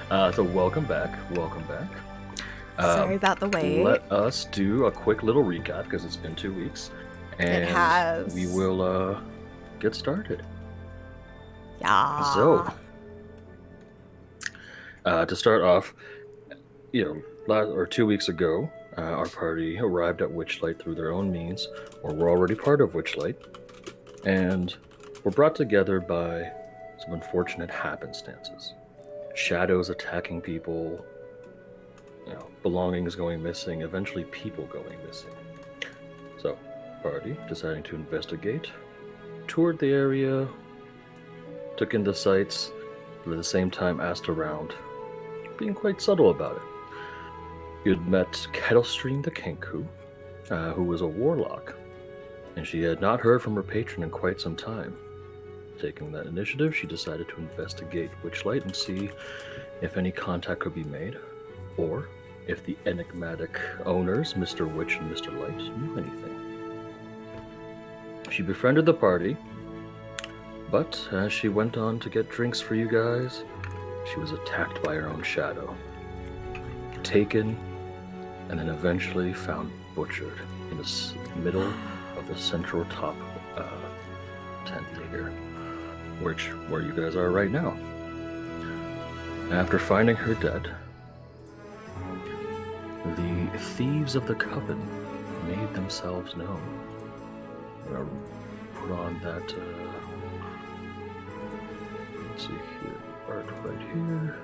So welcome back. Welcome back. Sorry about the wait. Let us do a quick little recap because it's been 2 weeks, and It has. we will get started. Yeah. So, to start off, 2 weeks ago, our party arrived at Witchlight through their own means, or were already part of Witchlight, and were brought together by some unfortunate happenstances. Shadows attacking people, belongings going missing, eventually people going missing. So, party deciding to investigate, toured the area, took in the sights, but at the same time asked around, being quite subtle about it. You had met Kettlestream the Kenku, who was a warlock, and she had not heard from her patron in quite some time. Taking that initiative, she decided to investigate Witchlight and see if any contact could be made, or if the enigmatic owners, Mr. Witch and Mr. Light, knew anything. She befriended the party, but as she went on to get drinks for you guys, she was attacked by her own shadow, taken, and then eventually found butchered in the middle of the central top tent here, where you guys are right now. After finding her dead, the thieves of the coven made themselves known. I'm gonna put on that. Let's see here, art right here.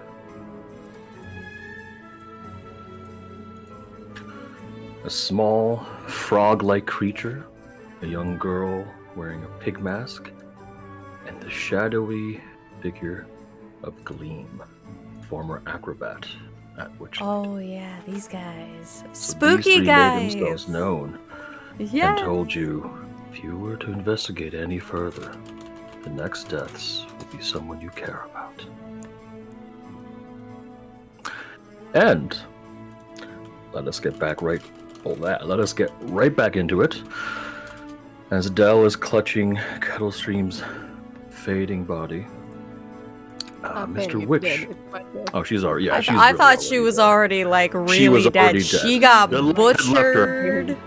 A small frog-like creature, a young girl wearing a pig mask, and the shadowy figure of Gleam, former acrobat at Witchlight. Oh yeah, these guys. So Spooky these three guys. made themselves known and told you if you were to investigate any further, the next deaths will be someone you care about. And let us get back Let us get right back into it. As Dell is clutching Kettlestream's fading body, Mr. Witch. Oh, she's already. Yeah, she's. I really thought she was dead. already really She was dead. already dead. She got The light had left her. butchered.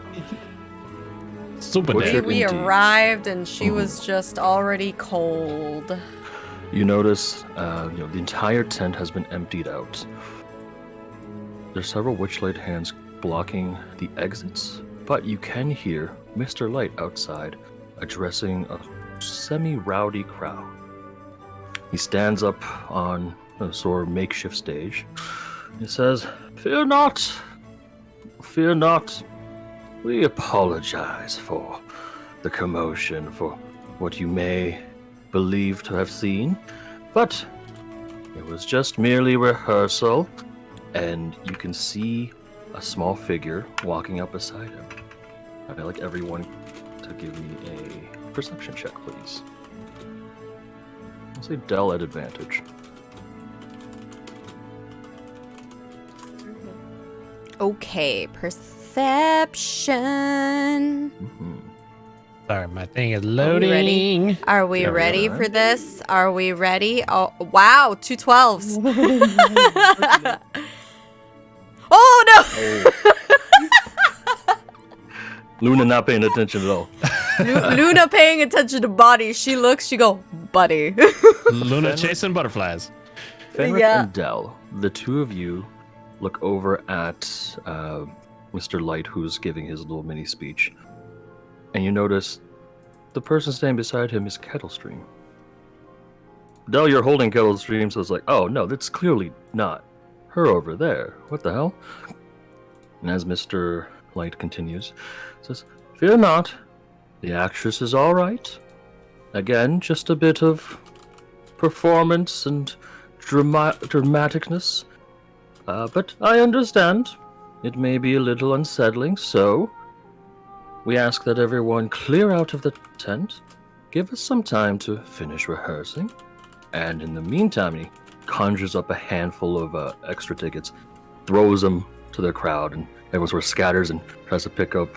Super Butchered. dead. We Indeed. arrived and she was just already cold. You notice, the entire tent has been emptied out. There's several Witchlight hands blocking the exits, but you can hear Mr. Light outside addressing a semi-rowdy crowd. He stands up on a sort of makeshift stage. He says, "Fear not, fear not. We apologize for the commotion, for what you may believe to have seen, but it was just merely rehearsal." And you can see a small figure walking up beside him. I'd like everyone to give me a perception check, please. I'll say Dell at advantage. Okay, perception. Sorry, my thing is Are we loading. ready? Are we Yeah, we ready are. for this? Are we ready? Oh, wow, 2 12s. Oh no! Luna not paying attention at all. Luna paying attention to body. She looks, she go, buddy. Luna chasing butterflies. Fenric Yeah. and Dell, the two of you look over at Mr. Light, who's giving his little mini speech, and you notice the person standing beside him is Kettlestream. Dell, you're holding Kettlestream, so it's like, oh no, that's clearly not her over there. What the hell? And as Mr. Light continues, says, "Fear not, the actress is all right. Again, just a bit of performance and dramaticness. But I understand. It may be a little unsettling, so we ask that everyone clear out of the tent, give us some time to finish rehearsing, and in the meantime," he conjures up a handful of extra tickets, throws them to the crowd, and everyone sort of scatters and tries to pick up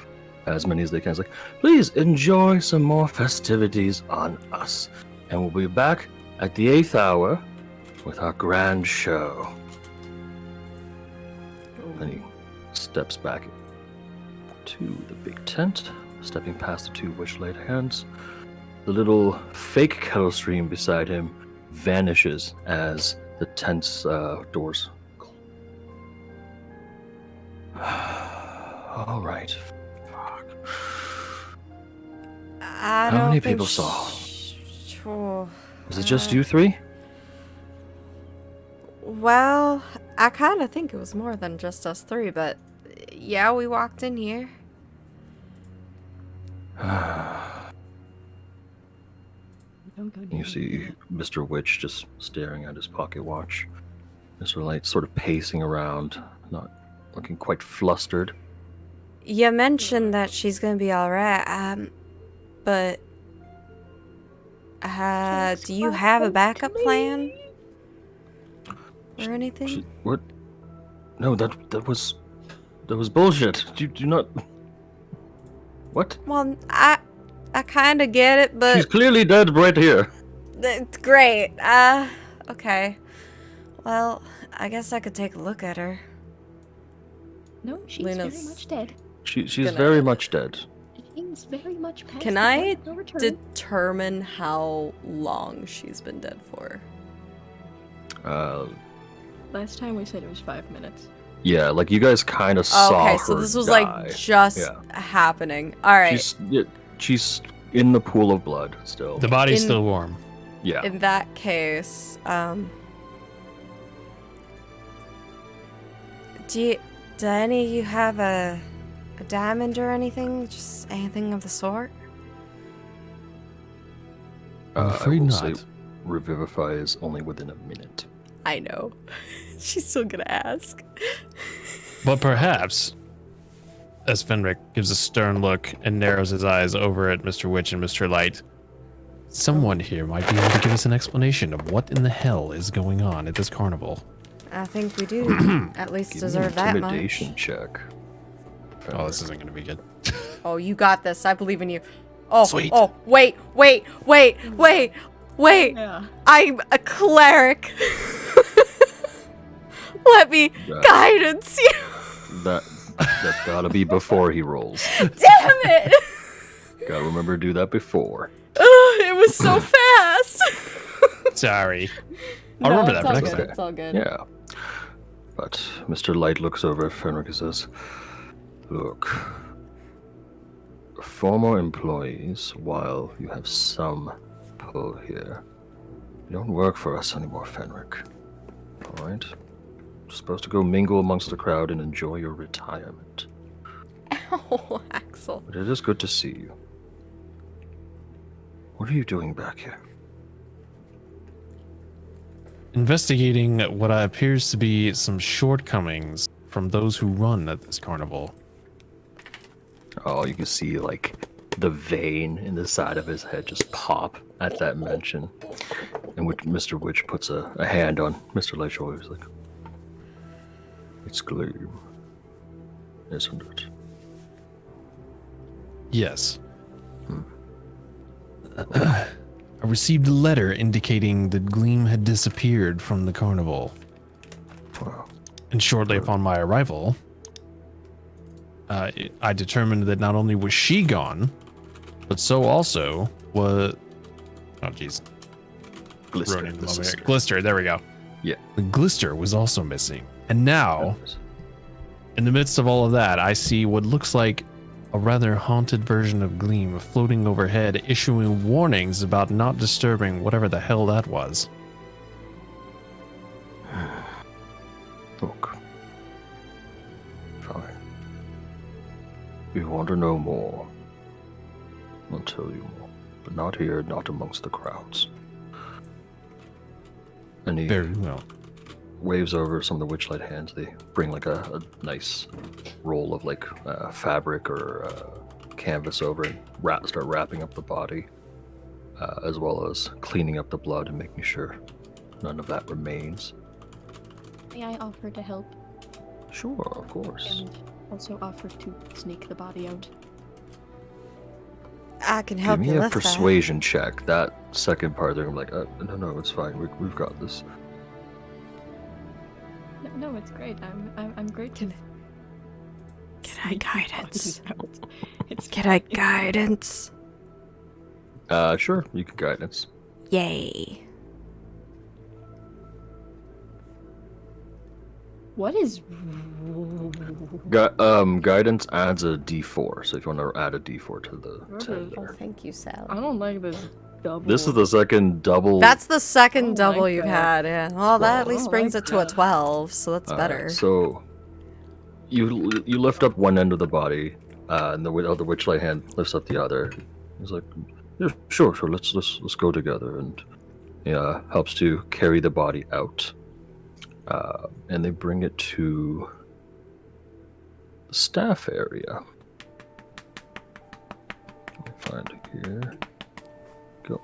as many as they can. It's like, "Please enjoy some more festivities on us, and we'll be back at the 8th hour with our grand show." And he steps back to the big tent, stepping past the two Witchlight hands. The little fake kettle stream beside him vanishes as the tent's doors. All right. Fuck. I How don't many think people saw? Oh, Is it just you three? well, I kind of think it was more than just us three, but yeah, we walked in here. Don't go You near see me. Mr. Witch just staring at his pocket watch. Mr. Light sort of pacing around, not looking quite flustered. You mentioned that she's gonna be alright, but do you have a backup plan or anything? What? No, that was bullshit. Do not. What? Well, I kind of get it, but She's clearly dead right here. it's great. Okay. Well, I guess I could take a look at her. No, she's Luna's- very much dead. She's Gonna- very much dead. She's very much past Can the I point of no return. determine how long she's been dead for? Last time we said it was 5 minutes. Yeah, like you guys kind of saw Okay, her so this was die. like just Yeah. happening. All right. She's in the pool of blood still. The body's In- still warm. Yeah. In that case, do any of you have a diamond or anything? Just anything of the sort? I'm I afraid will not. say Revivify is only within a minute. I know. She's still gonna ask. But perhaps, as Fenric gives a stern look and narrows his eyes over at Mr. Witch and Mr. Light, someone here might be able to give us an explanation of what in the hell is going on at this carnival. I think we do. At least Give me an deserve that intimidation much. check. Oh, this isn't going to be good. Oh, you got this. I believe in you. Oh, Sweet. oh, wait. Yeah. I'm a cleric. Let me That- guidance you. That's gotta be before he rolls. Damn it. Gotta remember to do that before. It was so fast. Sorry. I'll remember that for next time. It's all good. Yeah. But Mr. Light looks over at Fenric and says, "Look, former employees, while you have some pull here, you don't work for us anymore, Fenric. Alright? You're supposed to go mingle amongst the crowd and enjoy your retirement. Oh, Axel. But it is good to see you. What are you doing back here?" Investigating what appears to be some shortcomings from those who run at this carnival. Oh, you can see like the vein in the side of his head just pop at that mention. And which Mr. Witch puts a hand on Mr. Light's shoulder. He's like, "It's Gleam, isn't it?" Yes. I received a letter indicating that Gleam had disappeared from the carnival. Well, And shortly upon my arrival, I determined that not only was she gone, but so also was... Oh, jeez. Glister, Wrote it in the the moment. sister. Glister, there we go. Yeah. The Glister was also missing. And now, in the midst of all of that, I see what looks like a rather haunted version of Gleam floating overhead, issuing warnings about not disturbing whatever the hell that was. Look. Fine. If you want to know more, I'll tell you more. But not here, not amongst the crowds. And he Very well. waves over some of the Witchlight hands. They bring like a nice roll of like fabric or canvas over and start wrapping up the body, as well as cleaning up the blood and making sure none of that remains. May I offer to help Sure, of course. and also offer to sneak the body out? I can Give help me you a with persuasion check. That second part, they're gonna be like, no, it's fine. We've got this. No, it's great. I'm grateful. Can I guidance? Can I guidance? Sure, you can guidance. Yay. What is? Guidance adds a D4. So if you want to add a D4 to the 10 Oh, there. thank you, Sal. I don't like this double. This is the second double. That's the second Oh, double my you've God. had, yeah. Well, that at 12. least Oh, brings my it to a God. 12, so that's Alright, better. so you lift up one end of the body, and the other Witchlight hand lifts up the other. He's like, yeah, sure, let's go together, and helps to carry the body out. And they bring it to the staff area. Let me find it here. Go.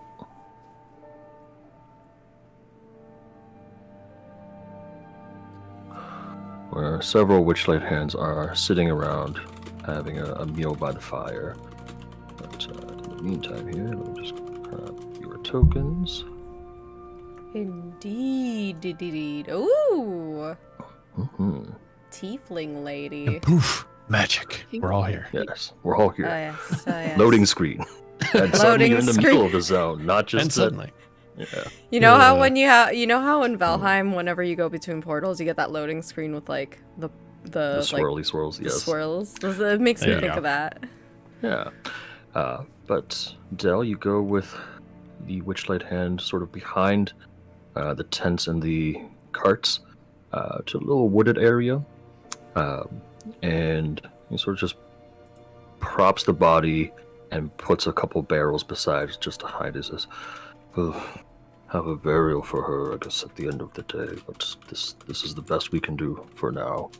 Where several Witchlight hands are sitting around having a meal by the fire. But in the meantime here, let me just grab your tokens. Indeed. Ooh. Mm-hmm. Tiefling lady. And poof, magic. We're all here. Yes, we're all Oh, here. yes. Oh, yes. Loading screen. And suddenly Loading you're in the screen. middle of the zone, not just And the- suddenly. Yeah. You know how Yeah. when you know how in Valheim, whenever you go between portals, you get that loading screen with like the The like swirly swirls, the yes. swirls. It makes me There you think go. of that. Yeah. But Del, you go with the Witchlight hand sort of behind the tents and the carts to a little wooded area. And he sort of just props the body and puts a couple barrels beside just to hide his. We'll have a burial for her, I guess, at the end of the day. But this is the best we can do for now.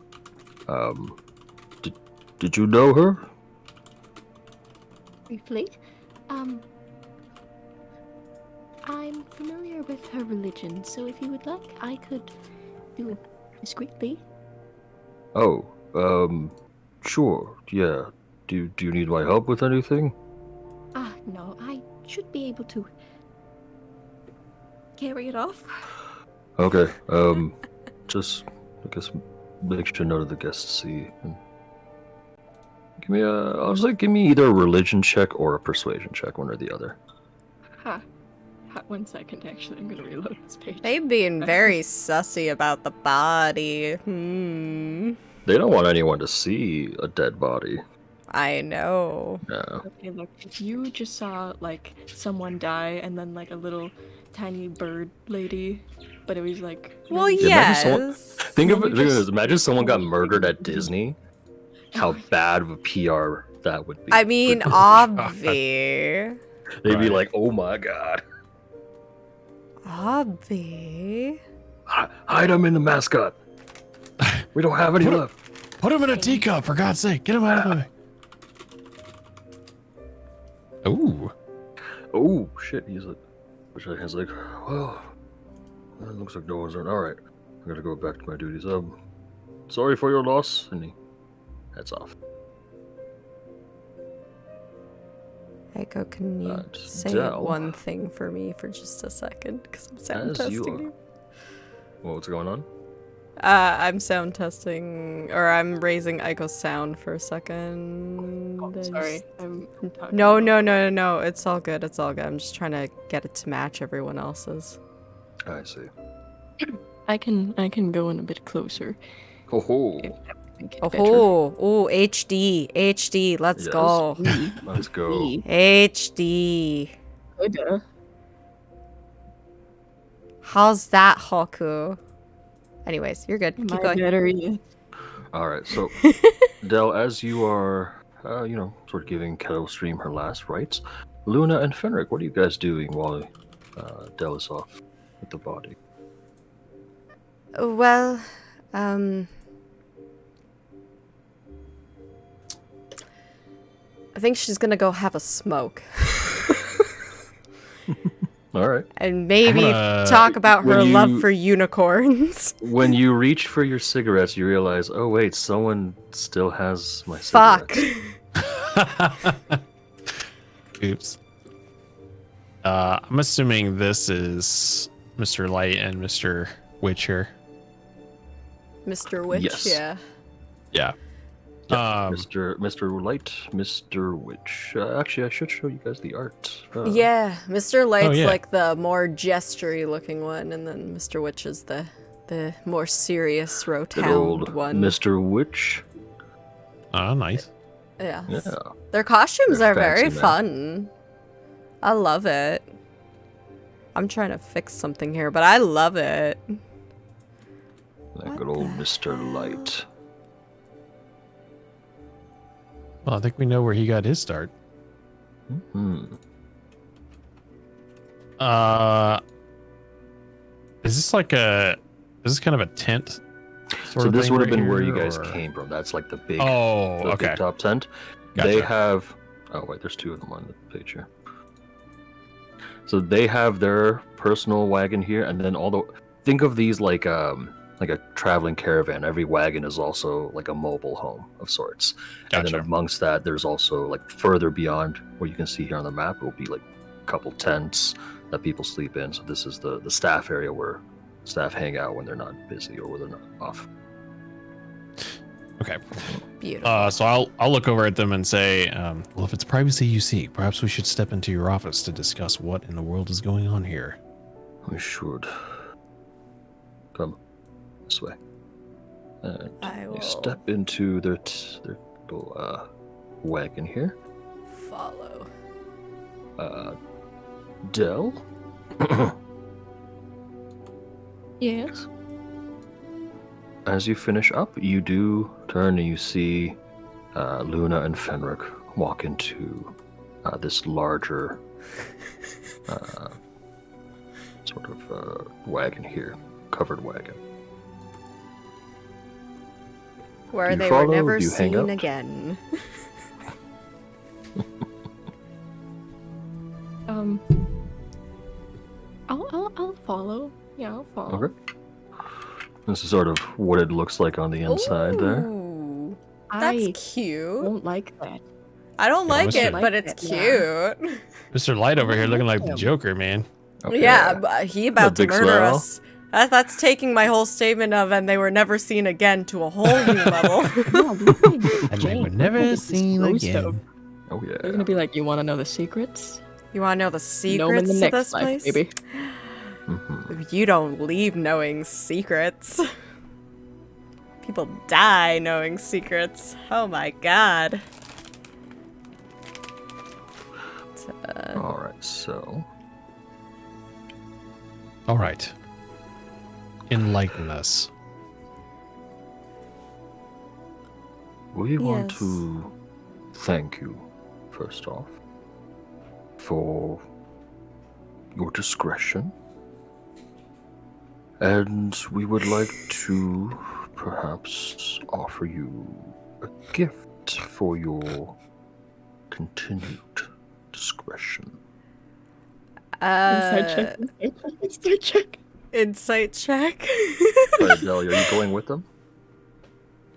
Did you know her? Briefly, I'm familiar with her religion, so if you would like, I could do it discreetly. Oh, sure, yeah. Do you need my help with anything? No, I should be able to carry it off. Okay, just, I guess, make sure none of the guests see. And give me either a religion check or a persuasion check, one or the other. Ha. 1 second, actually, I'm gonna reload this page. They being very sussy about the body. They don't want anyone to see a dead body. I know. Yeah. Okay, look, if you just saw, like, someone die and then, like, a little tiny bird lady, but it was, like... Well, really- Yeah, imagine someone- yes. Think of Let it. me Think of just- this. Imagine someone got murdered at Disney. How bad of a PR that would be. I mean, for- obvi. they'd be Right. like, "Oh my god, Obvi. hide him in the mascot. We don't have any What a- left." Put him in a teacup, for God's sake. Get him out of the way. Ooh. Oh shit! He's like, he's like, well, it looks like no one's around. All right, I gotta go back to my duties. Sorry for your loss, and he heads off. Echo, can you But say Del- one thing for me for just a second? Because I'm sound As you testing are- you. Well, what's going on? I'm sound testing, or I'm raising Aiko's sound for a second. Oh, I sorry, just- I'm talking No, about- no. It's all good. It's all good. I'm just trying to get it to match everyone else's. I see. I can go in a bit closer. Ho ho! If that would make it Oh, better. oh, HD. Let's Yes. go. Let's go. HD. Good. How's that, Haku? Anyways, you're good. Keep My going. battery. All right, so Del, as you are, sort of giving Kettle Stream her last rites, Luna and Fenric, what are you guys doing while Del is off with the body? Well, I think she's gonna go have a smoke. All right. And maybe gonna- talk about her when love you- for unicorns. When you reach for your cigarettes, you realize, oh wait, someone still has my Fuck. cigarettes. Oops. I'm assuming this is Mr. Light and Mr. Witcher. Mr. Witch, Yes. yeah. Yeah. Mr. Light, Mr. Witch. Actually, I should show you guys the art. Yeah, Mr. Light's yeah. like the more gestury looking one, and then Mr. Witch is the more serious, Good rotund old one. Mr. Witch. Oh, nice. Yeah. Yeah. Their costumes They're are very fancy, man. fun. I love it. I'm trying to fix something here, but I love it. Like good old Mr. Light. Well, I think we know where he got his start. Hmm. Is this like is this kind of a tent? So this would have been where you here, guys or- came from. That's like the big, Oh, the okay. big top tent. Gotcha. They have. Oh wait, there's two of them on the picture. So they have their personal wagon here, and then think of these like a traveling caravan. Every wagon is also like a mobile home of sorts. And Gotcha. then amongst that, there's also like further beyond what you can see here on the map will be like a couple tents that people sleep in. So this is the staff area where staff hang out when they're not busy or when they're not off. Okay. Beautiful. So I'll look over at them and say, well, if it's privacy you seek, perhaps we should step into your office to discuss what in the world is going on here. We should come this way. And I you will step into their little wagon here. follow. Dell. Yes. As you finish up, you do turn and you see Luna and Fenric walk into this larger sort of wagon here, covered wagon. Where Do you they follow? were never Do you hang seen out? again. I'll follow. Yeah, I'll follow. Okay. This is sort of what it looks like on the inside there. Ooh, that's I cute. won't like that. I don't Yeah, like Mr. it, but it's Like it, cute. Mr. Light over here looking like the Damn. Joker, man. Okay. Yeah, but he about to big murder smile. us. That's taking my whole statement of "and they were never seen again" to a whole new level. Yeah, we can And they were jam. never We'll seen disclose again. them. Oh yeah. They're gonna be like, "You want to know the secrets? You want to know the Know 'em in secrets the to next this life, place? baby." Mhm. You don't leave knowing secrets. People die knowing secrets. Oh my god. All right, so All right. Enlighten us. we want Yes. to thank you first off for your discretion, and we would like to perhaps offer you a gift for your continued discretion. Inside check. Inside check. Insight check. Alright, Delia, are you going with them?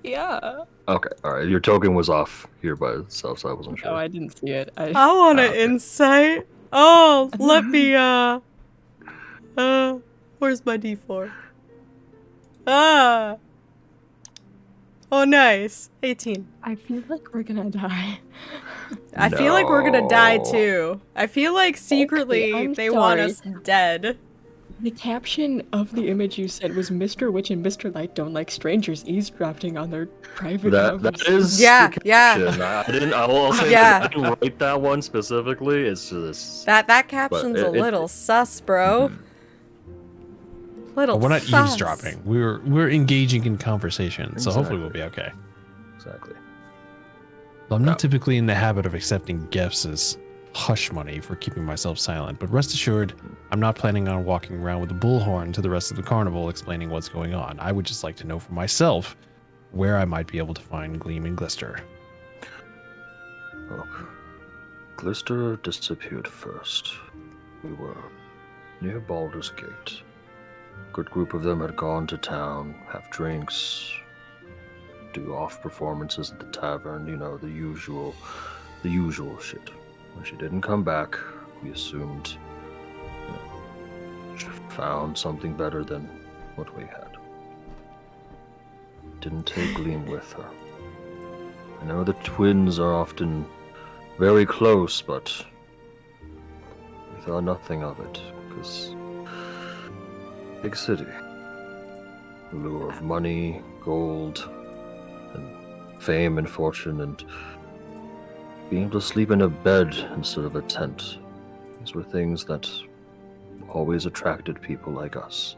Yeah. Okay, alright. Your token was off here by itself, so I wasn't sure. Oh, I didn't see it. I want an okay. insight. Oh, let me, where's my D4? Ah. Oh, nice. 18. I feel like we're gonna die. I feel like we're gonna die No. too. I feel like secretly I'm they want sorry. us dead. The caption of the image you sent was Mr. Witch and Mr. Light don't like strangers eavesdropping on their private That conversations. is Yeah, the yeah. caption. I didn't. I will say Yeah. I didn't write that one specifically. It's just That caption's a it- little sus, bro. Little But we're not sus. eavesdropping. We're engaging in conversation, so hopefully we'll be okay. exactly. I'm not No. typically in the habit of accepting gifts as hush money for keeping myself silent, but rest assured, I'm not planning on walking around with a bullhorn to the rest of the carnival explaining what's going on. I would just like to know for myself where I might be able to find Gleam and Glister. Look, Glister disappeared first. We were near Baldur's Gate. Good group of them had gone to town, have drinks, do off performances at the tavern. You know, the usual shit. When she didn't come back, we assumed she found something better than what we had. Didn't take Gleam with her. I know the twins are often very close, but we thought nothing of it, because big city. Lure of money, gold, and fame and fortune, and being able to sleep in a bed instead of a tent. These were things that always attracted people like us.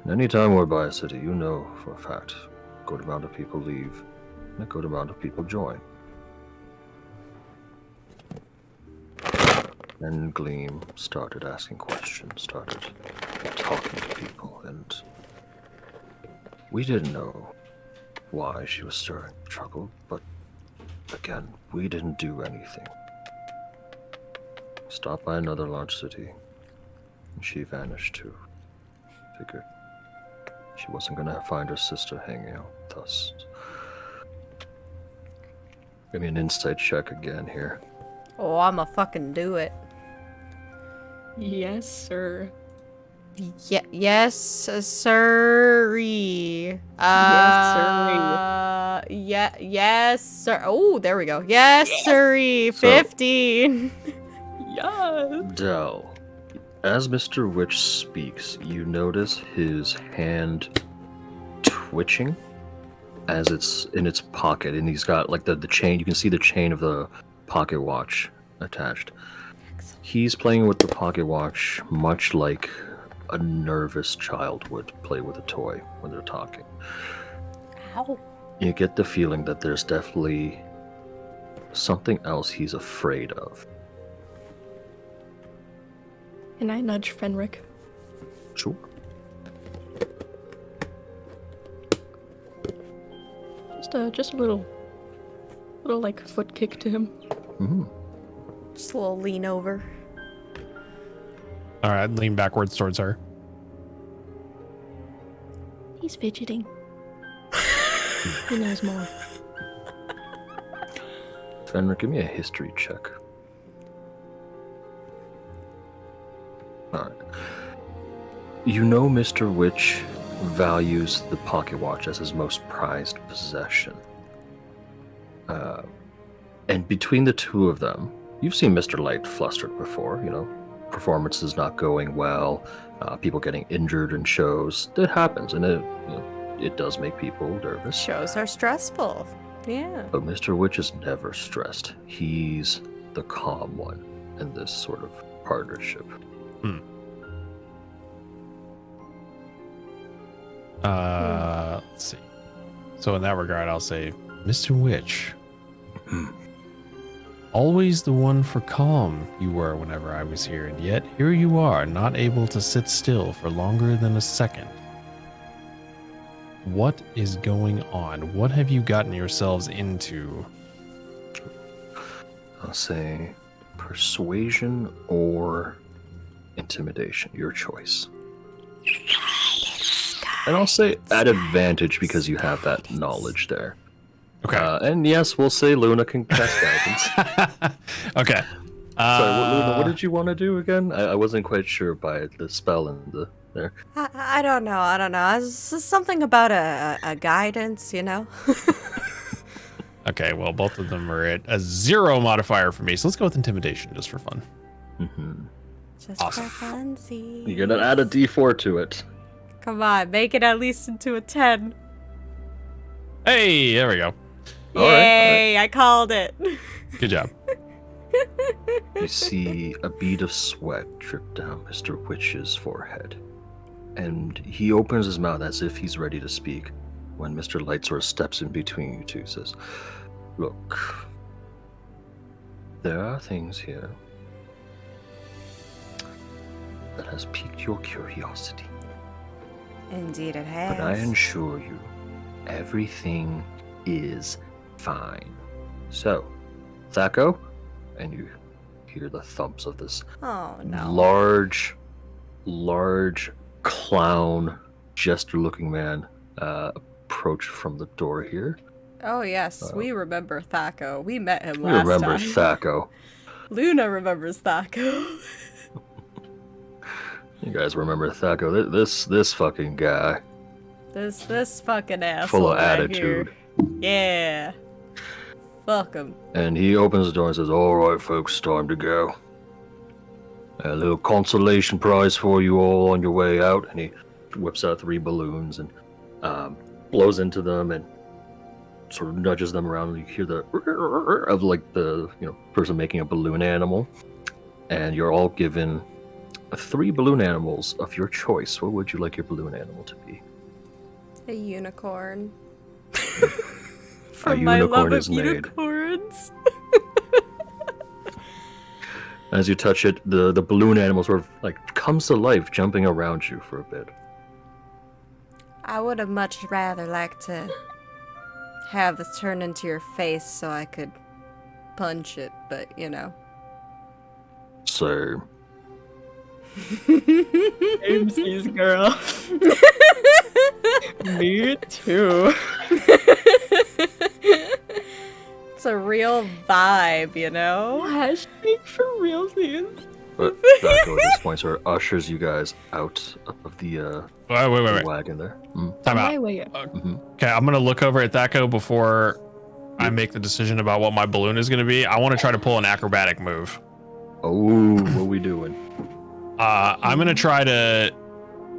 And anytime we're by a city, you know for a fact, a good amount of people leave, and a good amount of people join. And Gleam started asking questions, started talking to people, and we didn't know why she was stirring trouble, but again, we didn't do anything. Stopped by another large city, and she vanished too. Figured she wasn't gonna find her sister hanging out with us. Give me an insight check again here. Oh, I'ma fucking do it. Yes, sir. Yes, sirree. Yes, sir. Oh, there we go. Yes, sirree. So- 15. Yes. Dell, as Mr. Witch speaks, you notice his hand twitching as it's in its pocket, and he's got like the chain. You can see the chain of the pocket watch attached. He's playing with the pocket watch much like a nervous child would play with a toy when they're talking. Ow. You get the feeling that there's definitely something else he's afraid of. Can I nudge Fenric? Sure. Just a little like foot kick to him. Mm-hmm. Just a little lean over. All right, lean backwards towards her. He's fidgeting. He knows more. Fenric, give me a history check. Alright. You know Mr. Witch values the pocket watch as his most prized possession. And between the two of them, you've seen Mr. Light flustered before, you know, performances not going well, people getting injured in shows. It happens, and it does make people nervous. Shows are stressful. Yeah. But Mr. Witch is never stressed. He's the calm one in this sort of partnership. Let's see. So in that regard, I'll say, Mr. Witch, always the one for calm you were whenever I was here, and yet here you are, not able to sit still for longer than a second. What is going on? What have you gotten yourselves into? I'll say persuasion or intimidation, your choice. And I'll say at advantage because you have that knowledge there. Okay. And yes, we'll say Luna can cast guidance. Okay. Sorry, Luna, what did you want to do again? I wasn't quite sure by the spell and the there. I don't know. It's just something about a guidance, you know? Okay, well, both of them are at a 0 modifier for me, so let's go with intimidation just for fun. Mm-hmm. Just Awesome. for funsies. You're gonna add a D4 to it. Come on, make it at least into a 10. Hey, there we go. All right, Yay, I called it. Good job. You see a bead of sweat drip down Mr. Witch's forehead. And he opens his mouth as if he's ready to speak when Mr. Light sort of steps in between you two, says, "Look, there are things here that has piqued your curiosity. Indeed it has. But I assure you, everything is fine. So, Thaco," and you hear the thumps of this Oh no. large clown jester-looking man approach from the door here. Oh yes, we remember Thaco. We met him We last remember time. Thaco. Luna remembers Thaco. You guys remember Thaco? This fucking guy, This fucking asshole full of right attitude. here. Yeah. Fuck him. And he opens the door and says, "All right, folks, time to go. A little consolation prize for you all on your way out." And he whips out 3 balloons and blows into them and sort of nudges them around. And you hear the of like the person making a balloon animal. And you're all given 3 balloon animals of your choice. What would you like your balloon animal to be? A unicorn. A For my love unicorn of is made. unicorns. As you touch it, the balloon animal sort of like comes to life, jumping around you for a bit. I would have much rather liked to have this turn into your face so I could punch it, but So, MC's girl. Me too. It's a real vibe, Hashtag for realsies. but Daco at this point sort of ushers you guys out of the Wait. wagon there. Time My out. way up. Okay, I'm gonna look over at Thaco before I make the decision about what my balloon is gonna be. I want to try to pull an acrobatic move. Oh, what we doing? I'm gonna try to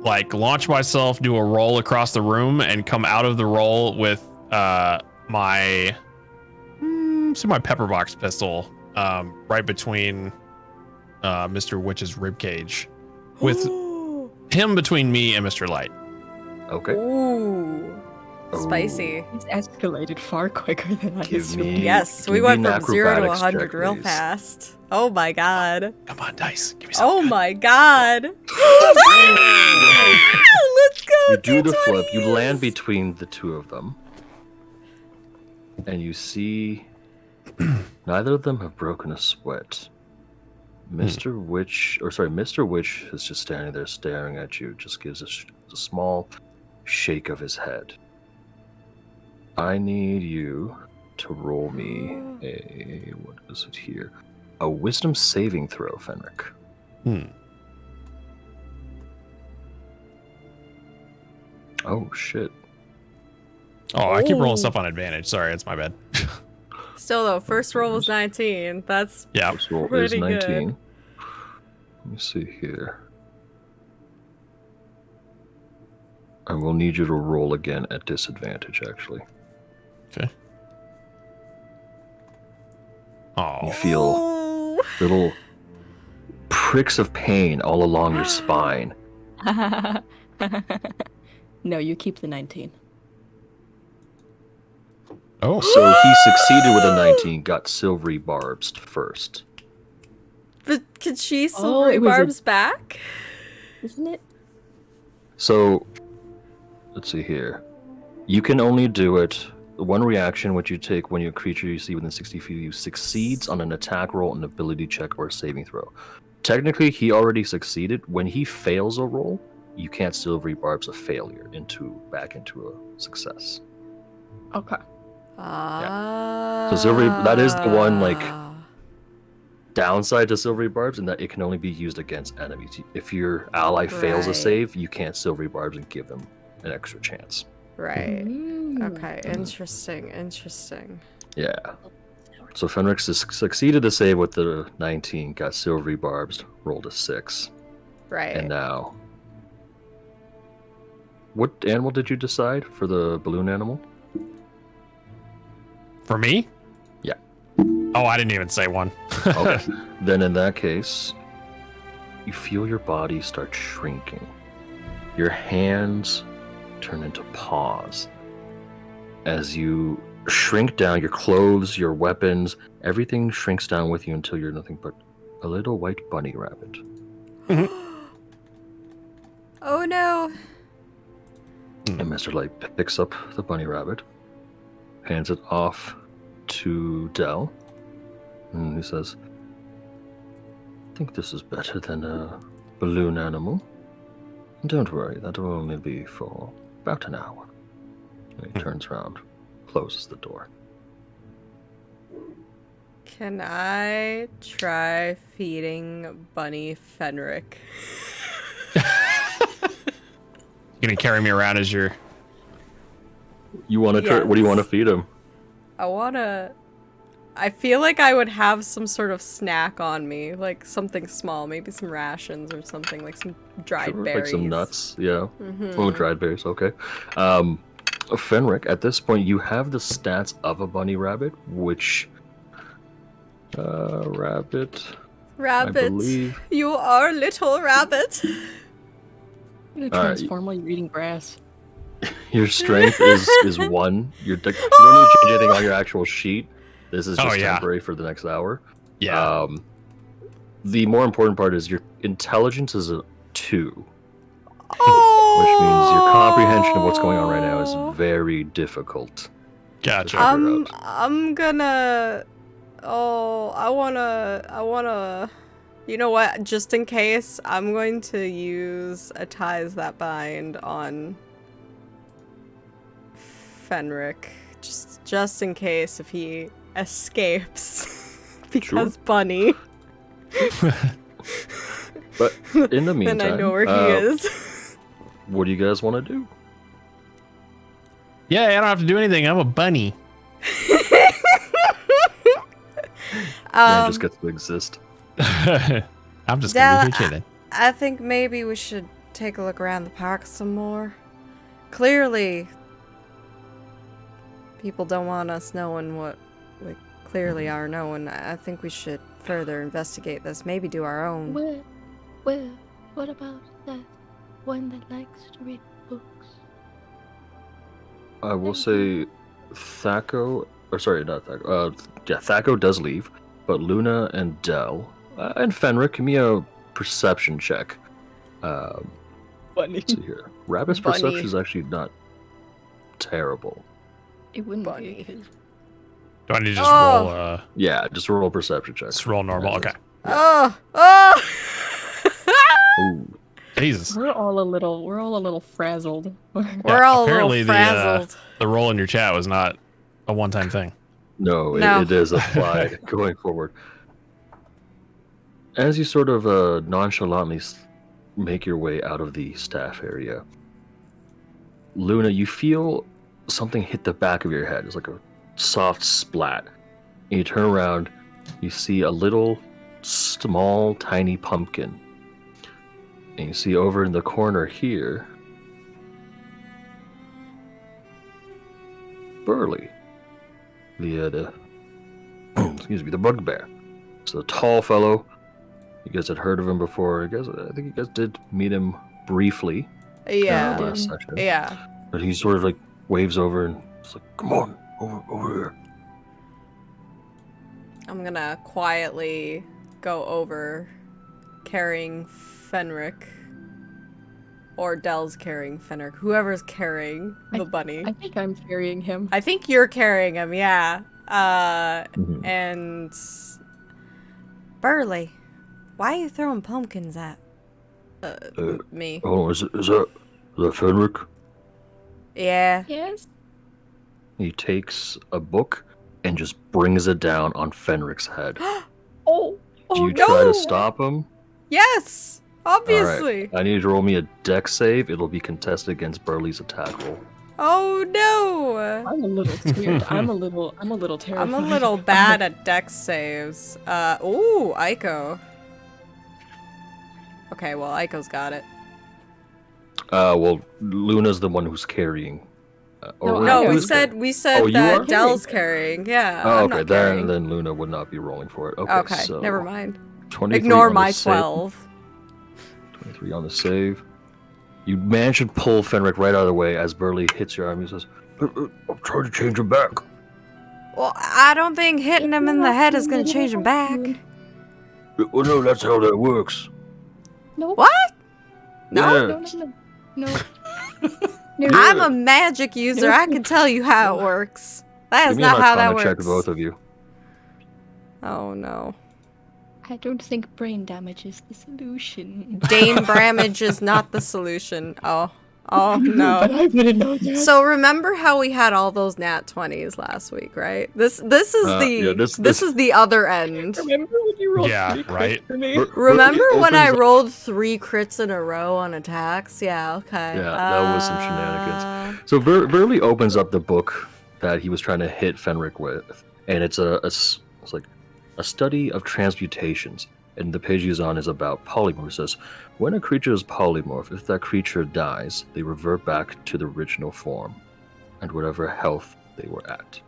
like launch myself, do a roll across the room, and come out of the roll with my pepper box pistol right between Mr. Witch's rib cage, with him between me and Mr. Light. Okay. Ooh. Spicy. It's escalated far quicker than I Give assumed. me- Yes, Give we me went an from 0 to acrobatics 100 check, real please. fast. Oh my god. Come on, dice. Give me Oh something. my god. Let's go. You with do the D20s. flip. You land between the 2 of them, and you see neither of them have broken a sweat. Mr. Witch is just standing there staring at you. Just gives a small shake of his head. I need you to roll me what is it here? A wisdom saving throw, Fenric. Oh shit. Oh, I keep rolling Ooh. stuff on advantage. Sorry, it's my bad. Still though, first roll was 19. That's Yeah. First roll is Pretty good. 19. Let me see here. I will need you to roll again at disadvantage, actually. Okay. You Oh, feel Ooh. little pricks of pain all along your spine. No, you keep the 19. oh. So he succeeded with a 19, got silvery barbs first. But could she Oh, silvery it was a- barbs back? Isn't it? So, let's see here. You can only do it. One reaction which you take when your creature you see within 60 feet of you succeeds on an attack roll, an ability check, or a saving throw. Technically, he already succeeded. When he fails a roll, you can't silvery barbs a failure back into a success. Okay. So silvery, that is the one like downside to silvery barbs, in that it can only be used against enemies. If your ally fails a Right. save, you can't silvery barbs and give them an extra chance. Right. Mm. Okay. Interesting. Yeah. So Fenric succeeded the save with the 19, got silvery barbs, rolled a 6, Right. and now. What animal did you decide for the balloon animal? For me? Yeah. Oh, I didn't even say one. Okay. Then in that case, you feel your body start shrinking. Your hands turn into paws. As you shrink down, your clothes, your weapons, everything shrinks down with you until you're nothing but a little white bunny rabbit. Oh no. And Mr. Light picks up the bunny rabbit, hands it off to Dell, and he says, "I think this is better than a balloon animal. Don't worry, that will only be for about an hour." And he turns around, closes the door. Can I try feeding Bunny Fenric? You gonna carry me around as your... You want to try? What do you want to Yes. feed him? I wanna I feel like I would have some sort of snack on me, like something small, maybe some rations or something, like some dried Sure, berries. like some nuts, yeah. Mm-hmm. Oh, dried berries, okay. Fenric, at this point, you have the stats of a bunny rabbit, which... rabbit... Rabbit, I believe... you are little rabbit. I'm gonna transform while you're eating grass. Your strength is 1. You don't need to change anything on your actual sheet. This is just temporary for the next hour. Yeah. The more important part is your intelligence is a 2. Oh, Which means your comprehension of what's going on right now is very difficult. Gotcha. I'm gonna. Oh, I wanna. You know what? Just in case, I'm going to use a ties that bind on Fenric, just in case if he escapes, because bunny. But in the meantime, then I know where he is. What do you guys want to do? Yeah, I don't have to do anything. I'm a bunny. Man just gets to exist. I'm just gonna be here chilling. I think maybe we should take a look around the park some more. Clearly, people don't want us knowing what we clearly are knowing. I think we should further investigate this. Maybe do our own. Well, what about that one that likes to read books? I will say Thaco, or sorry, not Thaco. Thaco does leave, but Luna and Dell and Fenric, give me a perception check. Bunny. Let's see here. Rabbit's Bunny. perception is actually not terrible. It wouldn't Bunny. be because Do I need to just Oh. roll? Yeah, just roll a perception check. Just roll normal. Okay. Oh! Ooh. Jesus. we're all a little frazzled. We're all a apparently little frazzled. The roll in your chat was not a one-time thing. No, No. It is applied going forward. As you sort of nonchalantly make your way out of the staff area, Luna, you feel something hit the back of your head. It's like a soft splat. And you turn around, you see a little, small, tiny pumpkin. And you see over in the corner here, Burley. The excuse me, the bugbear. It's a tall fellow. You guys had heard of him before. I think you guys did meet him briefly Yeah. last session. Yeah. But he sort of like waves over and it's like, "Come on, over here." I'm gonna quietly go over, carrying Fenric. Or Dell's carrying Fenric. Whoever's carrying the bunny. I think I'm carrying him. I think you're carrying him, yeah. Mhm. And Burley, why are you throwing pumpkins at me? Oh, is that Fenric? Yeah. Yes. He takes a book and just brings it down on Fenric's head. Oh. Do you no! try to stop him? Yes, obviously. Alright, I need you to roll me a dex save. It'll be contested against Burley's attack roll. Oh no! I'm a little scared. I'm a little terrified. I'm a little bad at dex saves. Ooh, Aiko. Okay, well, Aiko's got it. Well, Luna's the one who's carrying. No, we who's said Oh, you that are? Dell's carrying. Yeah, Oh, I'm okay, not carrying. then Luna would not be rolling for it. Okay, Okay, so never mind. 23 Ignore on my the save. 12. 23 on the save. You manage to pull Fenric right out of the way as Burley hits your arm. He says, I'm trying to change him back. Well, I don't think hitting him in the head is gonna change him back. Well, no, that's how that works. No. What? Yeah. No. Yeah. I'm a magic user. I can tell you how it works. That Give is me not an how that Arcana check, works. both of you. Oh no. I don't think brain damage is the solution. Dane Bramage is not the solution. Oh But no. I didn't know that. So remember how we had all those nat 20s last week, right? This is yeah, this is the other end. Remember when you rolled Yeah, 3 crits right. for me? Remember Burley when I opens- rolled 3 crits in a row on attacks? Yeah, okay. Yeah, that was some shenanigans. So Burley opens up the book that he was trying to hit Fenric with, and it's It's like a study of transmutations. And the page he's on is about polymorph. It says, when a creature is polymorph, if that creature dies, they revert back to the original form and whatever health they were at.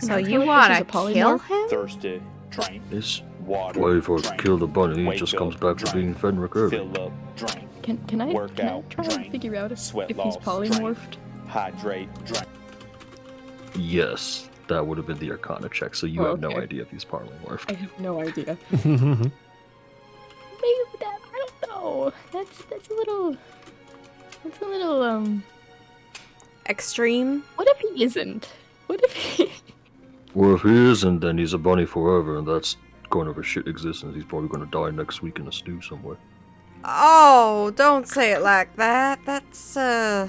So This you is want a to polymorph? kill him? Thirsty, drink. This Water, way for drink. kill the bunny, he Wake just up, comes back to drink. being Fenric early. Fill up, drink. Can I Work can out, I try drink. and figure out Sweat if he's loss, polymorphed? Hydrate, drink. Yes, that would have been the Arcana check, so you Oh, have no okay. idea if he's polymorphed. I have no idea. Maybe that I don't know. That's a little Extreme? what if he isn't? What if he Well, if he isn't, then he's a bunny forever, and that's going over shit existence. He's probably going to die next week in a stew somewhere. Oh, don't say it like that. That's a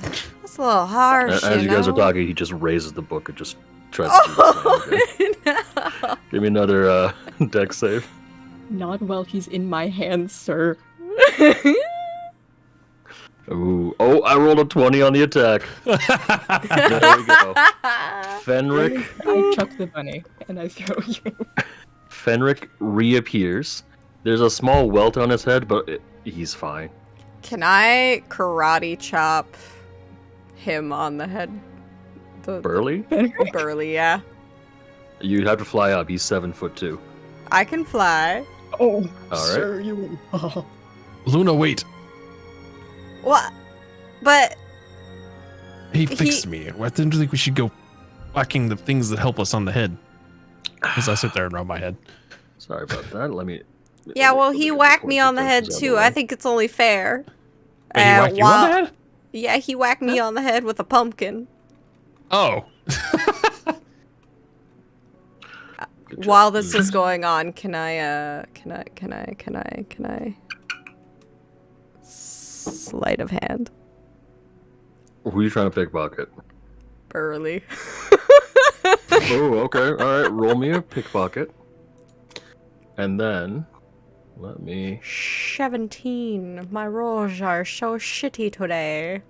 little harsh. As you guys are know? talking, he just raises the book and just tries to do the same again. Oh, Give me another deck save. not while he's in my hands, sir. no. Ooh. Oh, I rolled a 20 on the attack. There we go. Fenric. I chuck the bunny and I throw you. Fenric reappears. There's a small welt on his head, but he's fine. Can I karate chop him on the head? Burly? Burly, yeah. You'd have to fly up. He's 7'2". I can fly. Oh, right. sir, you. Oh. Luna, wait. What? But He fixed me. I didn't think we should go whacking the things that help us on the head. As I sit there and rub my head. Sorry about that. Let me. yeah, well, let he get the whacked me points on the of head things out of too. the I way. think it's only fair. Wait, he whacked you on the head? Yeah, he whacked me on the head with a pumpkin. Oh. Good job. While this is going on, can I sleight of hand? Who are you trying to pickpocket? Burly. Oh, okay. All right. Roll me a pickpocket. And then, let me. 17. My rolls are so shitty today.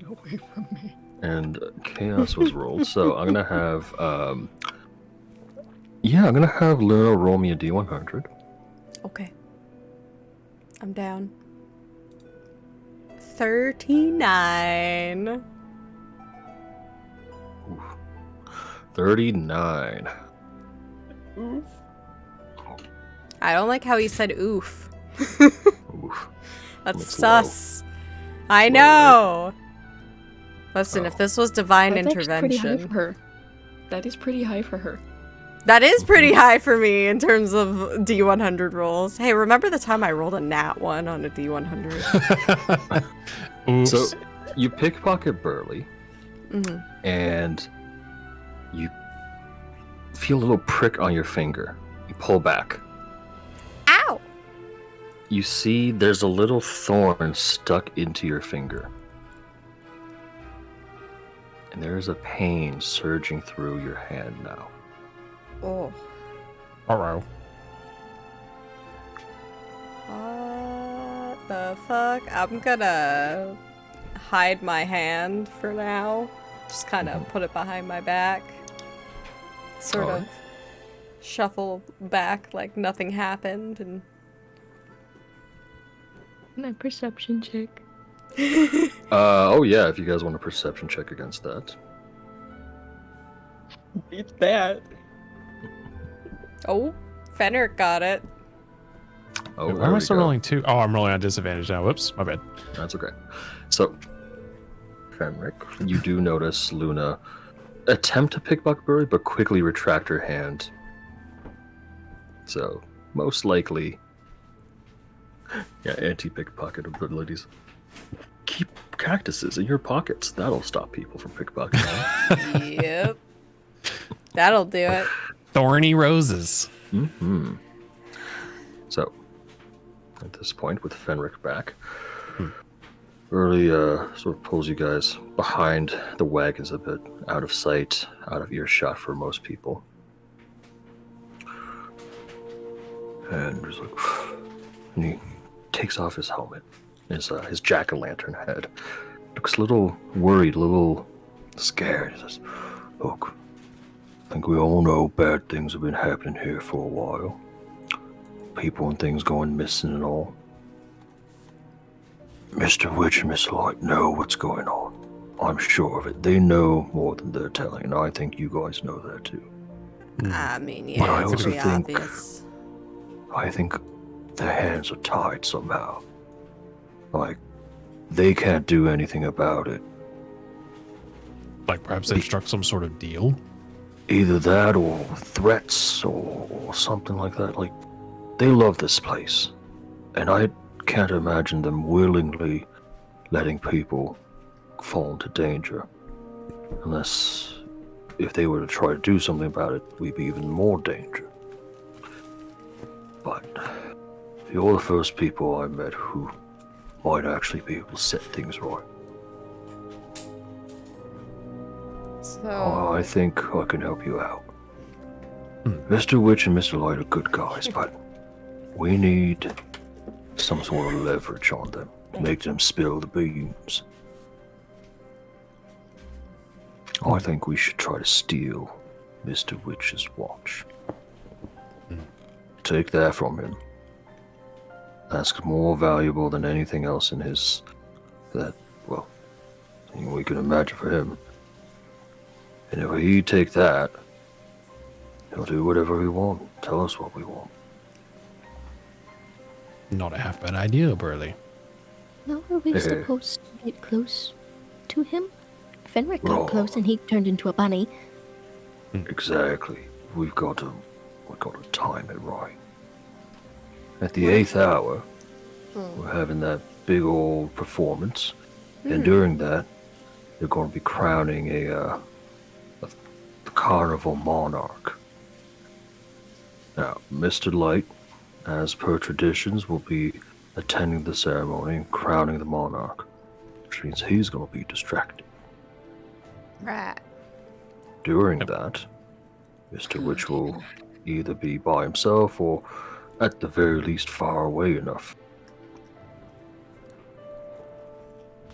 Away from me. And chaos was rolled. So I'm going to have. Yeah, I'm going to have Luna roll me a D100. Okay. I'm down. 39. 39. Oof. I don't like how he said oof. Oof. That's That's sus. I Low, know. Listen, if Oh. this was divine That's actually pretty high for intervention, her. That is pretty high for her. that is pretty high for me in terms of D100 rolls. Hey, remember the time I rolled a nat 1 on a D100? Oops. So you pickpocket Burly, hmm and you feel a little prick on your finger. You pull back. Ow! You see there's a little thorn stuck into your finger. And there is a pain surging through your hand now. Oh. Hello. What the fuck? I'm gonna hide my hand for now. Just kind of put it behind my back. Sort Alright. of shuffle back like nothing happened and My perception check. Oh yeah, if you guys want a perception check against that. Beat that. Oh, Fenric got it. Oh, Wait, why there am I we still go. rolling 2? Oh, I'm rolling on disadvantage now. Whoops, my bad. That's okay. So, Fenric, you do notice Luna attempt to pickpocket Burly, but quickly retract her hand. So, most likely, yeah, anti-pickpocket abilities. Keep cactuses in your pockets. That'll stop people from pickpocketing. Yep. That'll do it. Thorny roses. Mm-hmm. So, at this point, with Fenric back, Burly sort of pulls you guys behind the wagons a bit, out of sight, out of earshot for most people. And just like, and he takes off his helmet, his jack-o'-lantern head. Looks a little worried, a little scared. He says, "Look, I think we all know bad things have been happening here for a while. People and things going missing and all. Mr. Witch and Mr. Light know what's going on. I'm sure of it. They know more than they're telling, and I think you guys know that too. I mean, But I yeah, it's also pretty think- obvious. I think their hands are tied somehow. Like, they can't do anything about it. Like perhaps they've struck some sort of deal? Either that or threats or something like that. Like, they love this place. And I can't imagine them willingly letting people fall into danger. Unless, if they were to try to do something about it, we'd be even more danger. But you're the first people I met who might actually be able to set things right. So, I think I can help you out. Mr. Witch and Mr. Light are good guys, but we need some sort of leverage on them to make them spill the beans. I think we should try to steal Mr. Witch's watch. Take that from him. That's more valuable than anything else in his... we can imagine for him. And if he take that, he'll do whatever we want. Tell us what we want. Not a half bad idea, Burley. How are we Eh. supposed to get close to him? Fenric got Oh. close and he turned into a bunny. Exactly. We've got to time it right. At the 8th hour, we're having that big old performance, and during that, they're going to be crowning a carnival monarch. Now, Mr. Light, as per traditions, will be attending the ceremony and crowning the monarch, which means he's going to be distracted. right. During that, Mr. Witch will either be by himself or, at the very least, far away enough.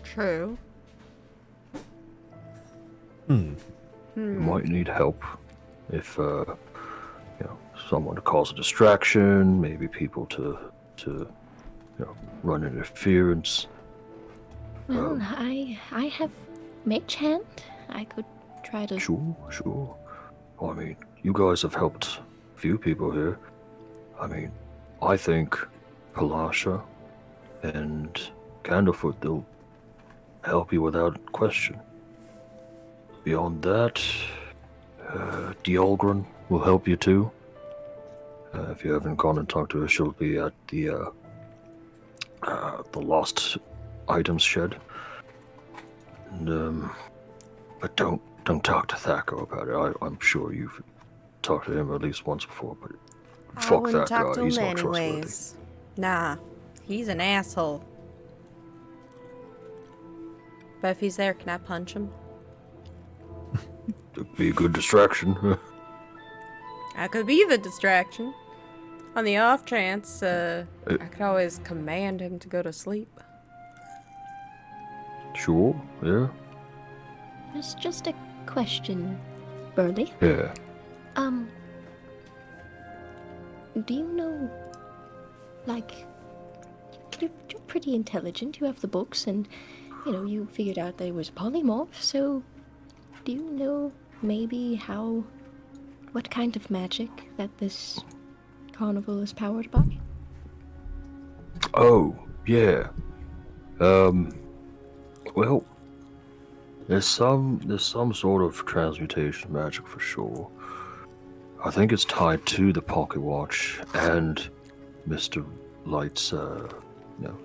True. You might need help if, someone to cause a distraction, maybe people to run interference. Well, I have mage hand. I could try to. Sure. I mean, you guys have helped a few people here. I mean, I think Palasha and Candlefoot, they'll help you without question. Beyond that, Dialgren will help you too. If you haven't gone and talked to her, she'll be at the lost items shed. And, but don't talk to Thaco about it. I'm sure you've talked to him at least once before, but I fuck wouldn't that talk guy. to him He's not trustworthy. anyways. Nah, he's an asshole. But if he's there, can I punch him? It'd be a good distraction. I could be the distraction. On the off chance, I could always command him to go to sleep. Sure, yeah. It's just a question, Burley. Yeah. Do you know, like, you're pretty intelligent. You have the books, and you figured out there was a polymorph. So, do you know maybe what kind of magic that this carnival is powered by? Oh, yeah. Well, there's some sort of transmutation magic for sure. I think it's tied to the pocket watch and Mr. Light's,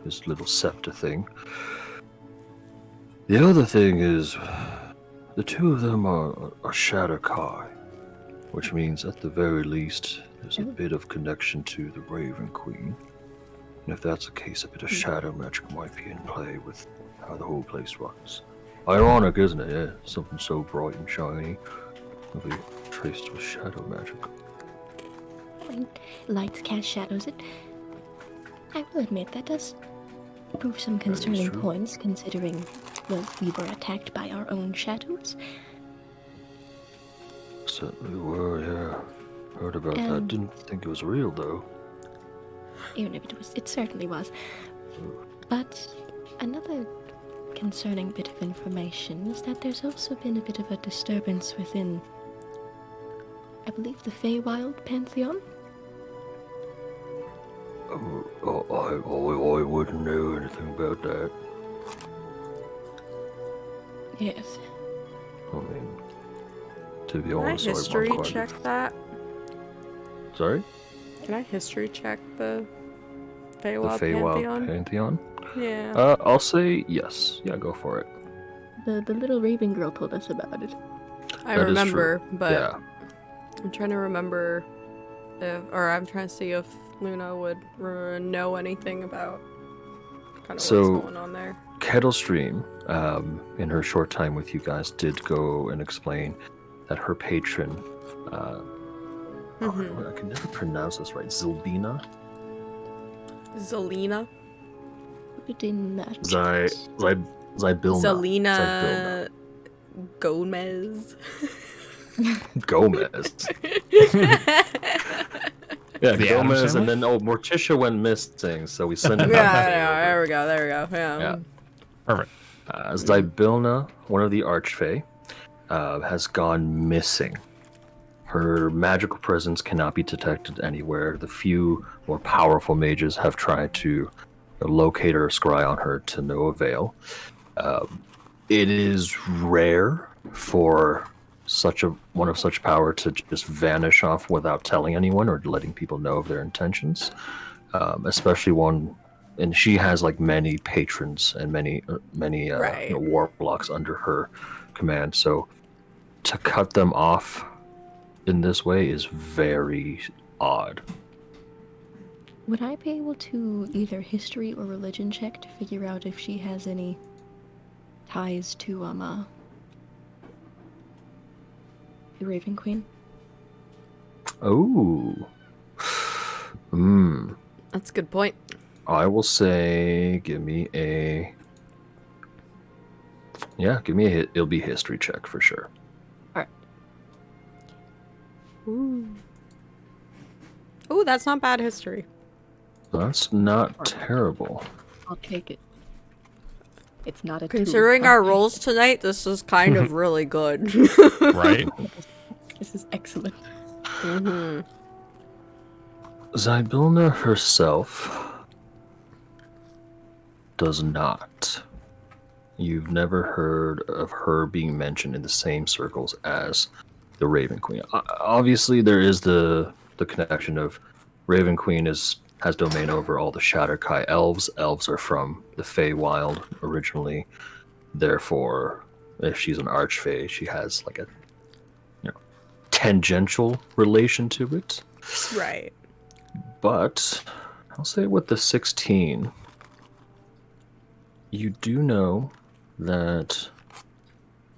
his little scepter thing. The other thing is, the two of them are Shadow Kai, which means at the very least there's a bit of connection to the Raven Queen. And if that's the case, a bit of shadow magic might be in play with how the whole place runs. Ironic, isn't it? Yeah, something so bright and shiny will be traced with shadow magic. When lights cast shadows, I will admit that does prove some concerning true. points, considering, well, we were attacked by our own shadows. certainly were, yeah. Heard about that. And- Didn't think it was real, though. Even if it certainly was. But another concerning bit of information is that there's also been a bit of a disturbance within, I believe, the Feywild Pantheon. I wouldn't know anything about that. Yes. I mean, to be Can I honest, history I'm kind check of... that? Sorry? Can I history check the The Feywild Feywild Pantheon? Pantheon? Yeah. I'll say yes. Yeah, go for it. The little raven girl told us about it. I that is remember, true. but Yeah. I'm trying to remember or I'm trying to see if Luna would know anything about kind of So- what's going on there. Kettlestream, in her short time with you guys, did go and explain that her patron, Mhm. I can never pronounce this right, Zilbina? Zelina? Put it in that. Zybilna. Zelina Gomez. Gomez. Yeah, The Addams Gomez, and family? then Morticia went missing, so we sent yeah, it there we go, there we go. Yeah. Yeah. Perfect. Zybilna, one of the Archfey, has gone missing. Her magical presence cannot be detected anywhere. The few more powerful mages have tried to locate or scry on her to no avail. It is rare for one of such power to just vanish off without telling anyone or letting people know of their intentions. Especially one, and she has like many patrons and many Right. warlocks under her command. So to cut them off in this way is very odd. Would I be able to either history or religion check to figure out if she has any ties to the Raven Queen? Oh. That's a good point. I will say give me a it'll be history check for sure. Ooh, that's not bad history. That's not terrible. I'll take it. It's not a Considering two. our rolls tonight, this is kind of really good. Right? This is excellent. Mm-hmm. Zybilna herself does not. You've never heard of her being mentioned in the same circles as the Raven Queen. Obviously, there is the connection of Raven Queen has domain over all the Shatterkai elves. Elves are from the Feywild originally. Therefore, if she's an Archfey, she has like a tangential relation to it. Right. But I'll say with the 16, you do know that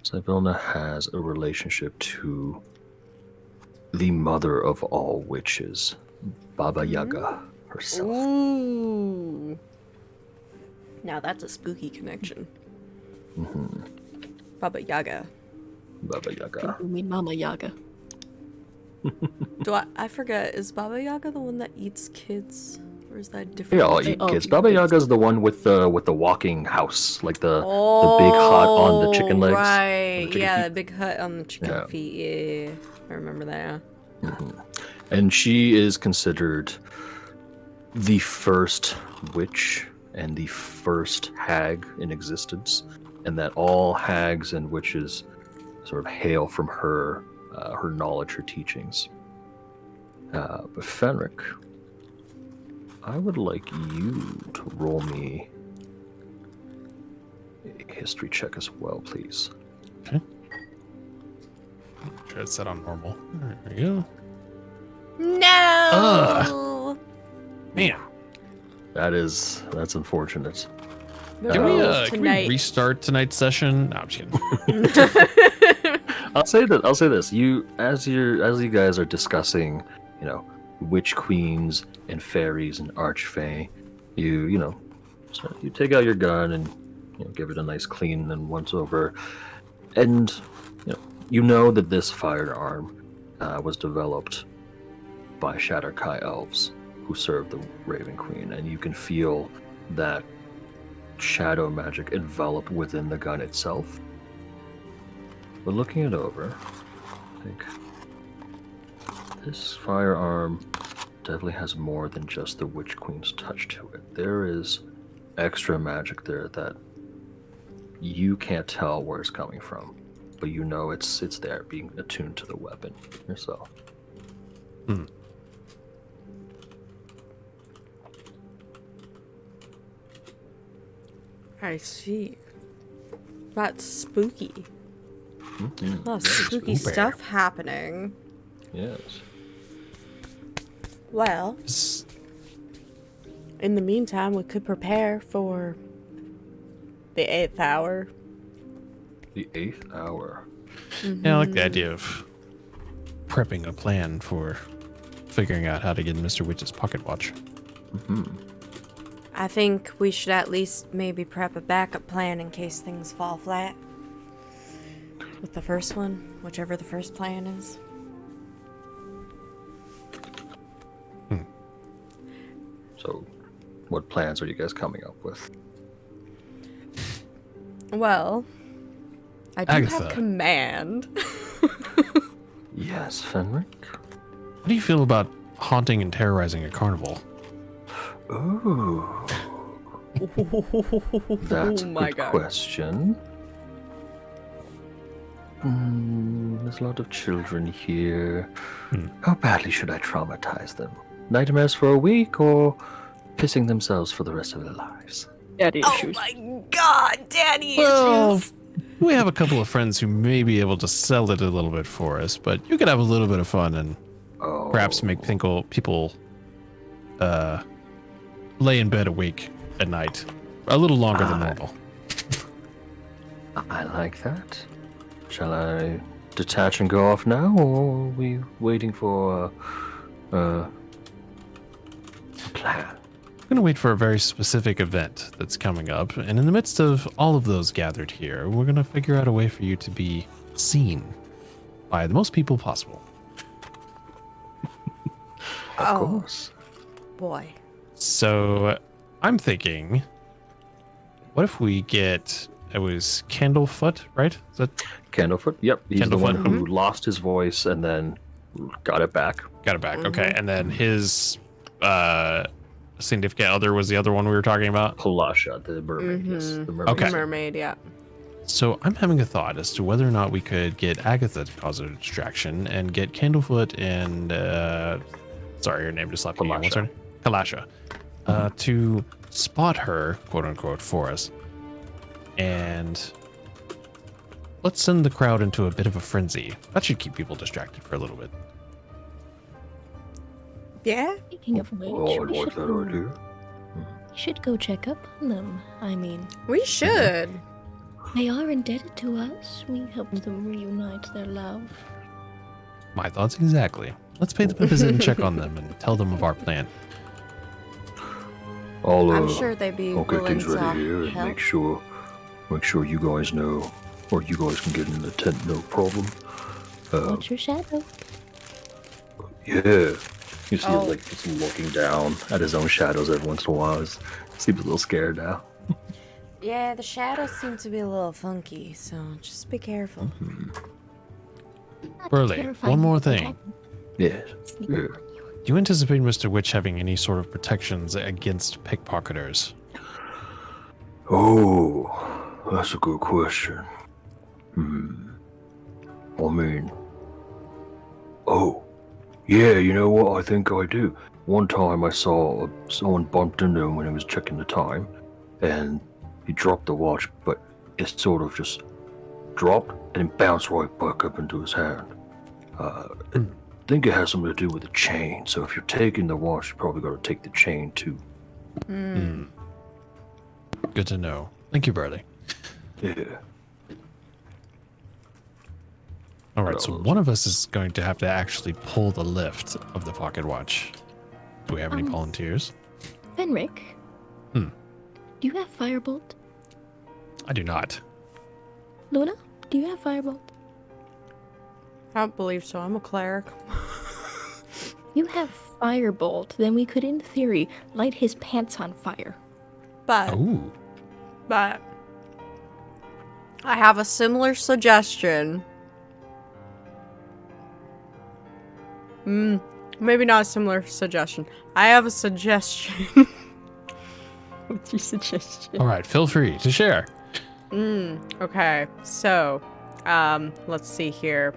Zybilna has a relationship to the mother of all witches, Baba Yaga herself. Ooh. Now that's a spooky connection. Hmm. Baba Yaga. Baba I Yaga. think we mean Mama Yaga. Do I forget, is Baba Yaga the one that eats kids? Or is that They different? all They eat all kids. eat Baba kids. Yaga's the one with the walking house, like the big hut on the chicken legs. on the Right. chicken Yeah, feet. the big hut on the chicken Yeah. feet. Yeah. I remember that. And she is considered the first witch and the first hag in existence, and that all hags and witches sort of hail from her knowledge, her teachings. But Fenric, I would like you to roll me a history check as well, please. Sure, it's set on normal. There you go. No! Man, That's unfortunate. The can we, rules can we tonight. restart tonight's session? No, I'm just kidding. I'll say this. As you guys are discussing, witch queens and fairies and archfey, you take out your gun and give it a nice clean and once over, and you know that this firearm was developed by Shatterkai elves who serve the Raven Queen, and you can feel that shadow magic envelop within the gun itself. But looking it over, I think this firearm definitely has more than just the Witch Queen's touch to it. There is extra magic there that you can't tell where it's coming from, but you know it's there, being attuned to the weapon yourself. I see. That's spooky. Mm-hmm. Oh, spooky stuff happening. Yes. Well, in the meantime, we could prepare for the 8th hour. The 8th hour. Yeah, I like the idea of prepping a plan for figuring out how to get Mr. Witch's pocket watch. I think we should at least maybe prep a backup plan in case things fall flat. With the first one, whichever the first plan is. So, what plans are you guys coming up with? Well, I do Agatha. have command. Yes, Fenric? How do you feel about haunting and terrorizing a carnival? Ooh. That's a good question. There's a lot of children here. How badly should I traumatize them? Nightmares for a week, or pissing themselves for the rest of their lives? Daddy Oh issues. my god, daddy Well, issues! we have a couple of friends who may be able to sell it a little bit for us, but you could have a little bit of fun and Oh, perhaps make people lay in bed awake at night a little longer than normal. I like that. Shall I detach and go off now, or are we waiting for a plan? I'm going to wait for a very specific event that's coming up, and in the midst of all of those gathered here, we're going to figure out a way for you to be seen by the most people possible. Of course. Boy. So I'm thinking, what if we get, it was Candlefoot, right? Is that Candlefoot? Yep. He's the one Candlefoot, who lost his voice and then got it back. got it back? Okay, and then his significant other was the other one we were talking about. Palasha, the mermaid. Yes, the mermaid. Okay. Mermaid, yeah. So I'm having a thought as to whether or not we could get Agatha to cause a distraction and get Candlefoot and sorry, her name just left me. What's her name? Kalasha. To spot her, quote unquote, for us. And let's send the crowd into a bit of a frenzy. That should keep people distracted for a little bit. Yeah? Speaking of which, Oh, I we like that idea. should go check up on them. I mean, We should. they are indebted to us. We helped them reunite their love. My thoughts exactly. Let's pay them a visit and check on them and tell them of our plan. I'm sure they'd be I'll get willing things to ready here and help. make sure you guys know, or you guys can get in the tent, no problem. What's your shadow? Yeah. You see, Oh. like, just looking down at his own shadows every once in a while. He seems a little scared now. Yeah, the shadows seem to be a little funky, so just be careful. Burley, Terrifying. one more thing. Yes. Yeah. Do you anticipate Mr. Witch having any sort of protections against pickpocketers? Oh, that's a good question. I mean, yeah, you know what? I think I do. One time I saw someone bumped into him when he was checking the time, and he dropped the watch, but it sort of just dropped and it bounced right back up into his hand. I think it has something to do with the chain, so if you're taking the watch, you probably got to take the chain too. Good to know. Thank you, Burley. Yeah. All right, so one of us is going to have to actually pull the lift of the pocket watch. Do we have any volunteers? Fenric? Hmm. Do you have Firebolt? I do not. Luna? Do you have Firebolt? I don't believe so. I'm a cleric. You have firebolt, then we could, in theory, light his pants on fire. But Ooh. I have a similar suggestion. Maybe not a similar suggestion. I have a suggestion. What's your suggestion? All right, feel free to share. Okay, so, let's see here.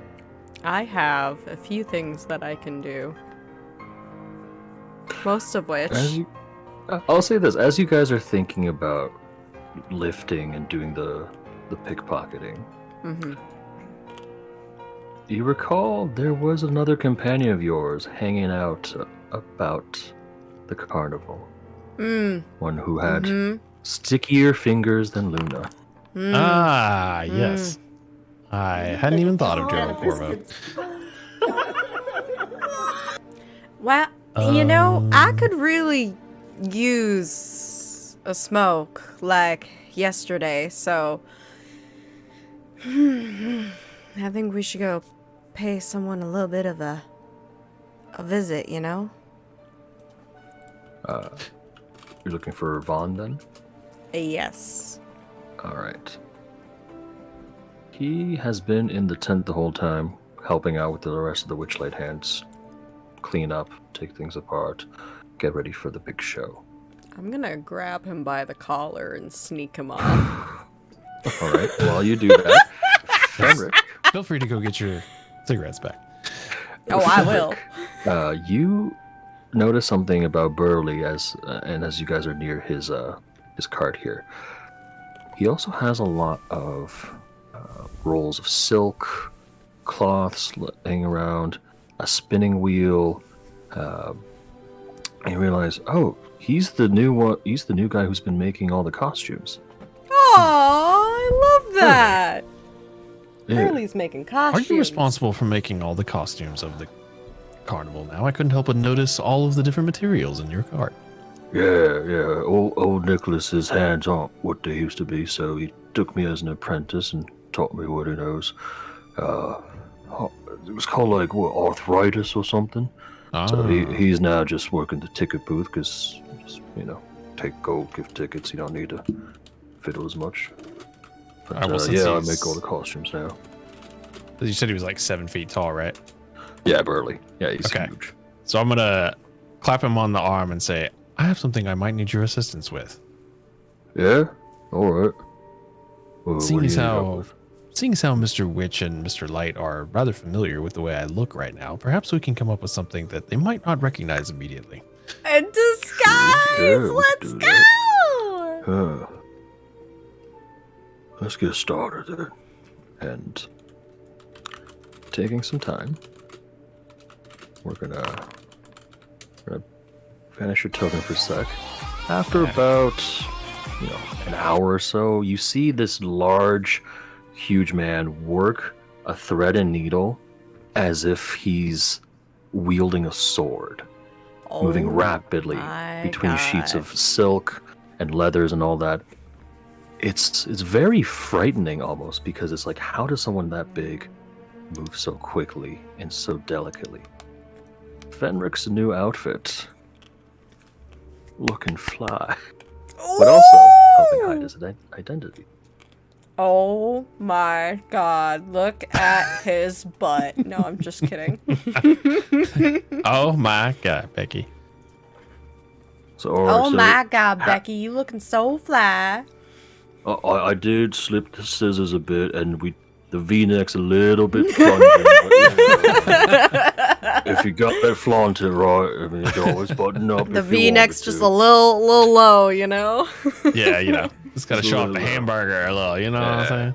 I have a few things that I can do. Most of which... I'll say this, as you guys are thinking about lifting and doing the pickpocketing, you recall there was another companion of yours hanging out about the carnival. One who had stickier fingers than Luna. Ah, yes. I hadn't even thought of Gerald Corvo. Well, you know, I could really use a smoke like yesterday, so I think we should go pay someone a little bit of a visit, you know? You're looking for Vaughn then? Yes. Alright. He has been in the tent the whole time, helping out with the rest of the Witchlight hands. Clean up, take things apart, get ready for the big show. I'm gonna grab him by the collar and sneak him off. Alright, while you do that, Fenric, Feel free to go get your cigarettes back. Oh, I will. you notice something about Burley as you guys are near his cart here. He also has a lot of rolls of silk, cloths laying around, a spinning wheel. And you realize, oh, he's the new one. He's the new guy who's been making all the costumes. Oh, I love that. Yeah. Curly's making Are costumes. you responsible for making all the costumes of the carnival now? I couldn't help but notice all of the different materials in your cart. Yeah. Old Nicholas's hands aren't what they used to be, so he took me as an apprentice and taught me what he knows. It was called like arthritis or something. So he's now just working the ticket booth because, take gold gift tickets. You don't need to fiddle as much. But I make all the costumes now. You said he was like 7 feet tall, right? Yeah, Burley. Yeah, he's Okay. huge. So I'm gonna clap him on the arm and say, I have something I might need your assistance with. Yeah? Alright. Well, Seeing what do as you need help how with? Mr. Witch and Mr. Light are rather familiar with the way I look right now, perhaps we can come up with something that they might not recognize immediately. In disguise! Yeah, we Let's can do go! Let's get started then. And taking some time, we're gonna vanish your token for a sec. After about an hour or so, you see this huge man work a thread and needle as if he's wielding a sword, moving rapidly between sheets of silk and leathers and all that. It's very frightening almost, because it's like, how does someone that big move so quickly and so delicately? Fenric's new outfit, looking fly, but also helping hide his identity. Oh my god, look at his butt. No, I'm just kidding. Oh my god, Becky. Oh my god, Becky, you looking so fly. I did slip the scissors a bit, and the V-neck's a little bit plunging. But, if you got that flaunted right, I mean, you can always button up. The if you V-neck's wanted just to. a little low, you know? Yeah, just gotta Just a show off the little, hamburger a little, you know what I'm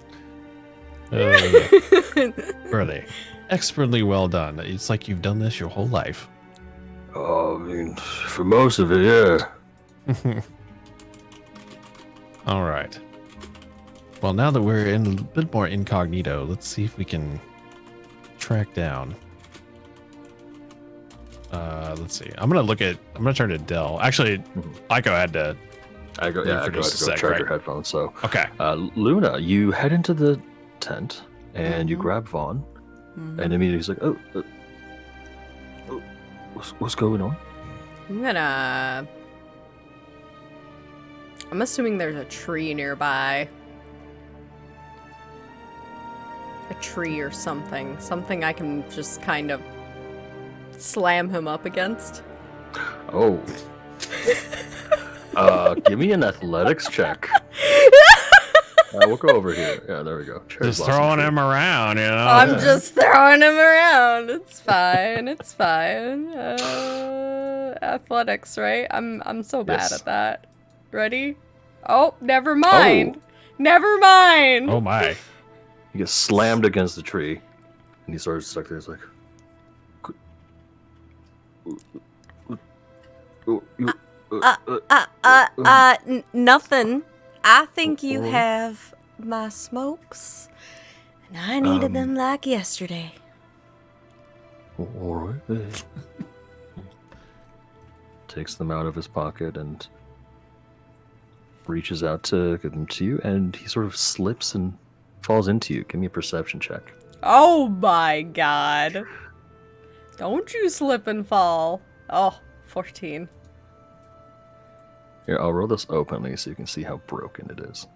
saying? Really, expertly well done. It's like you've done this your whole life. I mean, for most of it, yeah. All right. Well, now that we're in a bit more incognito, let's see if we can track down. Let's see. I'm gonna turn to Dell. Actually, Aiko had to. I go for to go just a charge sec, right? your headphones. So, Okay. Luna, you head into the tent and you grab Vaughn, Mhm. And immediately he's like, what's going on? I'm assuming there's a tree nearby. A tree or something. Something I can just kind of slam him up against. Oh. Give me an athletics check. We'll go over here. Yeah, there we go. Cherry Just blossom throwing tree. him around, you know. I'm yeah. just throwing him around. It's fine. It's fine. Athletics, right? I'm so bad Yes. at that. Ready? Oh, never mind. Never mind. Oh my. He gets slammed against the tree, and he starts stuck there. He's like, Nothing. I think you Alright. have my smokes, and I needed them like yesterday. all right. Takes them out of his pocket and reaches out to give them to you, and he sort of slips and falls into you. Give me a perception check. Oh my god. Don't you slip and fall. Oh, 14. Here, I'll roll this openly so you can see how broken it is.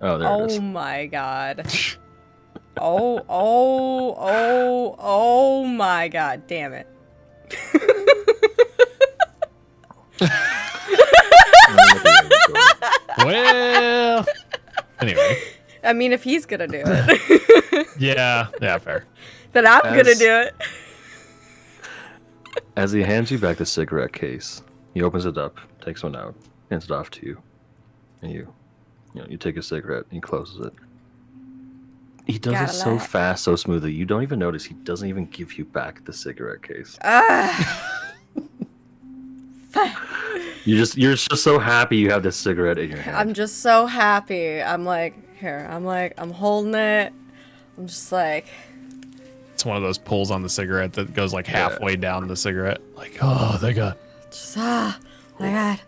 Oh, there it is. Oh my god. Oh my god. Damn it. Well. Anyway. I mean, if he's gonna do it, Yeah. Yeah. Fair. then I'm gonna As- do it. As he hands you back the cigarette case, he opens it up, takes one out, hands it off to you, and you take a cigarette and he closes it. He does Gotta it so laugh. fast, so smoothly, you don't even notice. He doesn't even give you back the cigarette case. You're just so happy you have this cigarette in your hand. I'm just so happy. I'm holding it. I'm just like, It's one of those pulls on the cigarette that goes like halfway down the cigarette. Like, oh, they got. just, my god.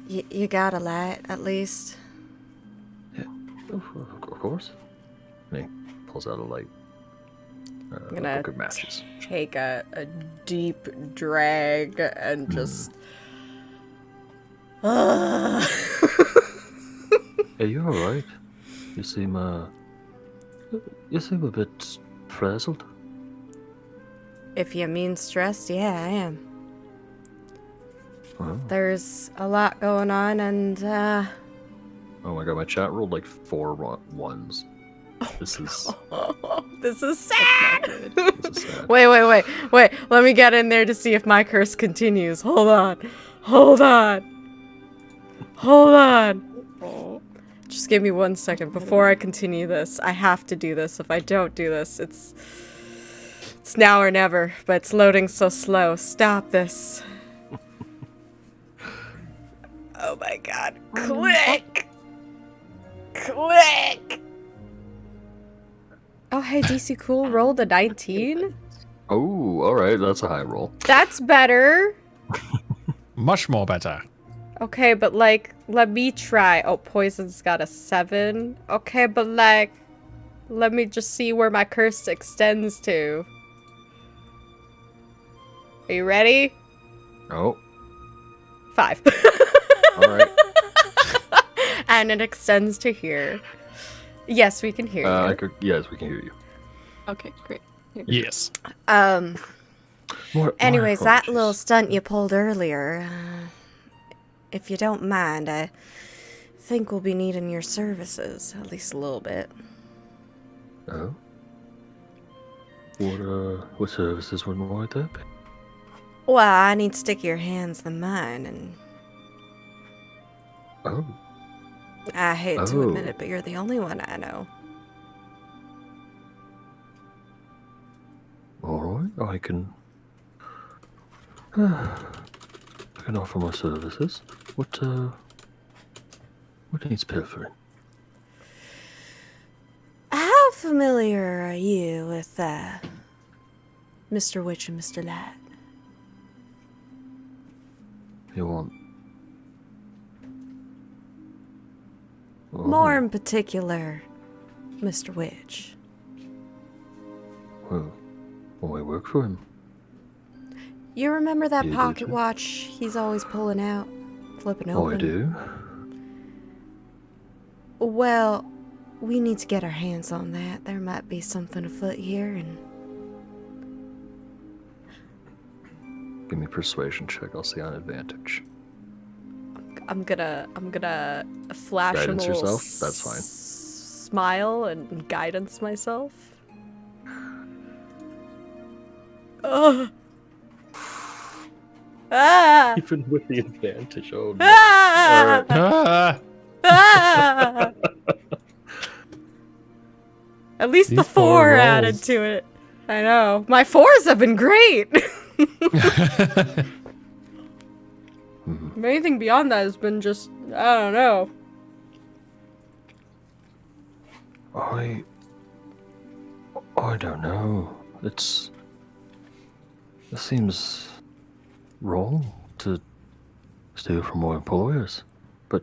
You got a light, at least. Of course. And he pulls out a light. I'm A gonna book of matches. take a deep drag and just... Hey, you alright? You seem a bit frazzled. If you mean stressed, yeah, I am. Oh. There's a lot going on, and Oh my god, my chat rolled like 4 ones. This is this is sad. this is sad. Wait. Let me get in there to see if my curse continues. Hold on. Just give me 1 second before I continue this. I have to do this. If I don't do this, it's now or never. But it's loading so slow. Stop this. Oh my god. Click! Oh, hey, DC Cool rolled a 19? Oh, alright, that's a high roll. That's better. Much more better. Okay, but like, let me try. Oh, Poison's got a 7. Okay, but like, let me just see where my curse extends to. Are you ready? Oh, 5. alright. And it extends to here. Yes, we can hear you. Yes, we can hear you. Okay, great. Yes. More Anyways, that apologies. little stunt you pulled earlier, if you don't mind, I think we'll be needing your services, at least a little bit. Oh? What services would more that be? Well, I need stickier hands than mine, and Oh. I hate to admit Oh. it, but you're the only one I know. Alright, I can offer my services. What needs pilfering? How familiar are you with, Mr. Witch and Mr. Light? You want More in particular, Mr. Witch. Well, I work for him. You remember that You do pocket too? watch he's always pulling out, flipping Oh, open? I do? Well, we need to get our hands on that. There might be something afoot here, and Give me a persuasion check. I'll see on advantage. I'm gonna flash him a Guidance little yourself? That's fine. smile and guidance myself. Ugh. Ah! Even with the advantage, oh no. Ah! Ah, Ah! At least the These poor 4 added rolls. to it. I know. My 4s have been great. Anything beyond that has been just, I don't know. I don't know. It seems wrong to steal from my employers.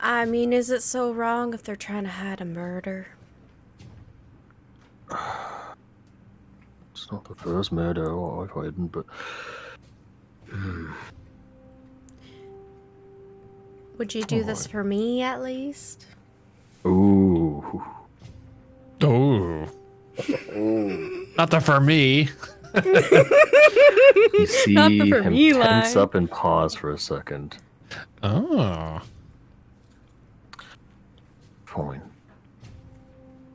I mean, is it so wrong if they're trying to hide a murder? It's not the first murder I've hidden, but Would you do this Alright. for me at least? ooh. oh. Not the for me. You see Not the for him me tense line. up and pause for a second. Oh. Fine.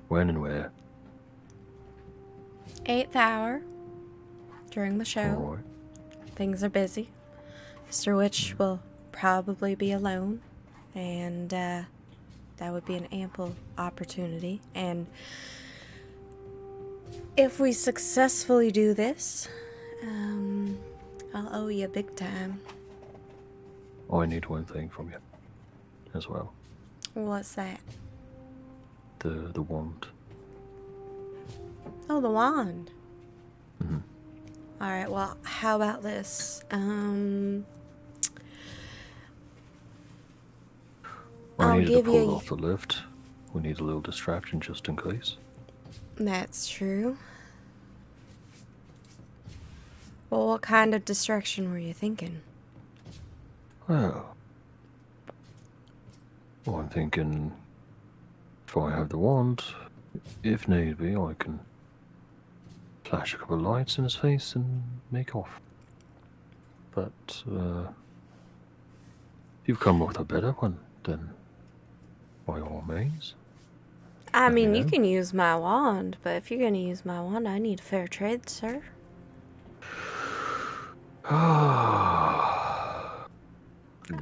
When and where? 8th hour. During the show. Alright. Things are busy. Mr. Witch will probably be alone. And, that would be an ample opportunity. And if we successfully do this, I'll owe you big time. I need one thing from you as well. What's that? The wand. Oh, the wand. Mhm. Alright, well, how about this? I I'll needed to give pull you- off the lift. We need a little distraction just in case. That's true. Well, what kind of distraction were you thinking? Well, I'm thinking if I have the wand, if need be, I can flash a couple of lights in his face and make off. But if you've come up with a better one, then by all means. I mean, you know. can use my wand, but if you're gonna use my wand, I need a fair trade, sir.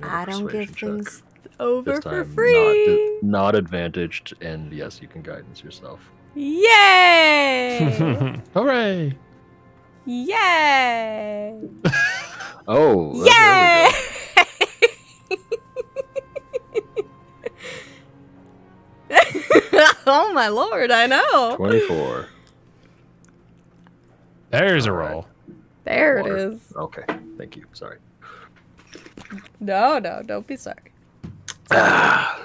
I don't give things over This for time, free. not advantaged, and yes, you can guidance yourself. Yay! Hooray! Yay! Oh, Yay! there we Oh my lord, I go. know. 24. There's a All right. roll. There it Water. is. Okay, thank you. Sorry. No, don't be sorry. I'm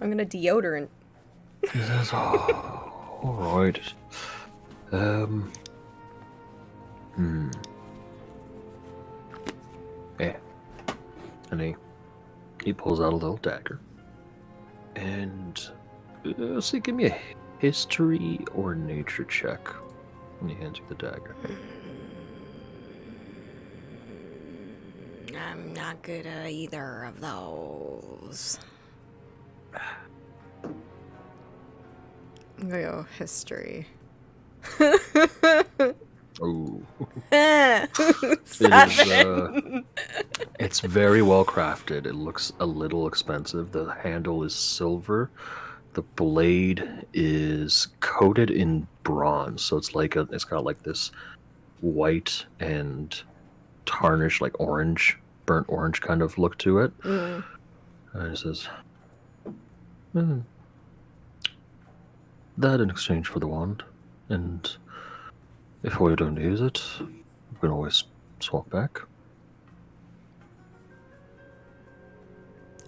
gonna deodorant. That's all right. Yeah. And he pulls out a little dagger. And see, give me a history or nature check when he hands you the dagger. I'm not good at either of those. I'm gonna go history. Oh. 7. It's very well crafted. It looks a little expensive. The handle is silver. The blade is coated in bronze, so it's got like this white and tarnished, like orange, burnt orange kind of look to it. Mm. And it says, that in exchange for the wand, and if we don't use it, we can always swap back.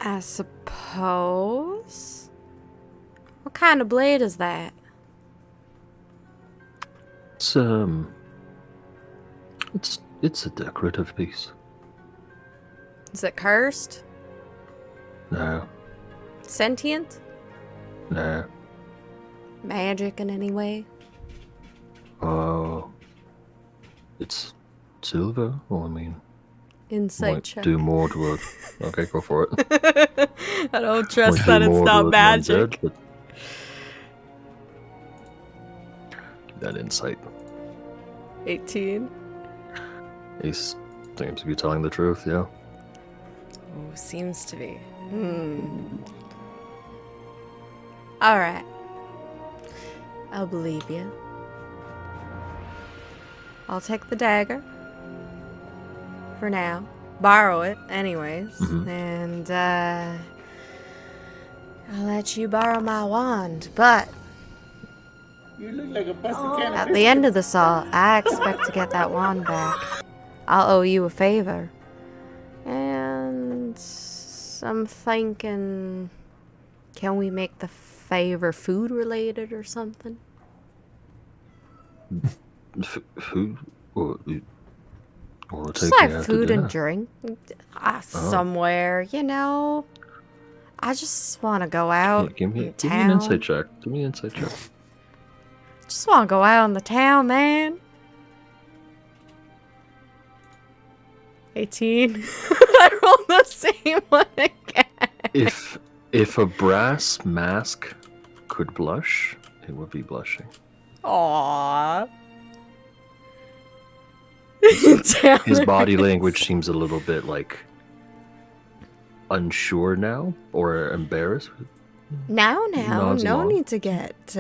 I suppose. What kind of blade is that? It's a decorative piece. Is it cursed? No, Sentient? no. Magic in any way? Oh, it's silver. Well, I mean, Insight might check. do more to it. Okay, go for it. I don't trust Might that do it's more to not an magic. undead, but that insight. 18. He seems to be telling the truth. Yeah. Oh, seems to be. Alright. I'll believe you. I'll take the dagger. For now. Borrow it, anyways. Mhm. And, I'll let you borrow my wand, but You look like a busted can of at the end of this all, I expect to get that wand back. I'll owe you a favor. And I'm thinking, can we make the favor food related or something? Food? Or you want to Just take like me out to food dinner? and drink. Somewhere, you know. I just want to go Yeah, out give me in an town. insight check. Give me an insight check. Just want to go out in the town, man. 18. I rolled the same one again. If a brass mask could blush, it would be blushing. Aww. His body language seems a little bit like unsure now or embarrassed. Now, Nods no along. need to get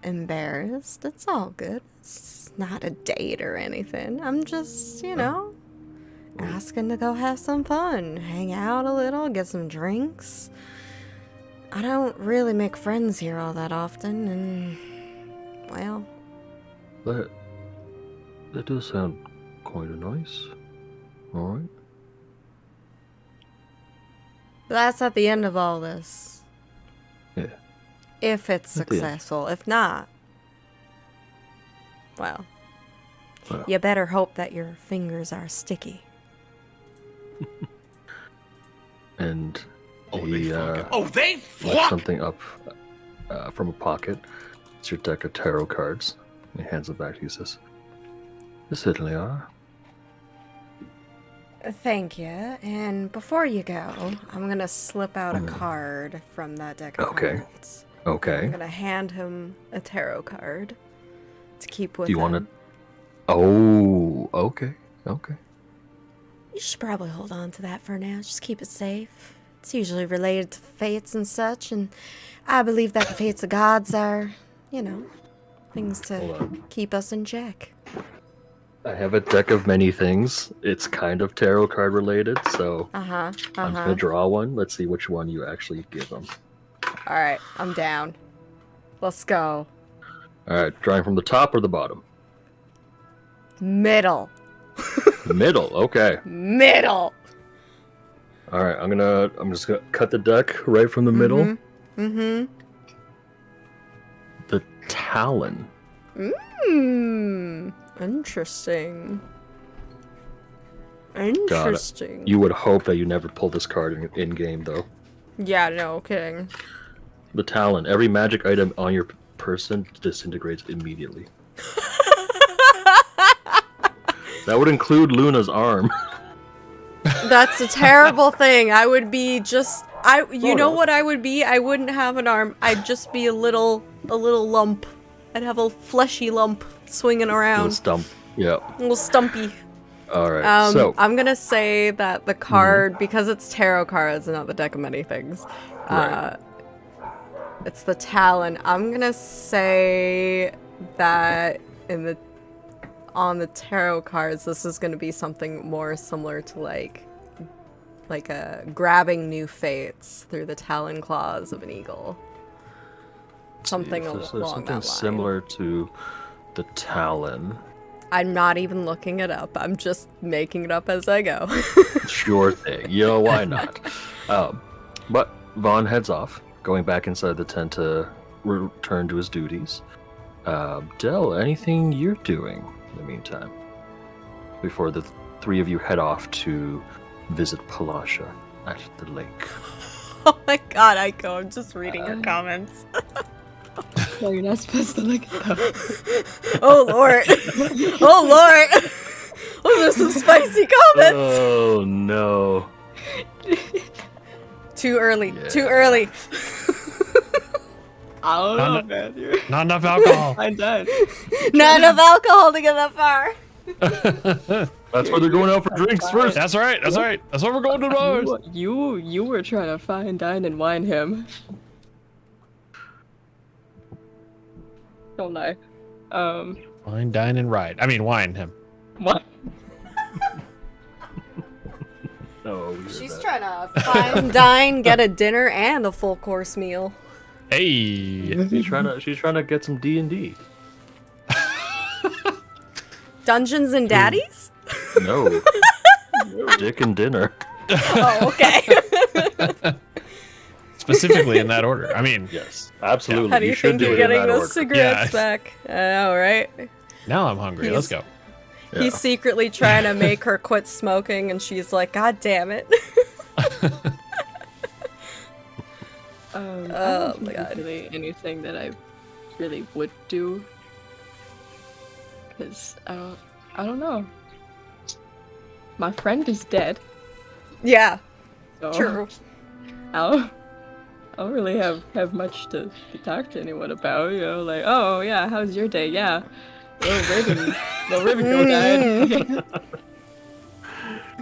embarrassed. It's all good. It's not a date or anything. I'm just, asking to go have some fun, hang out a little, get some drinks. I don't really make friends here all that often, and, well, That does sound quite nice. All right. that's at the end of all this. Yeah. If it's At the end. successful. If not, well, Well. you better hope that your fingers are sticky. And Oh, he they fuck. lifts something up from a pocket. It's your deck of tarot cards. He hands it back to you. He says, "They certainly are." Thank you. And before you go, I'm gonna slip out a card from that deck of Okay. cards. I'm Okay. gonna hand him a tarot card to keep with Do you him. want to? Oh, okay. Okay. You should probably hold on to that for now. Just keep it safe. It's usually related to fates and such, and I believe that the fates of gods are, things Hold to on. keep us in check. I have a deck of many things. It's kind of tarot card related, so I'm just gonna draw one. Let's see which one you actually give them. Alright, I'm down. Let's go. All right, drawing from the top or the bottom? Middle. Middle. Okay. Middle. All right. I'm just gonna cut the deck right from the middle. Mm-hmm. The Talon. Interesting. Interesting. You would hope that you never pull this card in game, though. Yeah, no kidding. The Talon. Every magic item on your person disintegrates immediately. That would include Luna's arm. That's a terrible thing. I would be just you know no. what I would be? I wouldn't have an arm. I'd just be a little lump. I'd have a fleshy lump swinging Little around. stump. Yeah. A little stumpy. All right. So I'm gonna say that the card, because it's tarot cards and not the deck of many things, Right. it's the Talon. I'm gonna say that on the tarot cards, this is gonna be something more similar to like a grabbing new fates through the talon claws of an eagle. Something if this is along something that line. similar to the Talon. I'm not even looking it up. I'm just making it up as I go. Sure thing. Why not? But Vaughn heads off, going back inside the tent to return to his duties. Dell, anything you're doing in the meantime? Before the three of you head off to visit Palasha at the lake. Oh my god, Aiko, I'm just reading your comments. No, you're not supposed to look at them. Oh lord. Oh lord. Those are some spicy comments. Oh no. Too early. Yeah. Too early. I don't know, Not- Matthew. Not enough alcohol. I'm done. Not enough alcohol to get that far. That's why they're going out for drinks first. That's right. That's right. That's why we're going to the bars. You were trying to fine dine and wine him. Don't lie. Wine, dine, and ride. I mean, wine him. What? Oh, we heard She's that. trying to fine dine, get a dinner and a full course meal. Hey. She's trying to get some D&D. Dungeons and Daddies? No. Dick and dinner. Oh, okay. Specifically in that order. I mean, Yes, absolutely. How do you should think you're do it in getting that those order. cigarettes Yeah. back? I know, right? now I'm hungry. Let's go. Yeah. He's secretly trying to make her quit smoking, and she's like, God damn it. I Oh don't think my there's God. really anything that I really would do. Cause I don't know. My friend is dead. Yeah, So true. I don't really have much to talk to anyone about, you know, like, oh yeah, how's your day? Yeah. Little Raven girl died.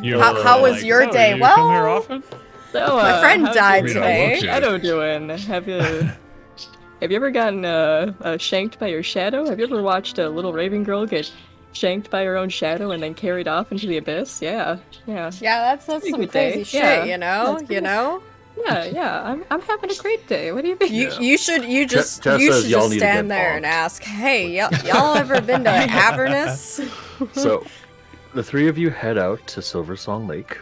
You're How was your "So, day?" you come here Well, often? So, My friend how's died your today. shadow doing? Have you ever gotten shanked by your shadow? Have you ever watched a little Raven girl get shanked by her own shadow and then carried off into the abyss? Yeah. Yeah, that's Pretty some good crazy day. shit, Yeah. you know? That's You good. know? Yeah. I'm having a great day. What do you think? You should Tess you says should y'all just need to stand get there and bonked. ask, hey, y'all ever been to Avernus? So, the three of you head out to Silver Song Lake.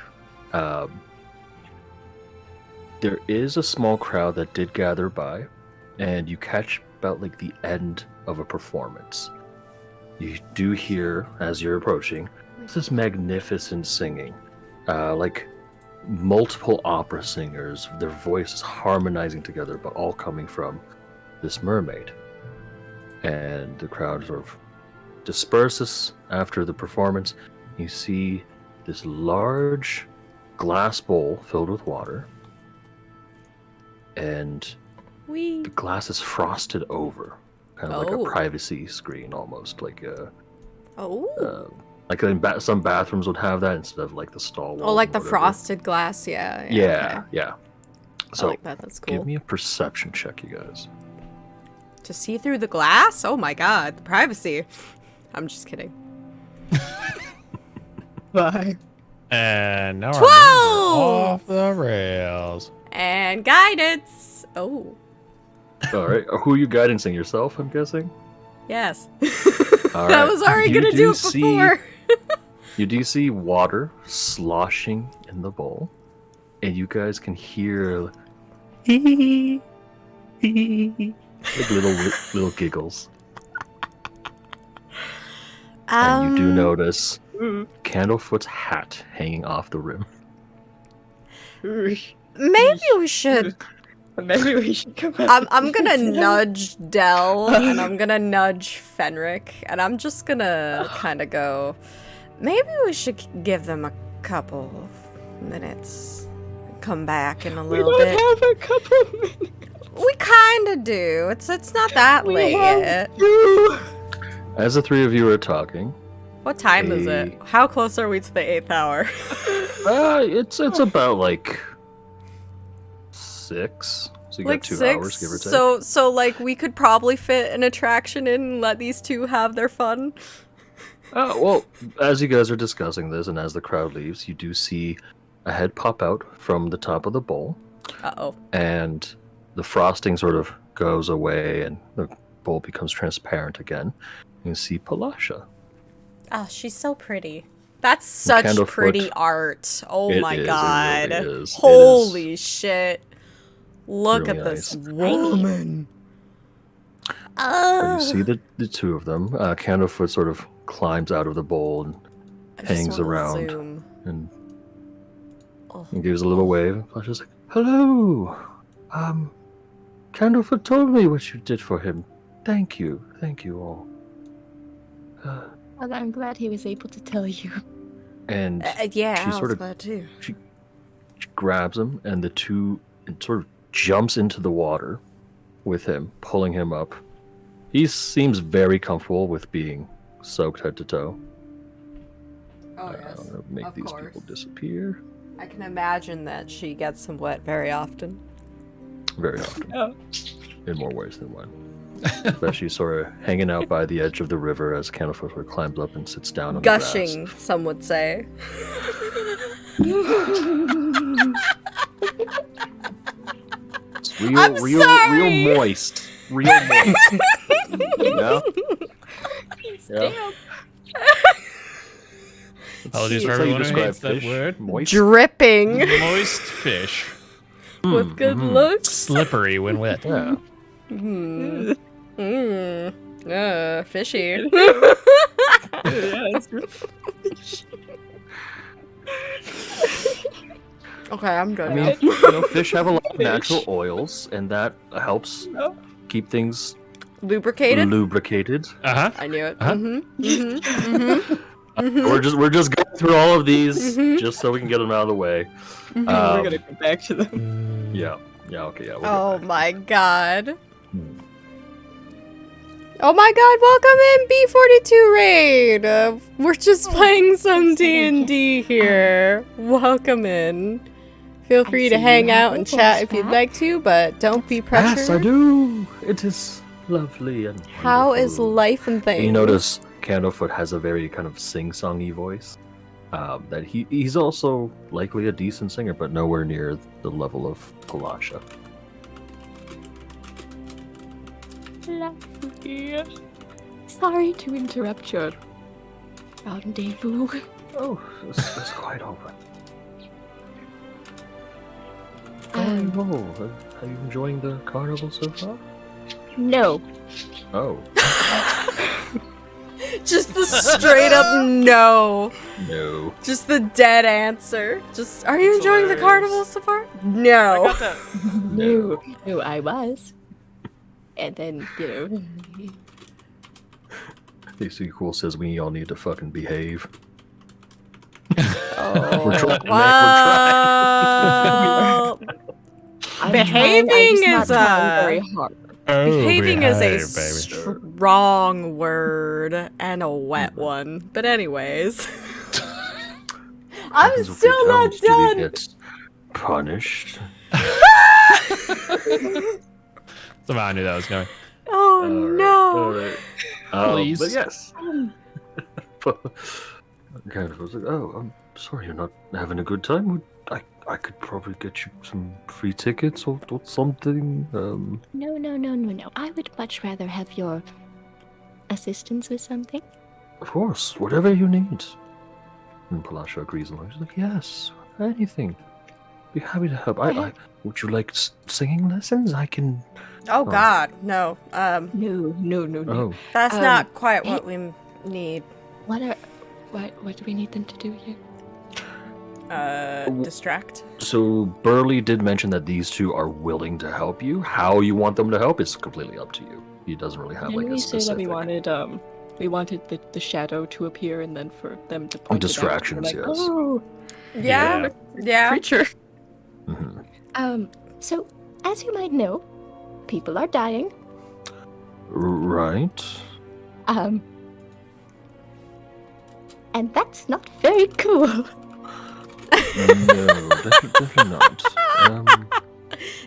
There is a small crowd that did gather by, and you catch about like the end of a performance. You do hear, as you're approaching, this magnificent singing. Like multiple opera singers, their voices harmonizing together, but all coming from this mermaid. And the crowd sort of disperses after the performance. You see this large glass bowl filled with water, and We the glass is frosted over, kind of like Oh. a privacy screen, almost like a Oh. some bathrooms would have that instead of like the stall wall. Oh, like the frosted glass, yeah. Yeah, okay. yeah. I So like that, that's cool. give me a perception check, you guys. To see through the glass? Oh my god, the privacy. I'm just kidding. Bye. And now 12! we're off the rails. And guidance. Oh, All right, who are you guidancing? Yourself, I'm guessing. yes. All I right. was already You gonna do do it see- before. You do see water sloshing in the bowl, and you guys can hear like little giggles. And you do notice Candlefoot's hat hanging off the rim. Maybe we should. Maybe we should come out. I'm gonna nudge Dell and I'm gonna nudge Fenric, and I'm just gonna kind of go. Maybe we should give them a couple of minutes. Come back in a We little don't bit. have a couple of minutes. We kind of do. It's not that late yet. You. As the three of you are talking, What time is it? Hey. How close are we to the 8th hour? it's about like 6. So you Like got 2 6. hours, give or take. So like we could probably fit an attraction in and let these two have their fun. Well, as you guys are discussing this, and as the crowd leaves, you do see a head pop out from the top of the bowl, Uh-oh. and the frosting sort of goes away, and the bowl becomes transparent again. You see Palasha. Oh, she's so pretty. That's such Candlefoot. pretty art. Oh It my is, it god. really is. It Holy shit. Look really at this nice. woman. You see the two of them. Candlefoot sort of climbs out of the bowl and I just hangs wanna around zoom. and, Oh. and gives a little wave. Flush's like, "Hello. Candlefoot told me what you did for him. Thank you all." Well, I'm glad he was able to tell you. And Yeah, she I sort was of glad too. she grabs him, and the two sort of jumps into the water with him, pulling him up. He seems very comfortable with being soaked head to toe. Oh, I'm yes. gonna make Of these course. people disappear I can imagine that she gets him wet very often. very often, Oh. in more ways than one. But she's sort of hanging out by the edge of the river as Candlefoot sort of climbs up and sits down on Gushing, the grass. some would say. It's real, I'm real, sorry! real moist. Real moist. Yeah. Damn. Apologies for That's how you everyone who describe hates that fish. word. Moist. Dripping Moist fish. with good mhm. looks. Slippery when wet. Yeah. Fishy. Yeah, it's Okay, I'm done I now. mean, fish have a lot of natural oils, and that helps No. keep things Lubricated? lubricated. Uh-huh. I knew it. We're just going through all of these Mhm. just so we can get them out of the way. We're gonna go back to them. Yeah. Okay. Yeah. We'll Oh get back. my god. Hmm. Oh my god, welcome in B42 raid! We're just playing some D&D here. Welcome in. Feel I free to see you hang have out a and chat if you'd horseback. like to, but don't be pressured. Yes, I do. It is lovely and How is wonderful. life and things? You notice Candlefoot has a very kind of sing-songy voice. That he's also likely a decent singer, but nowhere near the level of Palasha. Sorry to interrupt your rendezvous. Oh, that's quite all right. Um, Are you enjoying the carnival so far? No. Oh, Just the straight up no. no. Just the dead answer. Just, are you That's enjoying the hilarious. carnival so far? I No. got that. No. No, I was. And then, AC Cool says we all need to fucking behave. Oh, We're trying, man, well, I'm Behaving trying, I'm just is, not trying very hard. Oh, behaving is a behave, baby. strong word and a wet one. But anyways, I'm Happens with still not fatalities, do they done. get punished. Somehow I knew that was going. Oh no. Alright. Please. But yes. Kind of was like, oh, I'm sorry you're not having a good time. I could probably get you some free tickets or something. No. I would much rather have your assistance with something. Of course, whatever you need. And Palasha agrees along. She's like, yes, anything. Be happy to help. I would you like singing lessons? I can. Oh God, no. No. Oh, That's Um, not quite what we need. What do we need them to do here? Distract. so Burley did mention that these two are willing to help you. How you want them to help is completely up to you. He doesn't really have Didn't like a we say specific. that we wanted the shadow to appear and then for them to point distractions, it out. We're yes. Oh, Yeah. Yeah. creature. Mhm. So, as you might know, people are dying. Right. And that's not very cool. No, definitely not.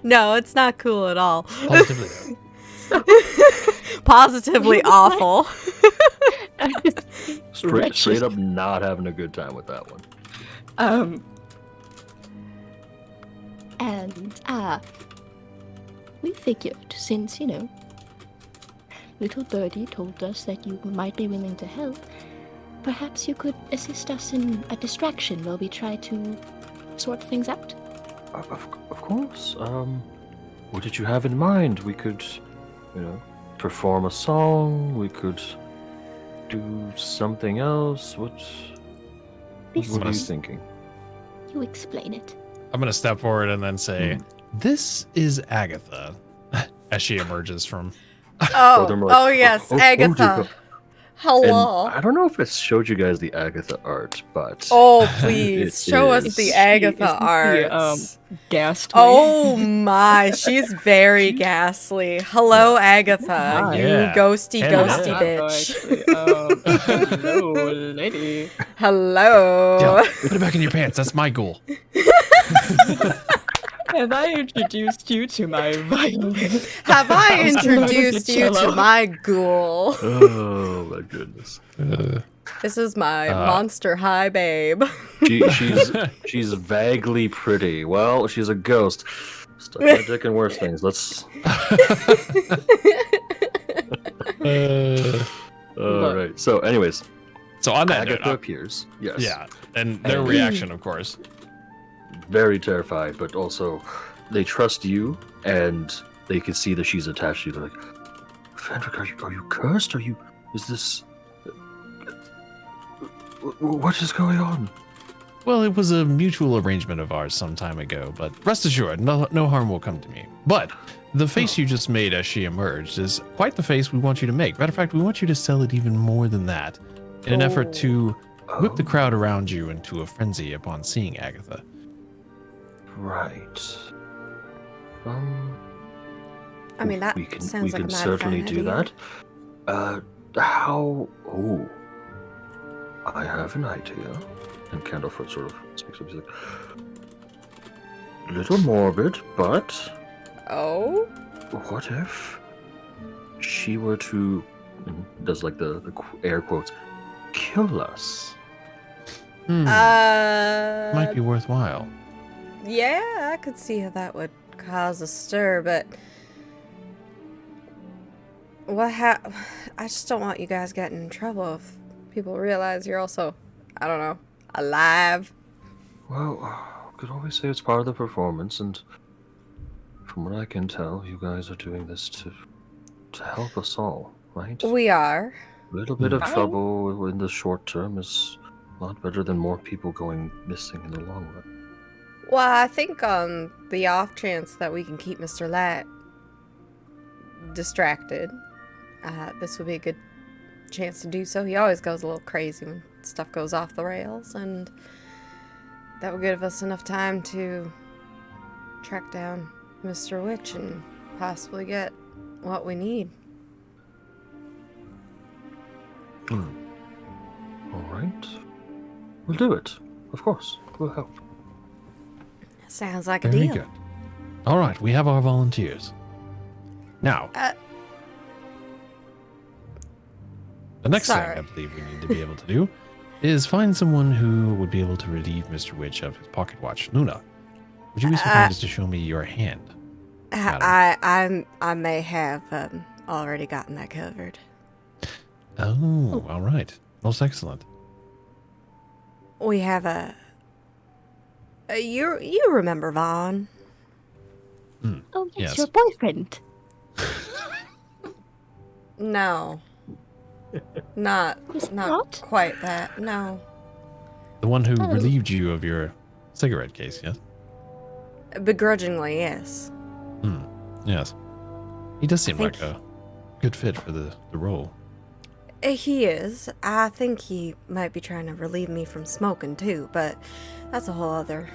No, it's not cool at all. Positively, though. Positively awful. Straight up not having a good time with that one. And we figured, since, little birdie told us that you might be willing to help, perhaps you could assist us in a distraction while we try to sort things out. Of course. What did you have in mind? We could, perform a song. We could do something else. What This are you one, thinking? you explain it. I'm gonna step forward and then say, "This is Agatha," as she emerges from. Oh, they're more like, oh yes, dear Agatha. God." Hello. And I don't know if I showed you guys the Agatha art, but Oh, please it show us the is- Agatha art. Ghastly. Oh my, she's very ghastly. Hello, Agatha, Hi. you Yeah. ghosty Hello. ghosty Oh, bitch. actually, hello, lady. Hello. Yeah, put it back in your pants. That's my goal. Have I introduced you to my violin? Have I I was gonna introduced get you to cello. my ghoul? Oh my goodness. This is my Uh, Monster High babe. She's vaguely pretty. Well, she's a ghost. Stuck my dick in worse things. Let's. All right. So, anyways, So on that Agatha note, appears. Yes. yeah, and their And- reaction, of course. Very terrified, but also they trust you, and they can see that she's attached to you. They're like, Fenric, are you cursed? Is this? What is going on? Well, it was a mutual arrangement of ours some time ago, but rest assured, no harm will come to me. But the face you just made as she emerged is quite the face we want you to make. Matter of fact, we want you to sell it even more than that in an effort to whip the crowd around you into a frenzy upon seeing Agatha. Right. I mean, that we can sounds like a mighty certainly fine do idea. that. How? Oh, I have an idea. And Candlefoot sort of speaks up. He's like, little morbid, but Oh? what if she were to, and does like the air quotes, kill us? Might be worthwhile. Yeah, I could see how that would cause a stir, but I just don't want you guys getting in trouble if people realize you're also, I don't know, alive. Well, could always say it's part of the performance, and from what I can tell, you guys are doing this to help us all, right? We are. A little bit of Fine. trouble in the short term is a lot better than more people going missing in the long run. Well, I think on the off chance that we can keep Mr. Light distracted, this would be a good chance to do so. He always goes a little crazy when stuff goes off the rails, and that would give us enough time to track down Mr. Witch and possibly get what we need. All right. We'll do it. Of course. We'll help. Sounds like a Very deal. good. All right, we have our volunteers. Now, the next sorry. thing I believe we need to be able to do is find someone who would be able to relieve Mr. Witch of his pocket watch. Luna, would you be so kind as to show me your hand? I may have already gotten that covered. Oh, all right. Most excellent. We have you remember Vaughn? Oh, yes, Yes. your boyfriend. No. Not Was it not not? quite that. No. The one who Oh. relieved you of your cigarette case, yes? Begrudgingly, yes. Yes. He does seem think- like a good fit for the role. He is. I think he might be trying to relieve me from smoking too, but that's a whole other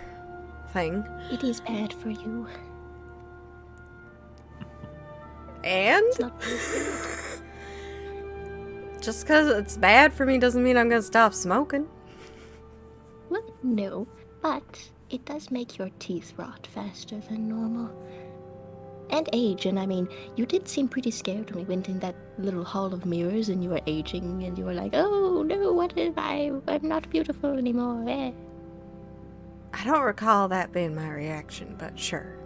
thing. It is bad for you. And It's not very good. just because it's bad for me doesn't mean I'm gonna stop smoking. Well, no, but it does make your teeth rot faster than normal. And age, and I mean, you did seem pretty scared when we went in that little hall of mirrors and you were aging and you were like, oh no, what if I'm not beautiful anymore? Eh. I don't recall that being my reaction, but sure.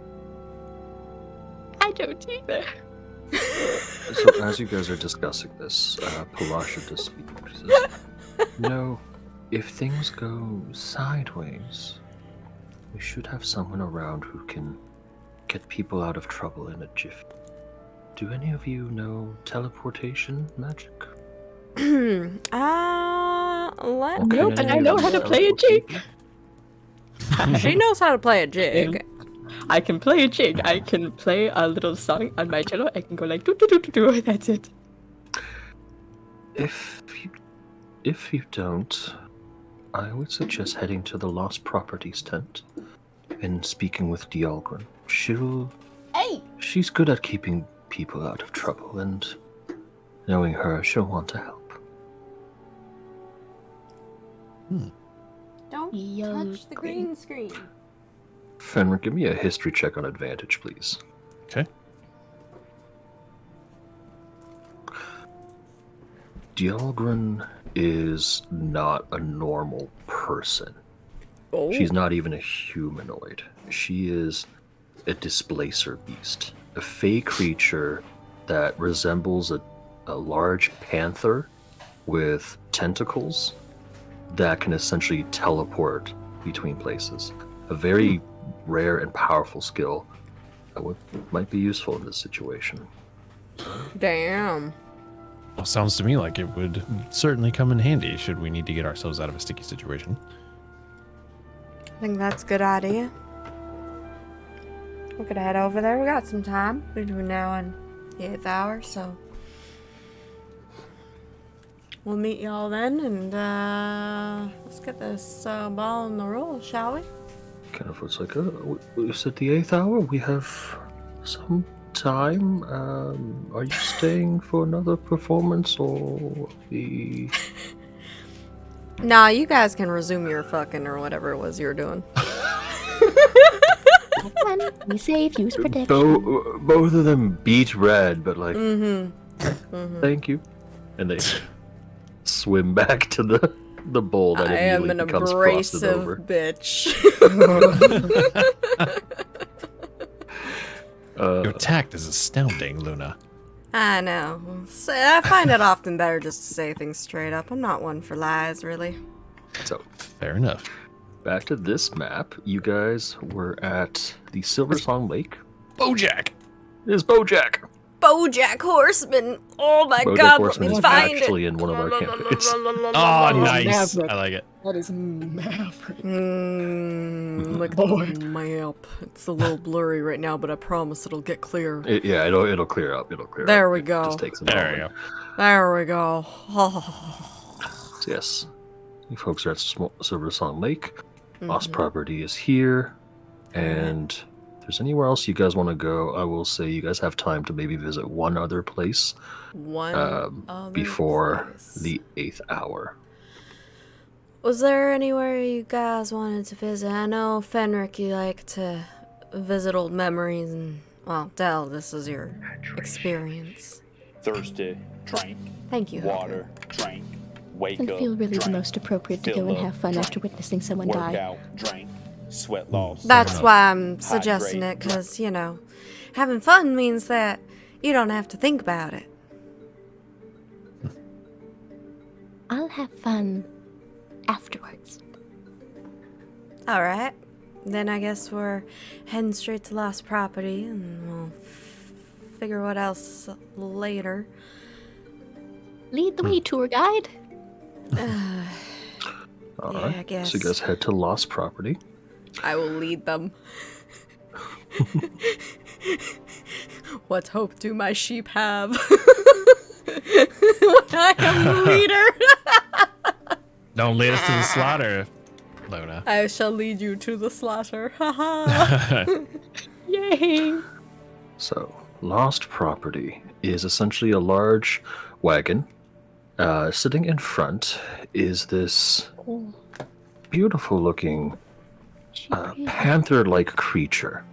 I don't either. So, as you guys are discussing this, Palasha does speak. She says, if things go sideways, we should have someone around who can get people out of trouble in a jiff. do any of you know teleportation magic? Let Or me. can Nope, and any I of know you how to play a teleport jig. people? She knows how to play a jig. I can play a jig. I can play a little song on my cello. I can go like do do do do do. That's it. If you don't, I would suggest heading to the Lost Properties tent and speaking with Dialgren. She's good at keeping people out of trouble, and knowing her, she'll want to help. Don't touch the green screen. Fenrir, give me a history check on advantage, please. Okay. Dialgren is not a normal person. Oh. She's not even a humanoid. She is a displacer beast. A fey creature that resembles a large panther with tentacles that can essentially teleport between places. A very rare and powerful skill that might be useful in this situation. Damn. Well, sounds to me like it would certainly come in handy should we need to get ourselves out of a sticky situation. I think that's a good idea. We could head over there. We got some time between now and the 8th hour, so we'll meet y'all then, and let's get this ball in the roll, shall we? Kind of looks like is it the 8th hour? We have some time. Are you staying for another performance, or the? Nah, you guys can resume your fucking or whatever it was you were doing. Have fun. Be safe. Use protection. Both of them beat red, but like, Mm-hmm. thank you, and they swim back to the bowl that I am immediately an becomes frosted abrasive over. bitch. Your tact is astounding, Luna. I know. I find it often better just to say things straight up. I'm not one for lies, really. So, Fair enough. back to this map. You guys were at the Silver Song Lake. Bojack! It is Bojack. BoJack Horseman. Oh my Bojack God, Horseman let me is find actually it. in one of our campaigns. Oh, nice. Maverick. I like it. That is Maverick. Look at the map. It's a little blurry right now, but I promise it'll get clear. It'll clear up. It'll clear up. There we It go. just takes a There we moment. go. There we go. So yes, you folks are at Silver Song Lake. Lost Mhm. Property is here, and if there's anywhere else you guys want to go, I will say you guys have time to maybe visit one other place One other before place. the 8th hour. Was there anywhere you guys wanted to visit? I know, Fenric, you like to visit old memories, and, well, Del, this is your experience. Thirsty, drink. Thank you. Water, drink. Wake Doesn't up, feel really drink. the most appropriate to go and have fun after witnessing someone Work die. out, drink. Sweat loss. That's enough. why I'm suggesting it, Hydrate. because, having fun means that you don't have to think about it. I'll have fun afterwards. All right. Then I guess we're heading straight to Lost Property, and we'll figure what else later. Lead the way, tour guide. All Yeah, right. I guess. So you guys head to Lost Property. I will lead them. What hope do my sheep have? When I am the leader. Don't lead us to the slaughter, Luna. I shall lead you to the slaughter. Haha. Yay! So, Lost Property is essentially a large wagon. Sitting in front is this beautiful looking panther-like creature,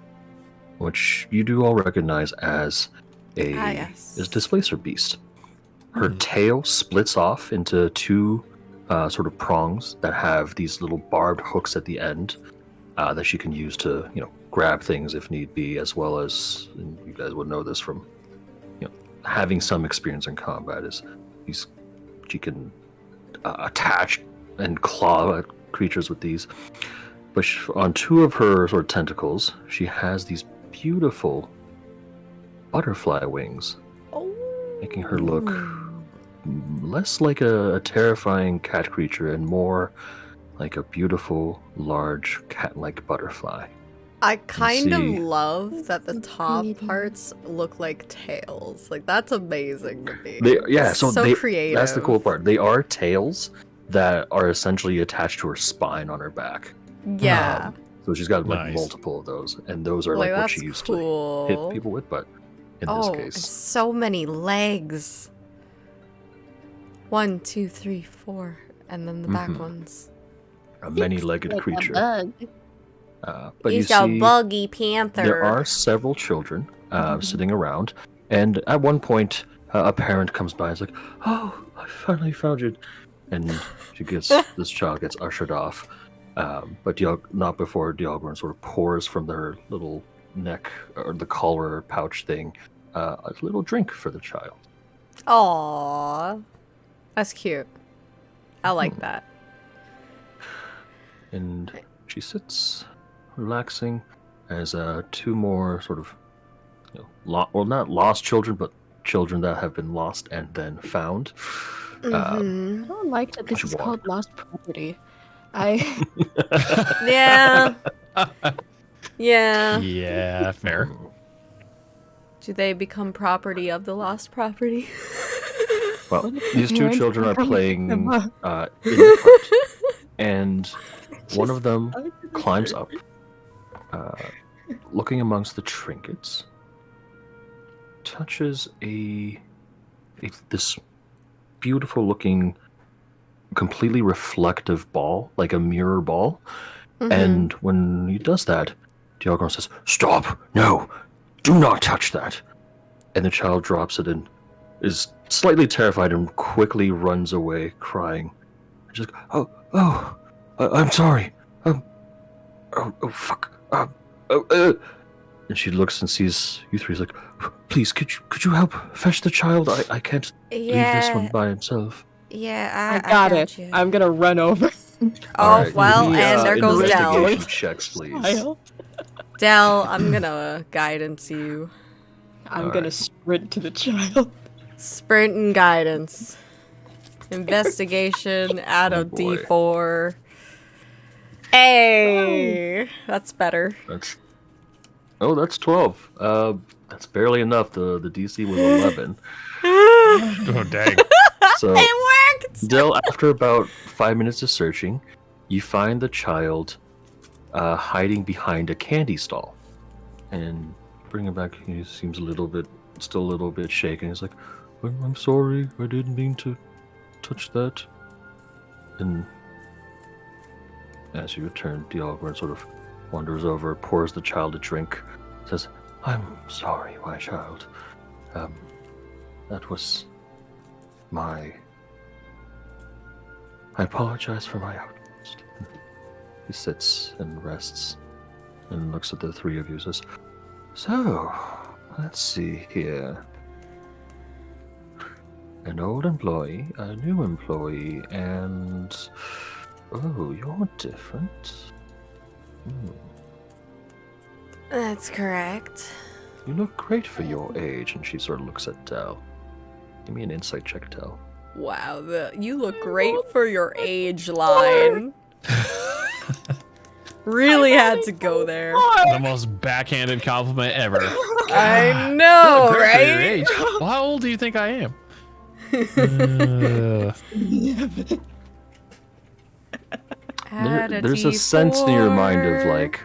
which you do all recognize as a yes. displacer beast. Her tail splits off into two sort of prongs that have these little barbed hooks at the end that she can use to, grab things if need be, as well as, and you guys would know this from, having some experience in combat, is she can attach and claw at creatures with these. But on two of her sort of tentacles, she has these beautiful butterfly wings, Oh. making her look less like a terrifying cat creature and more like a beautiful, large cat-like butterfly. I kind of see- love that the So top pretty. parts look like tails. Like that's amazing to me. So so they creative. that's the cool part. They are tails that are essentially attached to her spine on her back. Yeah. So she's got like Nice. multiple of those, and those are Like, like what that's she used cool. to hit people with. But in this Oh, and case, so many legs. 1, 2, 3, 4, and then the back Mhm. ones. a many-legged Like a creature. bug. But you He's a see, buggy panther. there are several children sitting around, and at one point, a parent comes by and is like, "Oh, I finally found you," and this child gets ushered off. But not before Dialgorn sort of pours from their little neck or the collar pouch thing a little drink for the child. Aww. That's cute. I like that. And she sits, relaxing, as two more sort of, not lost children, but children that have been lost and then found. Mhm. I don't like that this She is walked. called lost property. I Yeah. Yeah. Yeah, fair. Do they become property of the lost property? Well, What if these the two parents children are come pick them playing up? in the cart, and one of them How could this climbs hurt? up, looking amongst the trinkets, touches this beautiful looking, completely reflective ball, like a mirror ball. And when he does that, Dialgorn says, "Stop! No! Do not touch that!" And the child drops it and is slightly terrified and quickly runs away, crying. Just, I'm sorry. Oh, fuck. And she looks and sees you three. Is like, "Please, could you help fetch the child? I can't leave this one by himself." Yeah, I got it. you. I'm gonna run over. Oh, Alright, well, give me, and there goes Del. investigation checks, please. Child. Del, I'm gonna guidance you. I'm Alright. gonna sprint to the child. Sprint and guidance. Investigation, add Oh a boy. D4. Hey! That's better. That's 12. That's barely enough. The DC was 11. Oh, dang. So It worked! Del, after about 5 minutes of searching, you find the child hiding behind a candy stall, and bring him back. He seems still a little bit shaken. He's like, I'm sorry, I didn't mean to touch that." And as you return, Dialgorn sort of wanders over, pours the child a drink, says, "I'm sorry, my child. That was I apologize for my outburst." He sits and rests and looks at the three of you and says, "So, let's see here. An old employee, a new employee, and... Oh, you're different. That's correct. You look great for your age." And she sort of looks at Del. Give me an insight check, Del. Wow, you look great for your age line. Really had to go there. The most backhanded compliment ever. I know, Good for your right? age. Well, how old do you think I am? Add a There's a sense in your mind of D4. like,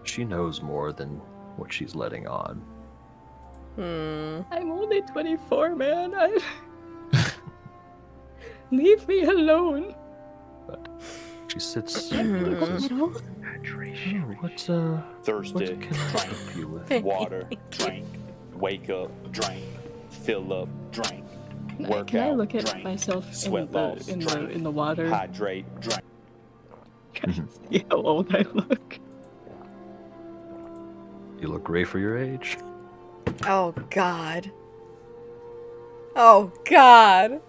she knows more than what she's letting on. I'm only 24, man. Leave me alone. She sits. Hydration. What Thirsty. can I Drink. help you with? Water. Drink. Wake up. Drink. Fill up. Drink. Work Can I out. look at Drink. myself Sweat balls. Drink. in the water? Hydrate. Drink. Can I see how old I look? You look great for your age. Oh god. Oh god.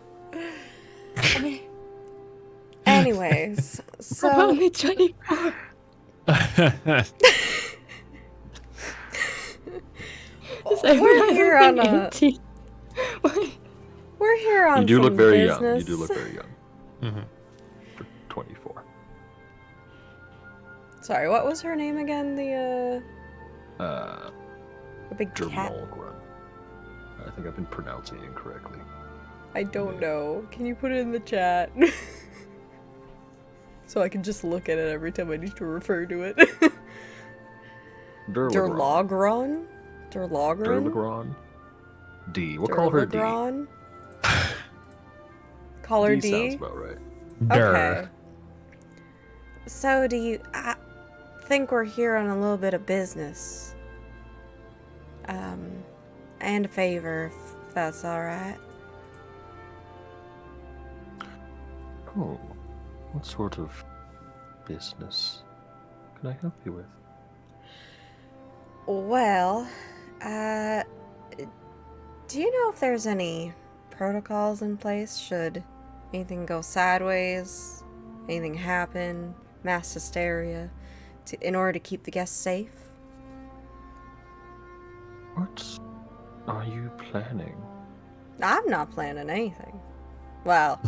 Anyways, I'm so only 24. We're here on a. empty. We're here on. You do look some very business. young. You do look very young. Mm-hmm. For 24. Sorry, what was her name again? The big cat. Dermalgren. I think I've been pronouncing it incorrectly. I don't know. Can you put it in the chat? So I can just look at it every time I need to refer to it. Derlagron. Derlagron? Derlagron. D. We'll call her D. Derlagron? Call her D? Sounds about right. Okay. So do you... I think we're here on a little bit of business. And a favor, if that's alright. Oh. What sort of business can I help you with? Well, do you know if there's any protocols in place should anything go sideways, anything happen, mass hysteria, in order to keep the guests safe? What are you planning? I'm not planning anything. Well,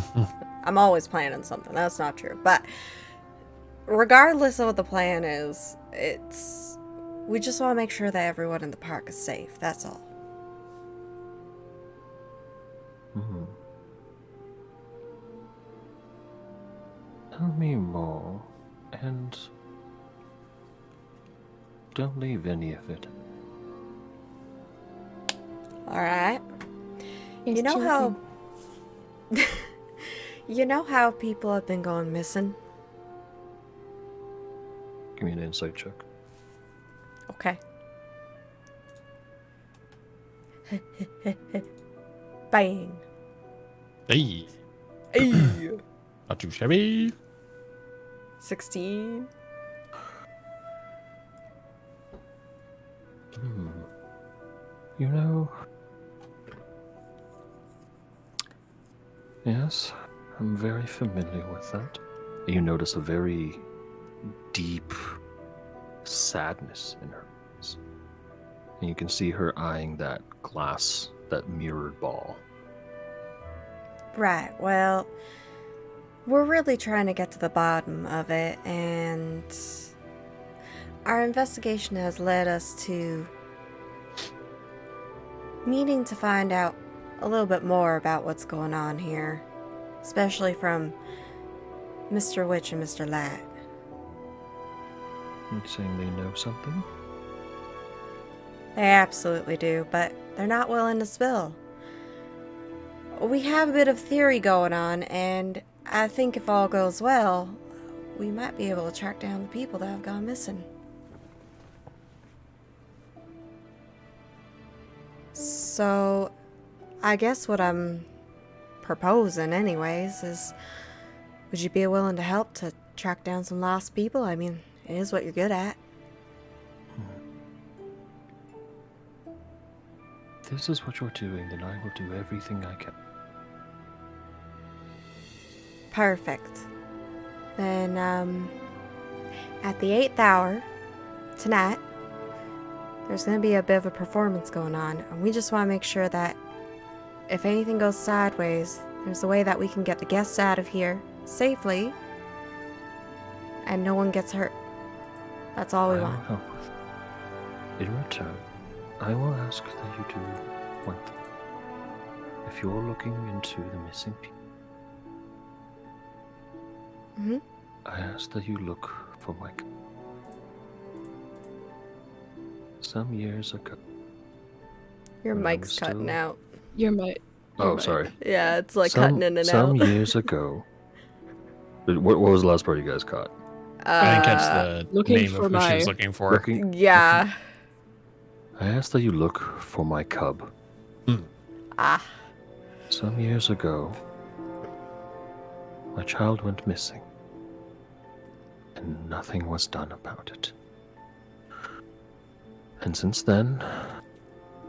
I'm always planning something. That's not true. But regardless of what the plan is, we just want to make sure that everyone in the park is safe. That's all. Hmm. Tell me more, and don't leave any of it. Alright. Yes, You know children. how... You know how people have been going missing? Give me an insight check. Okay. Bang. Hey, Hey. not too shabby. 16. You know... Yes, I'm very familiar with that. You notice a very deep sadness in her eyes. And you can see her eyeing that glass, that mirrored ball. Right, well, we're really trying to get to the bottom of it, and our investigation has led us to needing to find out a little bit more about what's going on here, especially from Mr. Witch and Mr. Light. You saying they know something? They absolutely do, but they're not willing to spill. We have a bit of theory going on, and I think if all goes well, we might be able to track down the people that have gone missing. So, I guess what I'm proposing anyways is, would you be willing to help to track down some lost people? I mean, it is what you're good at. If this is what you're doing, then I will do everything I can. Perfect. Then, at the 8th hour, tonight, there's going to be a bit of a performance going on, and we just want to make sure that if anything goes sideways, there's a way that we can get the guests out of here safely, and no one gets hurt. That's all we I will want. help with it. In return, I will ask that you do one thing. If you're looking into the missing people, Mm-hmm. I ask that you look for my cub. Some years ago. Your When I mic's was cutting still- out. You're my. Oh, sorry. Yeah, it's like some, cutting in and some out. years ago. What was the last part you guys caught? I didn't catch the looking name for of who she was my- looking for. Looking. Yeah. I ask that you look for my cub. Ah. Some years ago, my child went missing, and nothing was done about it. And since then,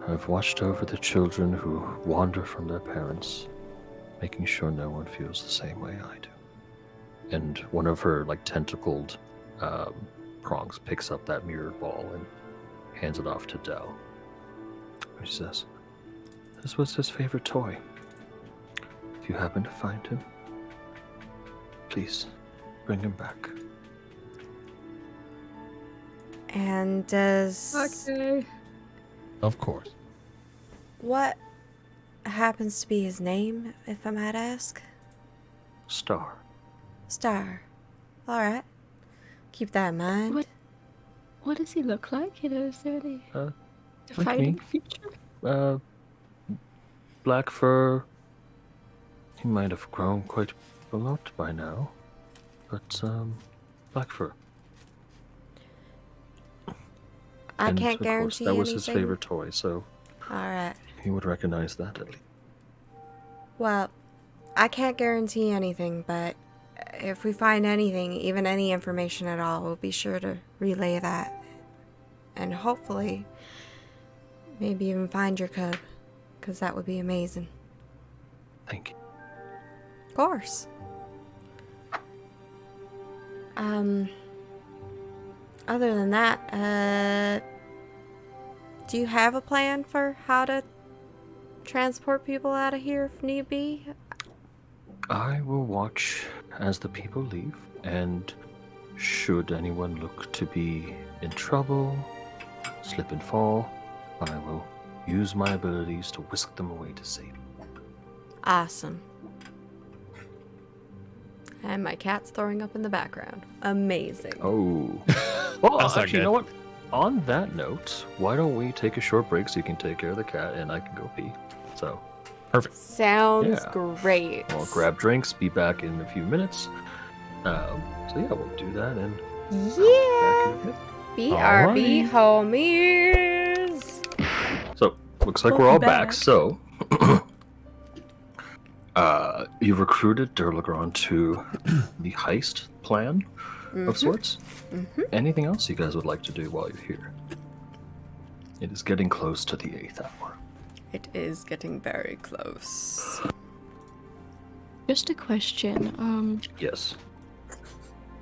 I've watched over the children who wander from their parents, making sure no one feels the same way I do. And one of her, tentacled prongs picks up that mirrored ball and hands it off to Dell, he says. This was his favorite toy. If you happen to find him, please bring him back. And does... Okay. Of course. What happens to be his name, if I might ask? Star. Star. Alright. Keep that in mind. What does he look like? You know, is there any Like defining me. feature? Black fur. He might have grown quite a lot by now. But, black fur. I And, can't of course, guarantee that was anything. his favorite toy, so Alright. he would recognize that at least. Well, I can't guarantee anything, but if we find anything, even any information at all, we'll be sure to relay that. And hopefully, maybe even find your cub, because that would be amazing. Thank you. Of course. Other than that, do you have a plan for how to transport people out of here if need be? I will watch as the people leave, and should anyone look to be in trouble, slip and fall, I will use my abilities to whisk them away to safety. Awesome. And my cat's throwing up in the background. Amazing. Oh. Well, That's not actually, you good. know what? On that note, why don't we take a short break so you can take care of the cat and I can go pee. So, Perfect. Sounds Yeah. great. I'll grab drinks, be back in a few minutes. So yeah, we'll do that and Yeah. back in a bit. BRB Alrighty. homies. So, looks like we're all back. So, you recruited Durlagron to the heist plan of sorts. Anything else you guys would like to do while you're here? It is getting close to the 8th hour. It is getting very close. Just a question. Yes.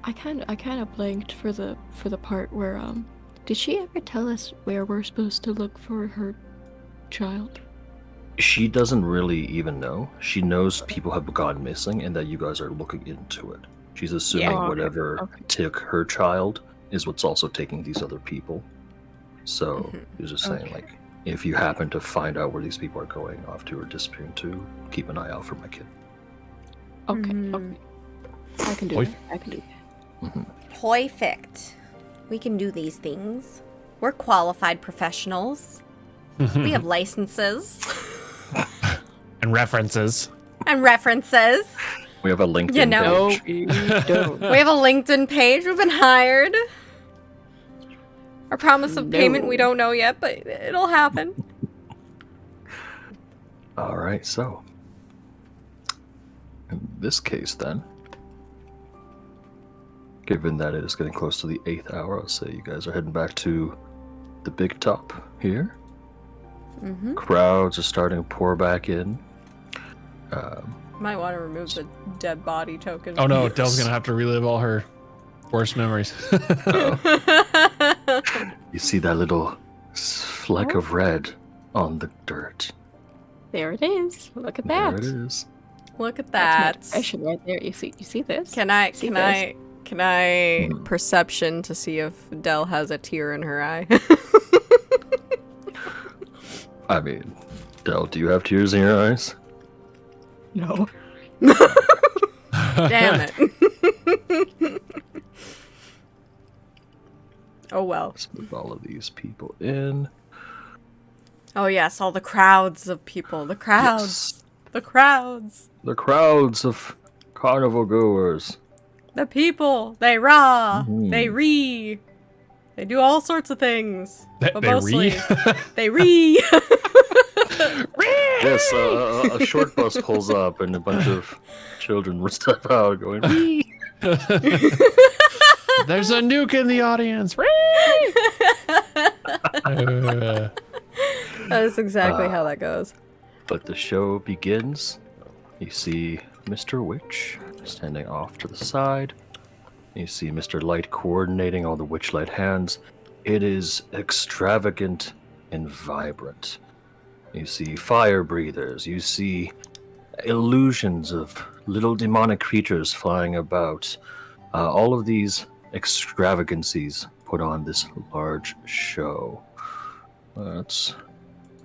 I kind of blanked for the part where did she ever tell us where we're supposed to look for her child? She doesn't really even know. She knows people have gone missing and that you guys are looking into it. She's assuming Yeah. whatever Okay. took her child is what's also taking these other people. So you're just saying, Okay. like, if you happen to find out where these people are going off to or disappearing to, keep an eye out for my kid. Okay, Mhm. okay. I can do Oi. that. I can do that. Perfect. We can do these things. We're qualified professionals. We have licenses And references. and references. We have a LinkedIn You know. page. We don't. We have a LinkedIn page. We've been hired. Our promise of payment we No. don't know yet, but it'll happen. All right, so in this case, then, given that it is getting close to the 8th hour, I'll say you guys are heading back to the big top here. Mm-hmm. Crowds are starting to pour back in. Might want to remove the dead body token. Oh no, Yes. Dell's gonna have to relive all her worst memories. You see that little fleck of red on the dirt. There it is. Look at There that. it is. Look at That's my that. expression right there. You see this? Can I See Hmm. perception to see if Dell has a tear in her eye? I mean, Del, do you have tears in your eyes? No. Damn it. Oh well. Let's move all of these people in. Oh yes, all the crowds of people. The crowds. Yes. The crowds. The crowds of carnival goers. The people. They raw. Mhm. They re. They do all sorts of things. But They mostly re? they re. Yes, a short bus pulls up and a bunch of children step out going, "Wee!" There's a nuke in the audience. That's exactly how that goes. But the show begins. You see Mr. Witch standing off to the side. You see Mr. Light coordinating all the Witchlight hands. It is extravagant and vibrant. You see fire breathers. You see illusions of little demonic creatures flying about. All of these extravagancies put on this large show. That's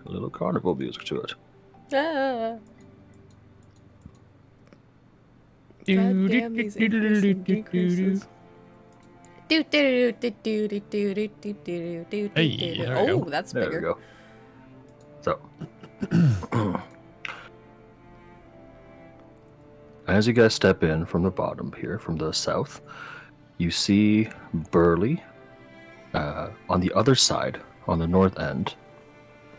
a little carnival music to it. Ah. God damn these increases and decreases. Hey, there we Oh, go. that's There we bigger. go. So, as you guys step in from the bottom here, from the south, you see Burley on the other side, on the north end.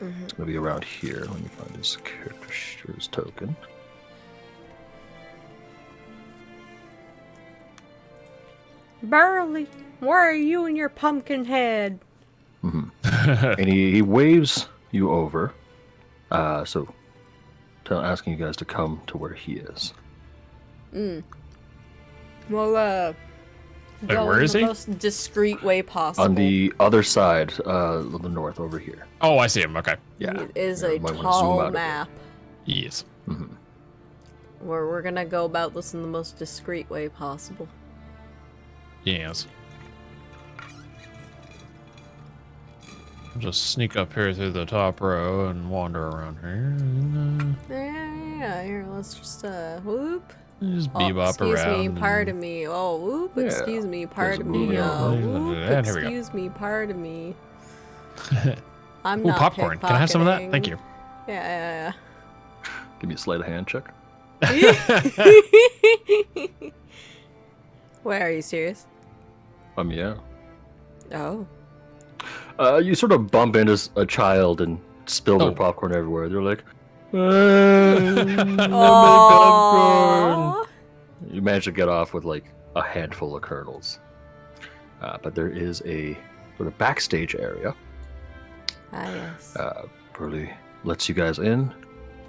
It's going to be around here. Let me find his character's token. Burley, where are you and your pumpkin head? And he waves you over. So, asking you guys to come to where he is. Well, Wait, go where in is the he? most discreet way possible. On the other side, of the north, over here. Oh, I see him. Okay. Yeah. It is Yeah, a you might wanna zoom tall out a bit. map. Yes. Where we're gonna go about this in the most discreet way possible. Yes. Just sneak up here through the top row and wander around here. Yeah, here, let's just, whoop. Just Oh, bebop excuse around. me, pardon me. Oh, whoop, Yeah. excuse me, pardon me. moving around. Whoop, And here we go. excuse me, pardon me. I'm Ooh, not popcorn. Can I have some of that? Thank you. Yeah, Give me a sleight of hand check. yeah. Wait, are you serious? Yeah. Oh. You sort of bump into a child and spill their Oh. popcorn everywhere. They're like, popcorn. Aww. You manage to get off with like a handful of kernels. But there is a sort of backstage area. Ah, yes. Burley lets you guys in.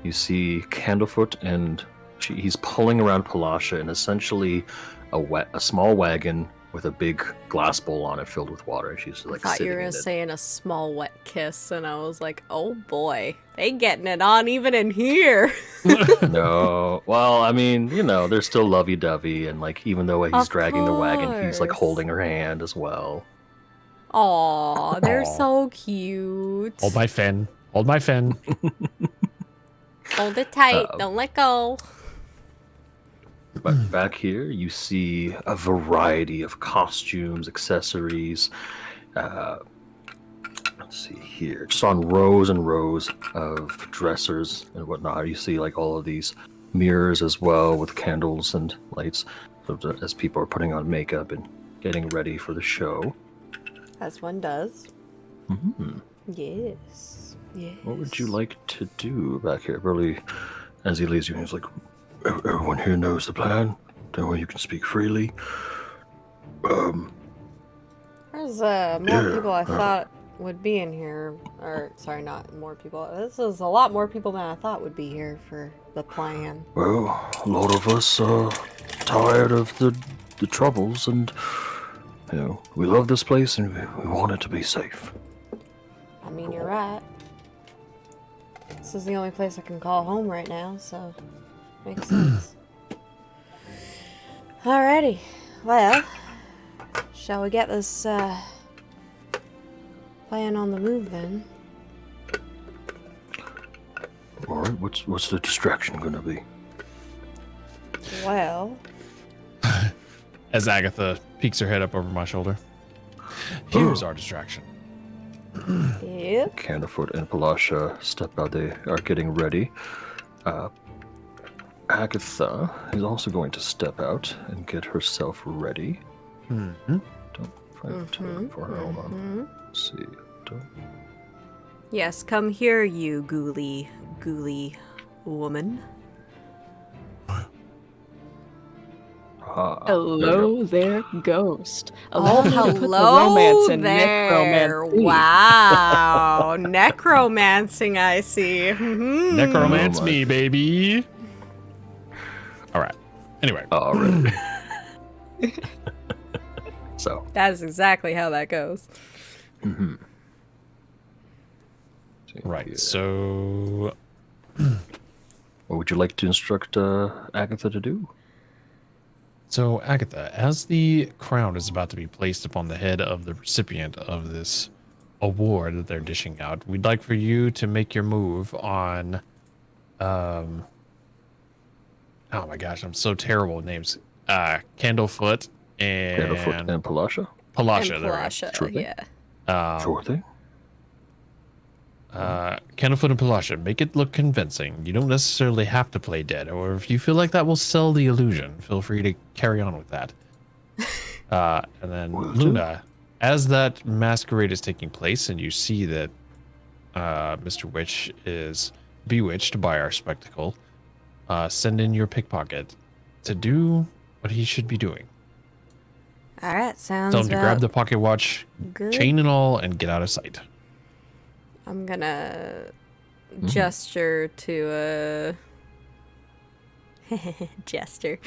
You see Candlefoot, and he's pulling around Palasha in essentially a small wagon with a big glass bowl on it filled with water. She's I like thought you sitting were in gonna it. say in a small wet kiss, and I was like, oh boy, they getting it on even in here. No, well, I mean, they're still lovey-dovey, and like even though he's Of dragging the wagon, he's like course. holding her hand as well. Aw, they're Aw. so cute. Hold my fin. Hold my fin. Hold it tight, Uh-oh. don't let go. But back here, you see a variety of costumes, accessories. Let's see here, just on rows and rows of dressers and whatnot. You see like all of these mirrors as well with candles and lights, as people are putting on makeup and getting ready for the show. As one does. Mhm. Yes. Yes. What would you like to do back here, Burley? As he leaves you, he's like, everyone here knows the plan. That way you can speak freely. There's more people I thought would be in here. Or, sorry, not more people. This is a lot more people than I thought would be here for the plan. Well, a lot of us are tired of the troubles, and we love this place, and we want it to be safe. I mean, you're right. This is the only place I can call home right now, so makes sense. Alrighty. Well, shall we get this plan on the move then? All right, what's the distraction gonna be? Well, As Agatha peeks her head up over my shoulder. Here's our distraction. yep. Candlefoot and Palasha step out. They are getting ready. Agatha is also going to step out and get herself ready. Mm-hmm. Don't find a token for her. Hold on. Let's see. Yes, come here, you ghouly woman. There we go. Hello there, ghost. Oh, Allow me to put the hello romance in there. necromancy. Wow. Necromancing, I see. Mhm. Necromance Oh my- me, baby. All right. Anyway. All right. So, That is exactly how that goes. Right. Yeah. So What would you like to instruct Agatha to do? So, Agatha, as the crown is about to be placed upon the head of the recipient of this award that they're dishing out, we'd like for you to make your move on. Oh my gosh, I'm so terrible with names. Candlefoot Candlefoot and and Palasha? Palasha. And There we Palasha, Sure thing. yeah. go. Sure thing. Candlefoot and Palasha, make it look convincing. You don't necessarily have to play dead, or if you feel like that will sell the illusion, feel free to carry on with that. And then Will do. Luna, as that masquerade is taking place, and you see that Mr. Witch is bewitched by our spectacle, send in your pickpocket to do what he should be doing. All right, sounds Tell him to grab the pocket watch, good. chain and all, and get out of sight. I'm gonna gesture to gesture.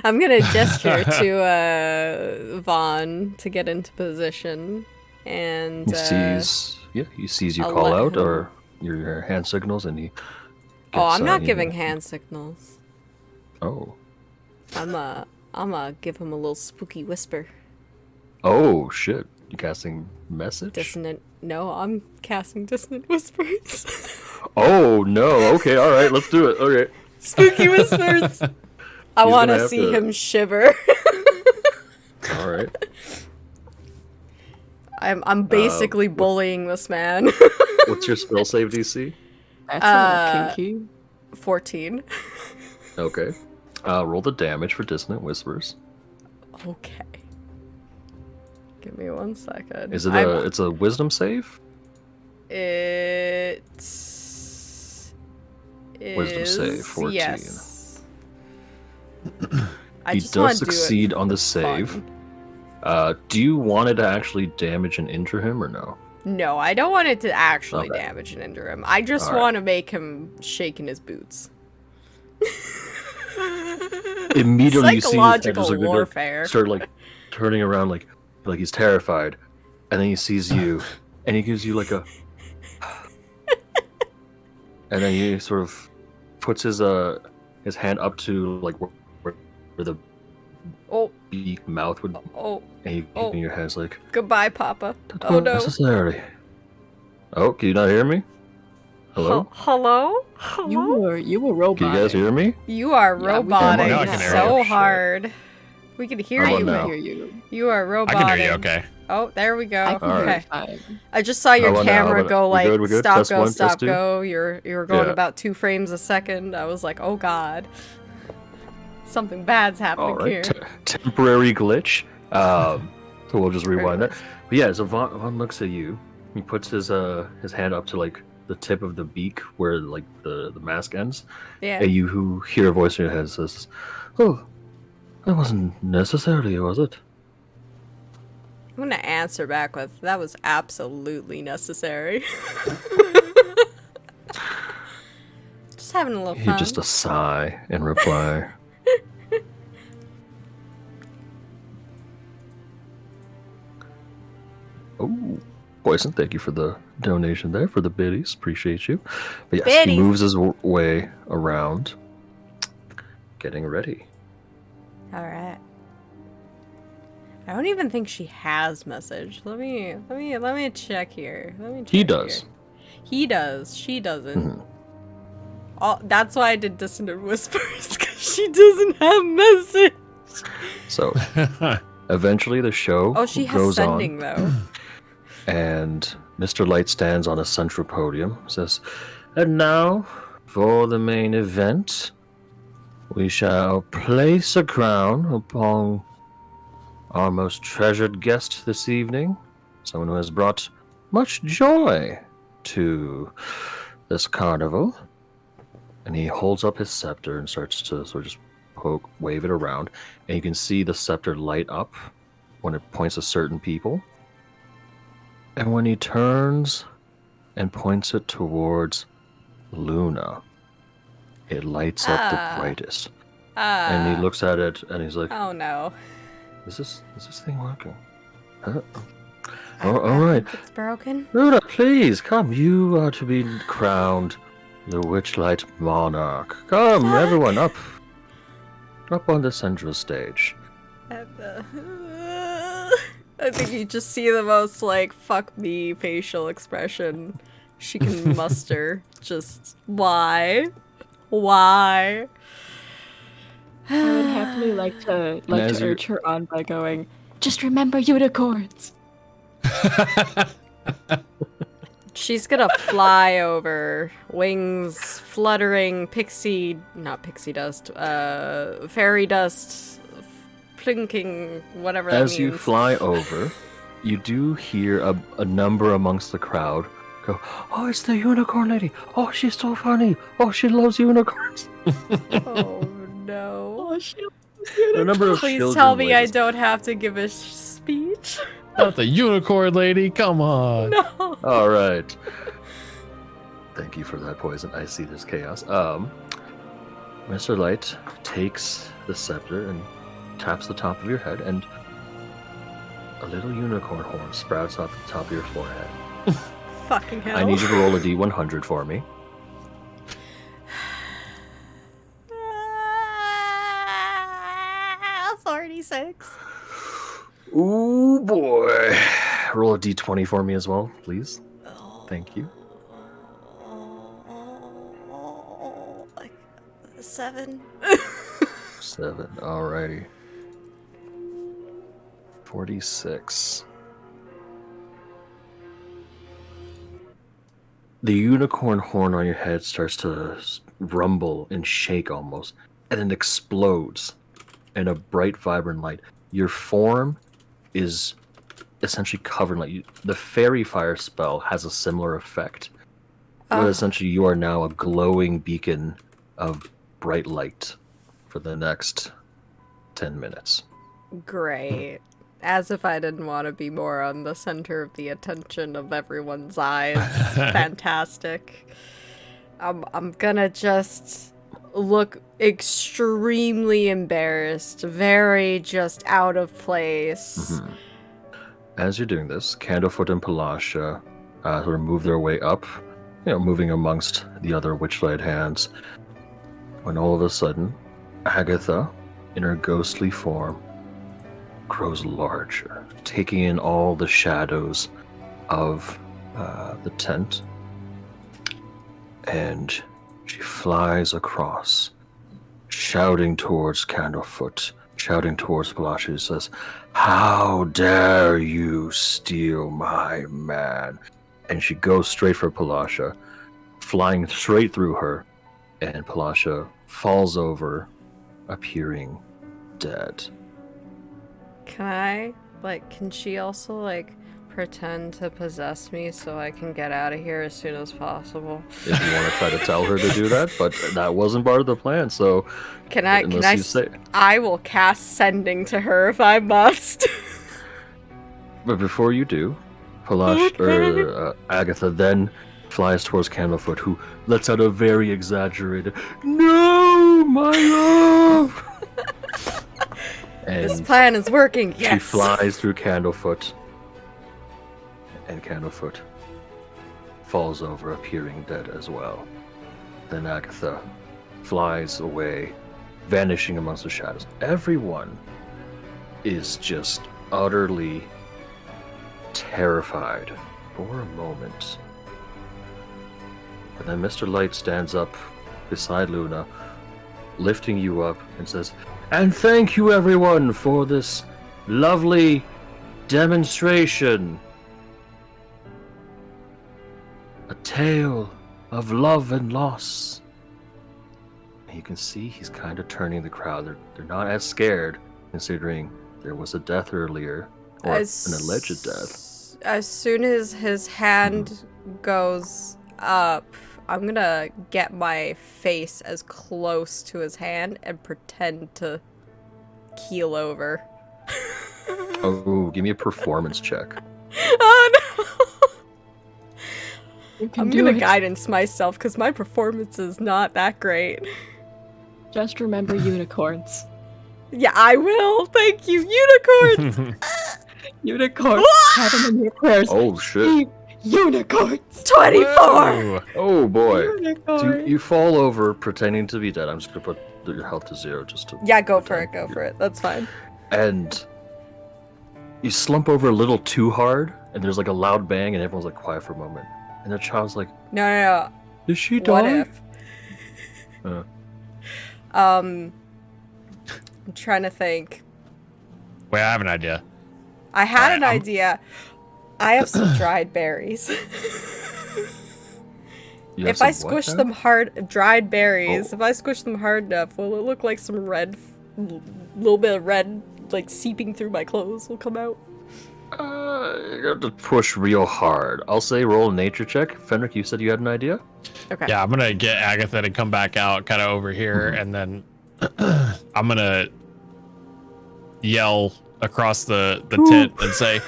I'm gonna gesture to Vaughn to get into position, and He sees you I'll call let out him- or your hand signals, and he. oh, gets, I'm not you giving know- hand signals. Oh. I'm give him a little spooky whisper. Oh shit! You casting message? Dissonant. No, I'm casting dissonant whispers. Oh no! Okay, all right, let's do it. Okay. Spooky whispers. I He's want gonna to have see to- him shiver. All right. I'm basically bullying this man. What's your spell save DC? That's a little kinky. 14. Okay. Roll the damage for dissonant whispers. Okay. Give me 1 second. Is it it's a wisdom save? It's Wisdom save, 14. Yes. I He just want does to do it succeed on the for save. fun. Do you want it to actually damage and injure him or no? No, I don't want it to actually Okay. damage and injure him. I just All right. want to make him shake in his boots. Immediately you see his head Psychological just like warfare. start like turning around like he's terrified, and then he sees you, and he gives you like a, and then he sort of puts his hand up to like where the Oh, beak mouth would, oh, and he Oh. in your hands like goodbye, Papa. "That's Oh not no. necessarily. Oh, can you not hear me? Hello? Hello? Hello? You were robotic. Can you guys hear me? You are Yeah, we can- roboting Now I can hear so you. hard. We can hear How you. about now? hear you. You are I roboting. can hear you okay. Oh, there we go. I can Alright. hear Okay. you fine. I just saw your How about now? How camera about- go we like good? We good? stop, Test go, one, stop, test two? go. You were going Yeah. about 2 frames a second. I was like, oh god, something bad's happening All right. here. Temporary glitch. So we'll just rewind that. Anyways. But yeah, so Vaughn looks at you. He puts his hand up to like the tip of the beak where like the mask ends. Yeah. And you who hear a voice in your head says, "Oh, that wasn't necessarily, was it?" I'm gonna answer back with, that was absolutely necessary. Just having a little He fun. just a sigh in reply. Oh, Poison, thank you for the donation there for the biddies. Appreciate you. But yes, Biddies. he moves his way around, getting ready. All right. I don't even think she has message. Let me check here. Let me check He does. here. He does. She doesn't. Mhm. That's why I did dissonant whispers, because she doesn't have message. So eventually the show Oh, she has goes sending on, though. and Mr. Light stands on a central podium, says, "And now, for the main event, we shall place a crown upon our most treasured guest this evening, someone who has brought much joy to this carnival." And he holds up his scepter and starts to sort of just wave it around, and you can see the scepter light up when it points at certain people. And when he turns and points it towards Luna, it lights up the brightest. And he looks at it and he's like, Oh no. Is this thing working? Huh? All right. It's broken. Luna, please, come. You are to be crowned the Witchlight Monarch. Come, Fuck. everyone, up. Up on the central stage. I think you just see the most, like, fuck me facial expression she can muster. Just, why? Why? I would happily like to as you- urge her on by going, just remember unicorns. She's gonna fly over, wings fluttering, not pixie dust, fairy dust, plinking, whatever that means. As you fly over, you do hear a number amongst the crowd go, "Oh, it's the unicorn lady! Oh, she's so funny! Oh, she loves unicorns!" Oh no. Oh, she A number of Please children tell me I ladies. don't have to give a speech. Not the unicorn lady. Come on. No. All right. Thank you for that poison. I see this chaos. Mr. Light takes the scepter and taps the top of your head, and a little unicorn horn sprouts off the top of your forehead. Fucking hell. I need you to roll a d100 for me. 46. Ooh boy. Roll a d20 for me as well, please. Thank you. Like 7. 7. Alrighty. 46. The unicorn horn on your head starts to rumble and shake almost, and then explodes in a bright, vibrant light. Your form is essentially covered in light. The fairy fire spell has a similar effect. But essentially, you are now a glowing beacon of bright light for the next 10 minutes. Great. As if I didn't want to be more on the center of the attention of everyone's eyes. Fantastic. I'm gonna just look extremely embarrassed, very just out of place. Mhm. As you're doing this, Candlefoot and Palasha sort of move their way up, moving amongst the other Witchlight hands, when all of a sudden, Agatha, in her ghostly form, grows larger, taking in all the shadows of the tent, and she flies across, shouting towards Candlefoot, shouting towards Palasha. She says, "How dare you steal my man?" And she goes straight for Palasha, flying straight through her, and Palasha falls over, appearing dead. Can she also, pretend to possess me so I can get out of here as soon as possible? If you want to try to tell her to do that, but that wasn't part of the plan, so I will cast sending to her if I must. But before you do, Agatha then flies towards Candlefoot, who lets out a very exaggerated, "No, my love!" And This plan is working, yes! she flies through Candlefoot, and Candlefoot falls over, appearing dead as well. Then Agatha flies away, vanishing amongst the shadows. Everyone is just utterly terrified for a moment. But then Mr. Light stands up beside Luna, lifting you up, and says, "And thank you everyone for this lovely demonstration. A tale of love and loss." And you can see he's kind of turning the crowd. They're not as scared, considering there was a death earlier, or an alleged death. As soon as his hand goes up, I'm gonna get my face as close to his hand and pretend to keel over. Oh, give me a performance check. Oh no! You can I'm do gonna it. guidance myself because my performance is not that great. Just remember unicorns. Yeah, I will. Thank you, unicorns. Unicorns. Have them in your prayers. Oh shit! Steve, unicorns. 24! Whoa. Oh boy! So Unicorns. you fall over pretending to be dead. I'm just gonna put your health to 0 just to. Yeah, go for it, pretend go you're- for it. That's fine. And you slump over a little too hard, and there's like a loud bang, and everyone's like quiet for a moment. And the child's like, No. "Did she What die?" if? Uh. I'm trying to think. Wait, I have an idea. I had Alright, an idea. I have some dried berries. You have If I some what squish now? them hard, dried berries, Oh. if I squish them hard enough, will it look like some red, little bit of red, like seeping through my clothes will come out? You have to push real hard. I'll say roll a nature check. Fenric, you said you had an idea? Okay. Yeah, I'm gonna get Agatha to come back out, kind of over here, and then I'm gonna yell across the tent and say,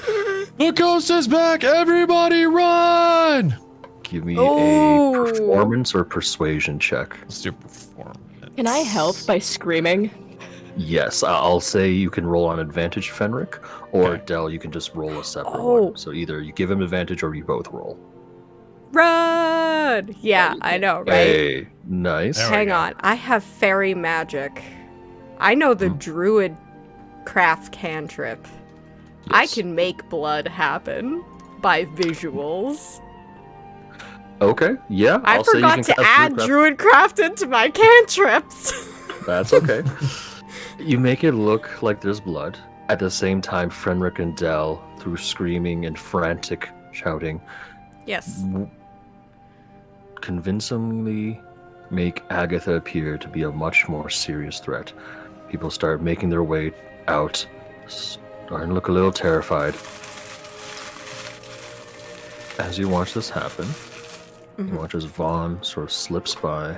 "The ghost is back! Everybody run!" Give me Oh. a performance or persuasion check. Let's do performance. Can I help by screaming? Yes, I'll say you can roll on advantage, Fenric, or Okay. Del, you can just roll a separate Oh. one. So either you give him advantage or you both roll. Run! Yeah, I know, right? Hey, nice. There we Hang go. on. I have fairy magic. I know the Hmm. druid craft cantrip. I Yes. can make blood happen by visuals. Okay, yeah. I I'll say you forgot can to cast add Druidcraft. druidcraft into my cantrips. That's okay. You make it look like there's blood. At the same time, Fenric and Del, through screaming and frantic shouting, Yes. convincingly make Agatha appear to be a much more serious threat. People start making their way out, starting to look a little terrified. As you watch this happen, you Mhm. watch as Vaughn sort of slips by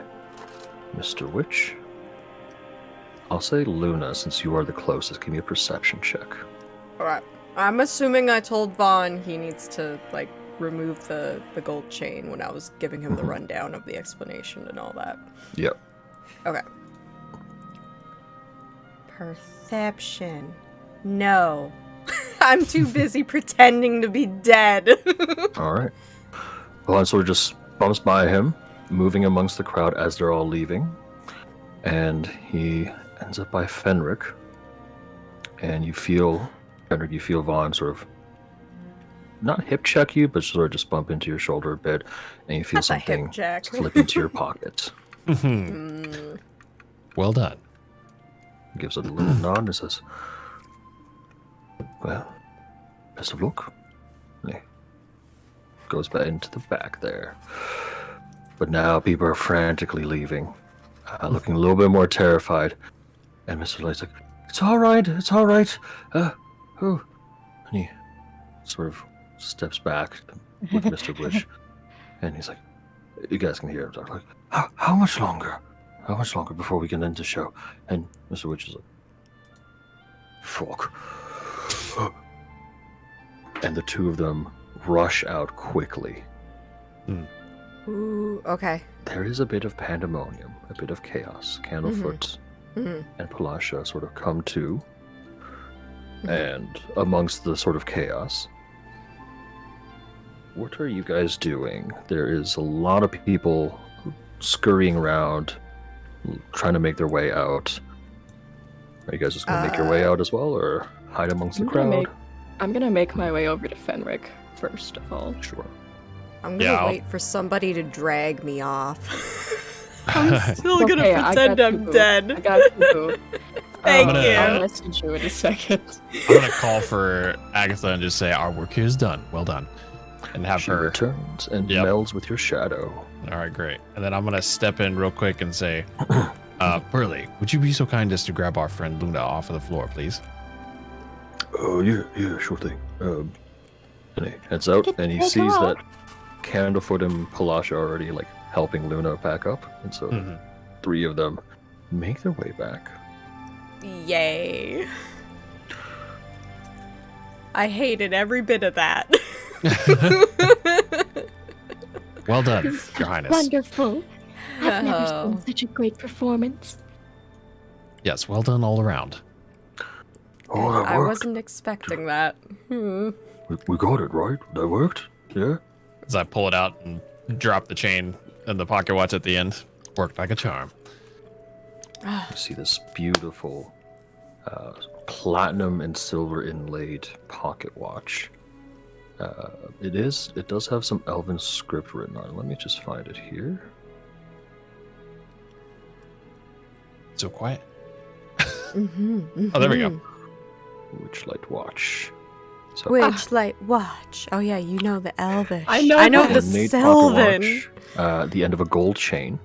Mr. Witch. I'll say Luna, since you are the closest. Give me a perception check. Alright. I'm assuming I told Vaughn he needs to, like, remove the gold chain when I was giving him the Mhm. rundown of the explanation and all that. Yep. Okay. Perception. No. I'm too busy pretending to be dead. All right. Vaughn sort of just bumps by him, moving amongst the crowd as they're all leaving. And he ends up by Fenric. And you feel, Fenric, you feel Vaughn sort of not hip check you, but sort of just bump into your shoulder a bit. And you feel That's a hip something check. slip into your pocket. Mm. Well done. He gives it a little nod and says, "Well, best of luck." And he goes back into the back there. But now people are frantically leaving, looking a little bit more terrified. And Mr. Light's like, it's all right. Oh. And he sort of steps back with Mr. Witch. And he's like, you guys can hear him talk, like, how much longer? How much longer before we can end the show? And Mr. Witch is like, fuck. And the two of them rush out quickly. Ooh, okay. There is a bit of pandemonium, a bit of chaos. Candlefoot Mhm. and Palasha sort of come to, Mhm. and amongst the sort of chaos, what are you guys doing? There is a lot of people scurrying around, trying to make their way out. Are you guys just going to make your way out as well, or hide amongst the crowd? I'm gonna make my way over to Fenric first of all. Sure. I'm gonna Yeah, I'll- wait for somebody to drag me off. I'm still gonna Okay, I pretend got I'm you. I dead. got you. Thank I'm you. gonna- I'll message you in a second. I'm gonna call for Agatha and just say our work here is done. Well done, and have She her. returns and Yep. melds with your shadow. All right, great. And then I'm gonna step in real quick and say, Burley, would you be so kind as to grab our friend Luna off of the floor, please? Oh, yeah, sure thing. And he heads out, and he Take her sees off. that Candlefoot and Palasha are already, like, helping Luna pack up. And so Mhm. three of them make their way back. Yay. I hated every bit of that. Well done, Your Highness. Wonderful. I've never Oh. seen such a great performance. Yes, well done all around. Oh, that I worked. wasn't expecting that. We got it, right? That worked? Yeah? As I pull it out and drop the chain and the pocket watch at the end. Worked like a charm. You see this beautiful platinum and silver inlaid pocket watch. It does have some elven script written on it. Let me just find it here. So quiet. Mm-hmm, Oh, there we go. Witchlight watch. So Witchlight watch. Oh yeah, you know the Elvish. I know I know that. the handmade pocket Sylvan. watch, the end of a gold chain.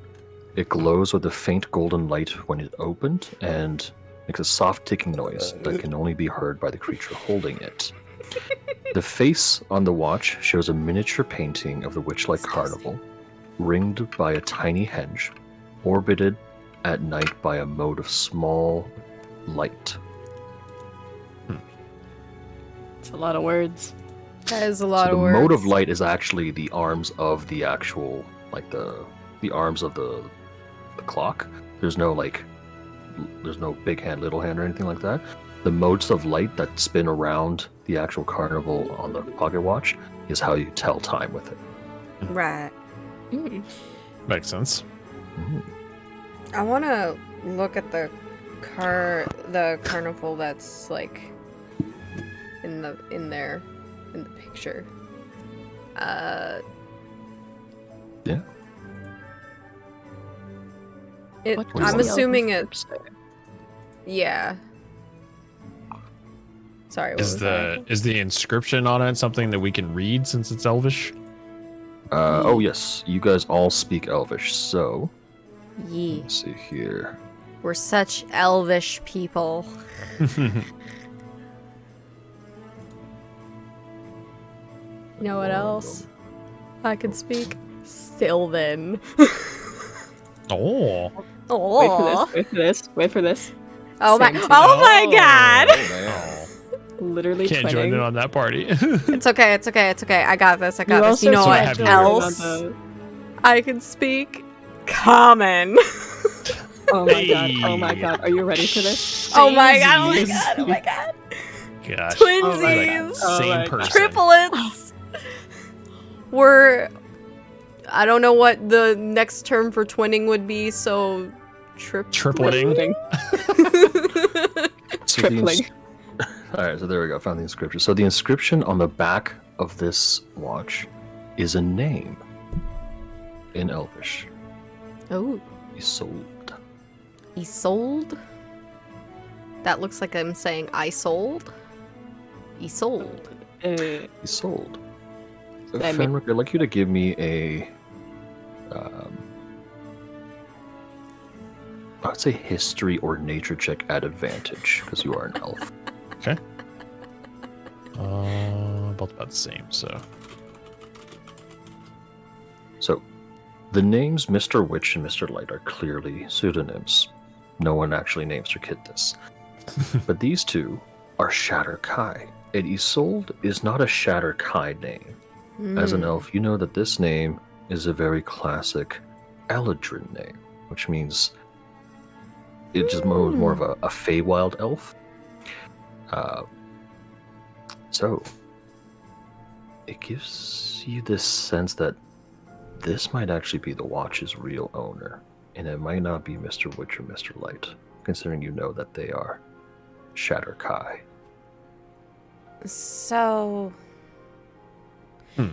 It glows with a faint golden light when it opened and makes a soft ticking noise that can only be heard by the creature holding it. The face on the watch shows a miniature painting of the Witchlight Carnival, ringed by a tiny henge, orbited at night by a mode of small light. It's a lot of words. That is a lot So of the words. mode of light is actually the arms of the actual, like the arms of the clock. There's no big hand, little hand, or anything like that. The modes of light that spin around the actual carnival on the pocket watch is how you tell time with it. Right. Makes sense. I want to look at the carnival that's like in the picture. Yeah. What does I'm the assuming elven it. script say? Yeah. Sorry. What Is was that? the inscription on it something that we can read since it's Elvish? Oh yes, you guys all speak Elvish, so Yee. let's see here. We're such Elvish people. You know what else? I can speak Sylvan. Oh. Oh. Wait for this. Wait for this. Oh my! Same Oh my God! Oh. Literally Can't join twinning. in on that party. It's okay. It's okay. It's okay. I got this. I got You this. You know also what what have you else? on I can speak Common. Oh my god. Oh my Hey. god. Are you ready for this? Oh my God! Oh my Samesies. God! Oh my God! Gosh. Twinsies. Oh my Same God. person. Triplets. We're. I don't know what the next term for twinning would be. So, Tripleting. So the Tripling. Alright, so there we go. Found the inscription. So the inscription on the back of this watch is a name in Elvish. Oh, Isolde. Isolde? That looks like I'm saying I sold. Isolde. Isolde. I mean- Fenric, I'd like you to give me a I would say history or nature check at advantage, because you are an elf. Okay. Both about the same, so. So, the names Mr. Witch and Mr. Light are clearly pseudonyms. No one actually names their kid this. But these two are Shatter Kai. And Isolde is not a Shatter Kai name. As an elf, you know that this name is a very classic Eladrin name, which means it's just more of a Feywild elf. So, it gives you this sense that this might actually be the watch's real owner, and it might not be Mr. Witch or Mr. Light, considering you know that they are Shatter Kai. So, Hmm.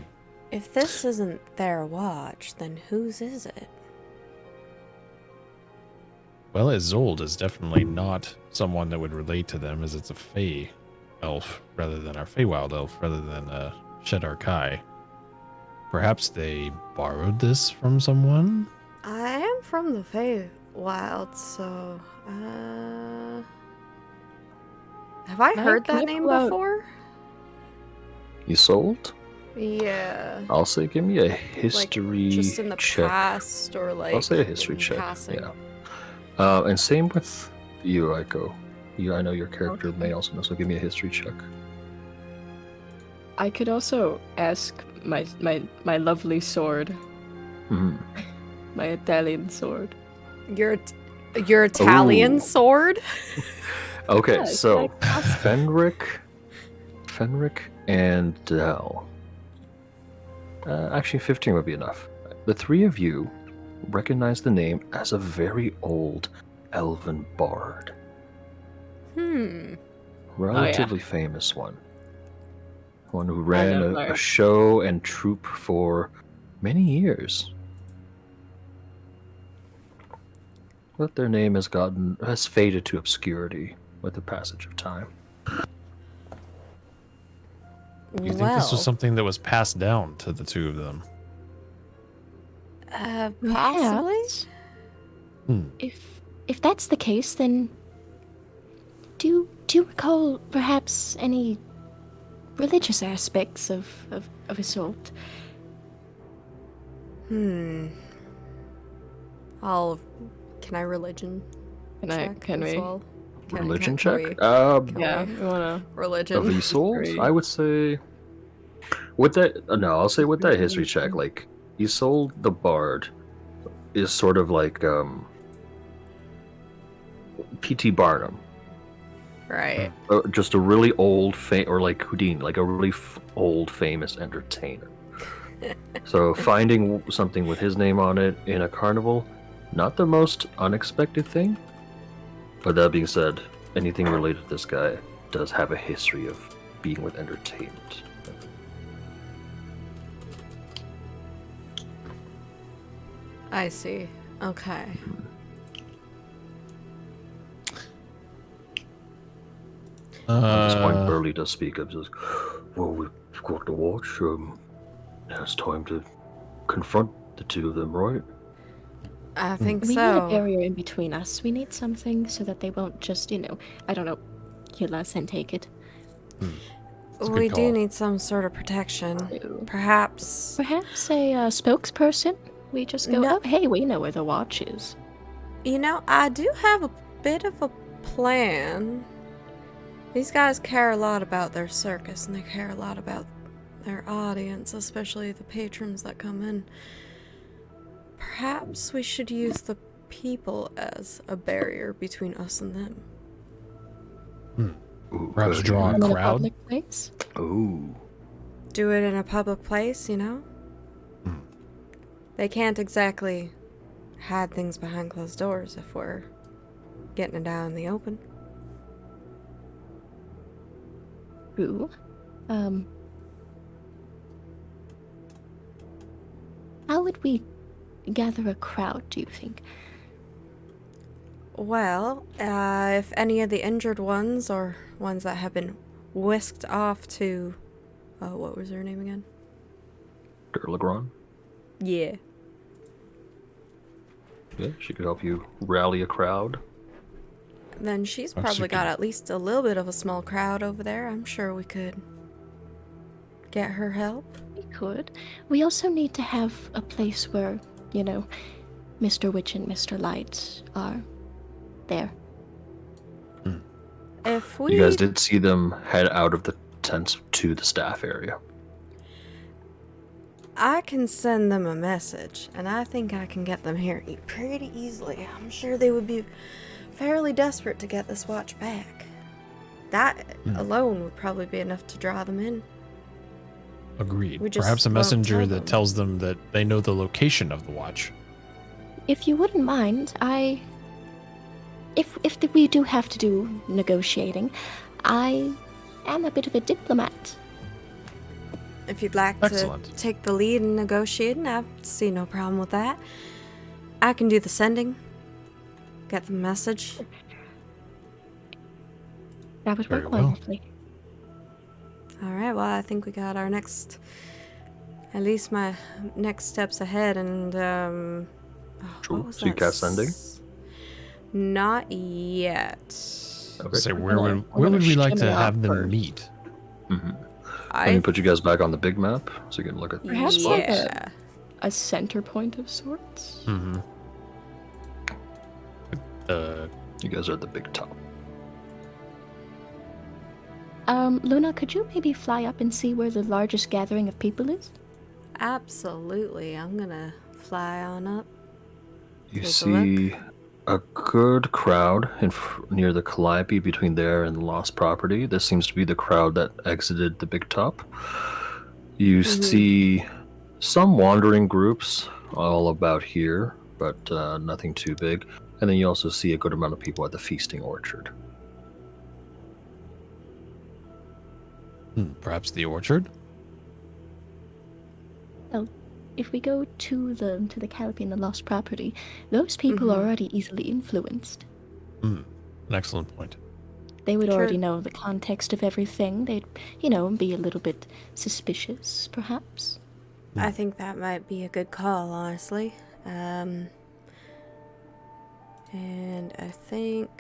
if this isn't their watch, then whose is it? Well, Isolde is definitely not someone that would relate to them, as it's a Fey elf rather than our Feywild elf, rather than a Shaddar Kai. Perhaps they borrowed this from someone? I am from the Feywild, so have I Can I- heard can that I name pull out- before? Isolde? Yeah, I'll say give me a history just in the check. past or like I'll say a history in check. passing. Yeah. And same with you, Aiko. I know your character may also know, so give me a history check. I could also ask my lovely sword, Hmm. my Italian sword. Your Italian Ooh. sword? Okay, Yeah, it's so like pasta. Fenric and Dell. Actually, 15 would be enough. The three of you recognize the name as a very old elven bard. Relatively famous one. One who ran know a bards. show and troupe for many years. But their name has faded to obscurity with the passage of time. Do you think this was something that was passed down to the two of them? Possibly. Perhaps. If that's the case, then do you recall perhaps any religious aspects of assault? Can I religion? Can as we? well? Religion can check? we- Yeah, we- we wanna. Religion. Of Isolde, History. I would say. With that, no, I'll say with that history check, like Isolde the Bard is sort of like P.T. Barnum, Right. just a really old, or like Houdini, like a really old famous entertainer. So finding something with his name on it in a carnival, not the most unexpected thing. But that being said, anything related to this guy does have a history of being with entertainment. I see. Okay. At this point, Burley does speak up. Says, "Well, we've got to watch. Now it's time to confront the two of them, right?" I think We need a so. barrier in between us. We need something so that they won't just, I don't know, kill us and take it. That's a We good do call. need some sort of protection. Perhaps. Perhaps a spokesperson? We just go, No. oh, hey, we know where the watch is. You know, I do have a bit of a plan. These guys care a lot about their circus, and they care a lot about their audience, especially the patrons that come in. Perhaps we should use the people as a barrier between us and them. Ooh, Perhaps draw a In a crowd. public place? Ooh. Do it in a public place, you know? They can't exactly hide things behind closed doors if we're getting it out in the open. True. How would we gather a crowd, do you think? Well, if any of the injured ones or ones that have been whisked off to, what was her name again? Durlagron? Yeah. Yeah, she could help you rally a crowd. Then she's Perhaps probably you got could- at least a little bit of a small crowd over there. I'm sure we could get her help. We could. We also need to have a place where, Mr. Witch and Mr. Light are there. If we You guys did see them head out of the tents to the staff area. I can send them a message, and I think I can get them here pretty easily. I'm sure they would be fairly desperate to get this watch back. That alone would probably be enough to draw them in. Agreed. We just Perhaps a won't messenger tell that them. tells them that they know the location of the watch. If you wouldn't mind, if we do have to do negotiating, I am a bit of a diplomat. If you'd like Excellent. to take the lead in negotiating, I see no problem with that. I can do the sending, get the message. That would Very work well. wonderfully. All right, well, I think we got our next, at least my next steps ahead, and, Cool. what was So you that? cast sending? Not yet. Okay. Say, We're where gonna- would we're where would gonna we like shim to it out have them first. meet? Let me put you guys back on the big map so you can look at the Perhaps spot. like Yeah. a center point of sorts. Mm-hmm. You guys are at the big top. Luna, could you maybe fly up and see where the largest gathering of people is? Absolutely. I'm gonna fly on up. You Take a see a good crowd near the Calliope between there and the lost property. This seems to be the crowd that exited the big top. You see some wandering groups all about here, but nothing too big. And then you also see a good amount of people at the feasting orchard. Perhaps the orchard? If we go to the Calliope and the lost property, those people are already easily influenced. An excellent point. They would True. already know the context of everything. They'd, be a little bit suspicious, perhaps. I think that might be a good call, honestly. And I think...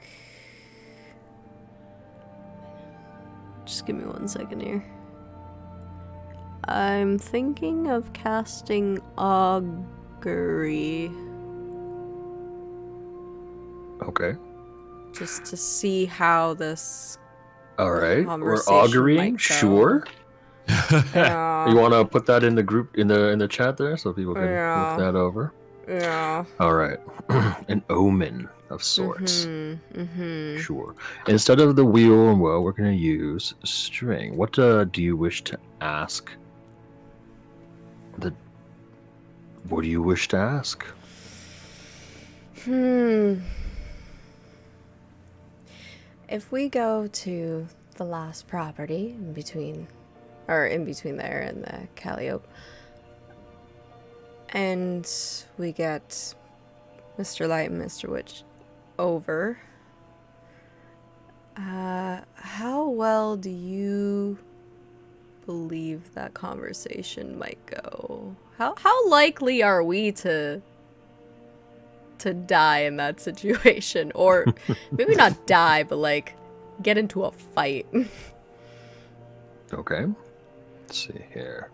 Just give me 1 second here. I'm thinking of casting Augury. Okay. Just to see how this All right. We're conversation auguring. might go. Sure. Yeah. You want to put that in the group in the chat there so people can Yeah. look that over. Yeah. All right. An omen of sorts. Mm-hmm. Sure. Instead of the wheel and woe, we're going to use string. What do you wish to ask? What do you wish to ask? If we go to the last property in between there and the Calliope, and we get Mr. Light and Mr. Witch over, how well do you believe that conversation might go? How likely are we to die in that situation? Or maybe not die, but like get into a fight. Okay. Let's see here.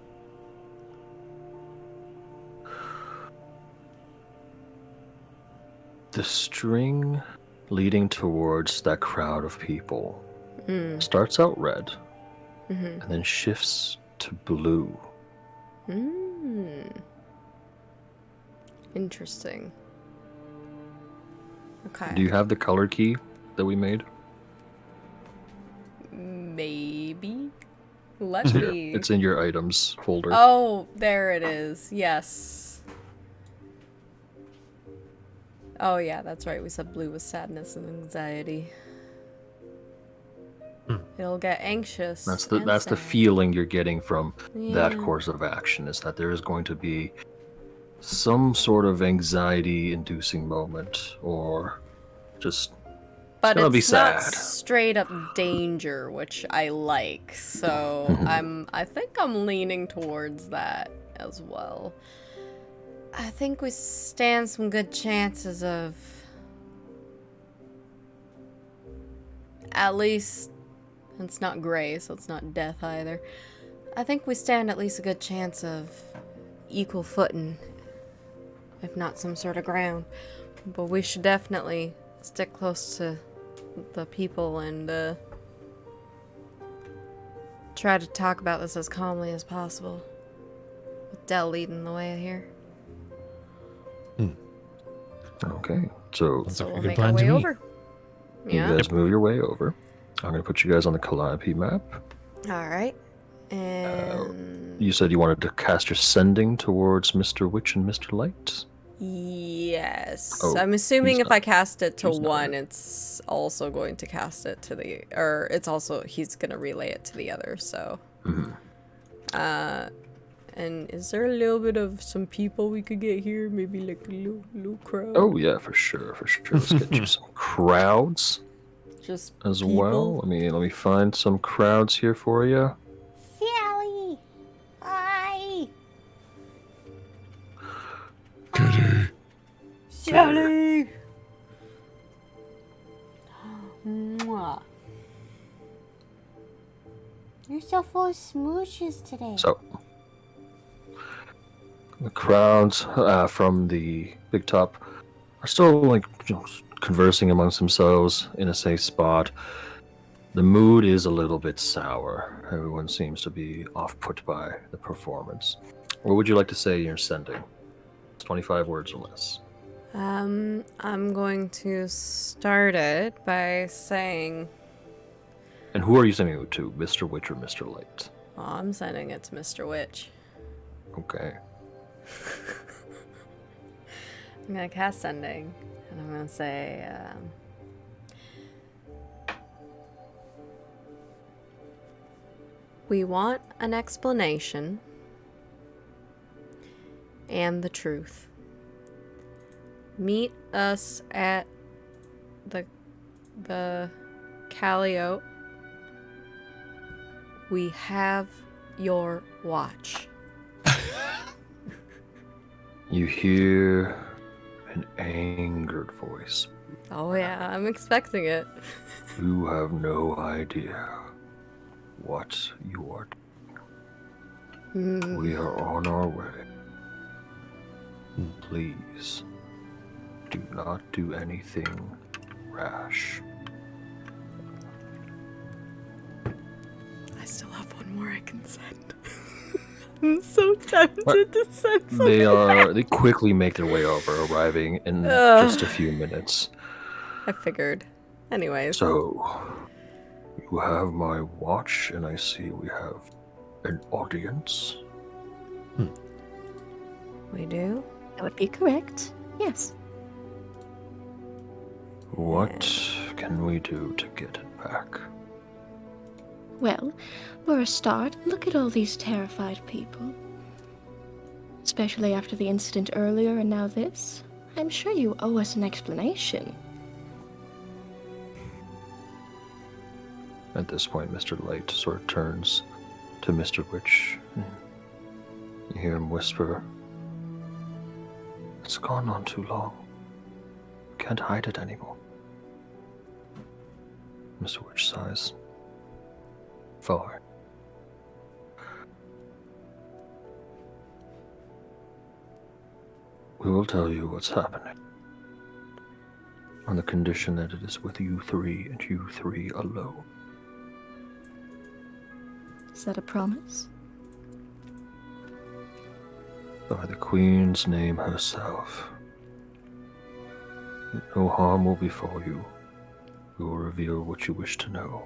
The string leading towards that crowd of people starts out red and then shifts to blue. Interesting. Okay. Do you have the color key that we made? Maybe. Let Here. me. It's in your items folder. Oh, there it is. Yes. Oh yeah, that's right. We said blue was sadness and anxiety. It'll get anxious. That's and the sad. feeling you're getting from that Yeah. course of action, is that there is going to be some sort of anxiety-inducing moment, or just But gonna be it's not sad. straight up danger, which I like. So I think I'm leaning towards that as well. I think we stand some good chances of at least, it's not gray, so it's not death either. I think we stand at least a good chance of equal footing, if not some sort of ground. But we should definitely stick close to the people and try to talk about this as calmly as possible, with Dell leading the way here. Okay. So Sounds So like a we'll good make our plan to way me. over. you Yeah. guys move your way over. I'm going to put you guys on the Calliope map. All right. And You said you wanted to cast your sending towards Mr. Witch and Mr. Light? yes, Oh, I'm assuming he's if not- I cast it to he's not one, there. it's also going to cast it to the, or it's also he's gonna relay it to the other. So, and is there a little bit of some people we could get here? Maybe like a little crowd. Oh, yeah, for sure, for sure. Let's get you some crowds Just as people. well. Let me find some crowds here for you. Sally! Hi! Sally! Mwah. You're so full of smooches today. So, the crowds from the big top are still like conversing amongst themselves in a safe spot. The mood is a little bit sour. Everyone seems to be off-put by the performance. What would you like to say you're sending? It's 25 words or less. I'm going to start it by saying, And who are you sending it to, Mr. Witch or Mr. Light? oh, I'm sending it to Mr. Witch. Okay. I'm gonna cast sending, and I'm gonna say, we want an explanation and the truth. Meet us at the Calliope. We have your watch. You hear an angered voice. Oh yeah, I'm expecting it. You have no idea what you are doing. We are on our way. Please, do not do anything rash. I still have one more I can send. I'm so tempted to send something. They quickly make their way over, arriving in just a few minutes. I figured. Anyways. So, you have my watch, and I see we have an audience. We do? That would be correct. Yes. What can we do to get it back? Well, for a start, look at all these terrified people. Especially after the incident earlier and now this. I'm sure you owe us an explanation. At this point, Mr. Light sort of turns to Mr. Witch. You hear him whisper, "It's gone on too long. Can't hide it anymore." Mr. Witch sighs. Fine. We will tell you what's happening, on the condition that it is with you three and you three alone. Is that a promise? By the Queen's name herself. No harm will befall you. We will reveal what you wish to know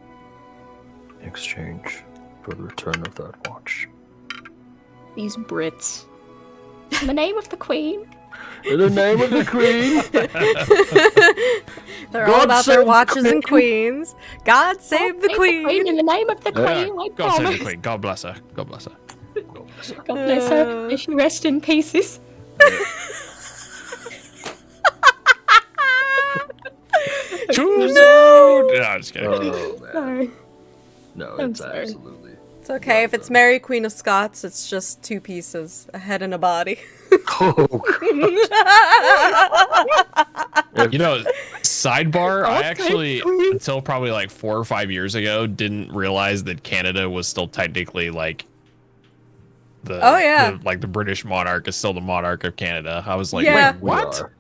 in exchange for the return of that watch. These Brits. In the name of the Queen. In the name of the Queen! They're God all about their save the watches and queens. God save the Queen! In the name of the Queen, I God save the promise. Queen. God bless her. God bless her. God bless her. May she rest in pieces. Too soon! No, I'm just kidding. Oh, man. Sorry. No, I'm it's sorry. absolutely... It's okay. If it's Mary Queen of Scots, it's just two pieces, a head and a body. Oh, God. You know, sidebar, I Okay, actually, please. until probably like 4 or 5 years ago, didn't realize that Canada was still technically like the, Oh, yeah. the British monarch is still the monarch of Canada. I was like, Yeah. wait, We what? are.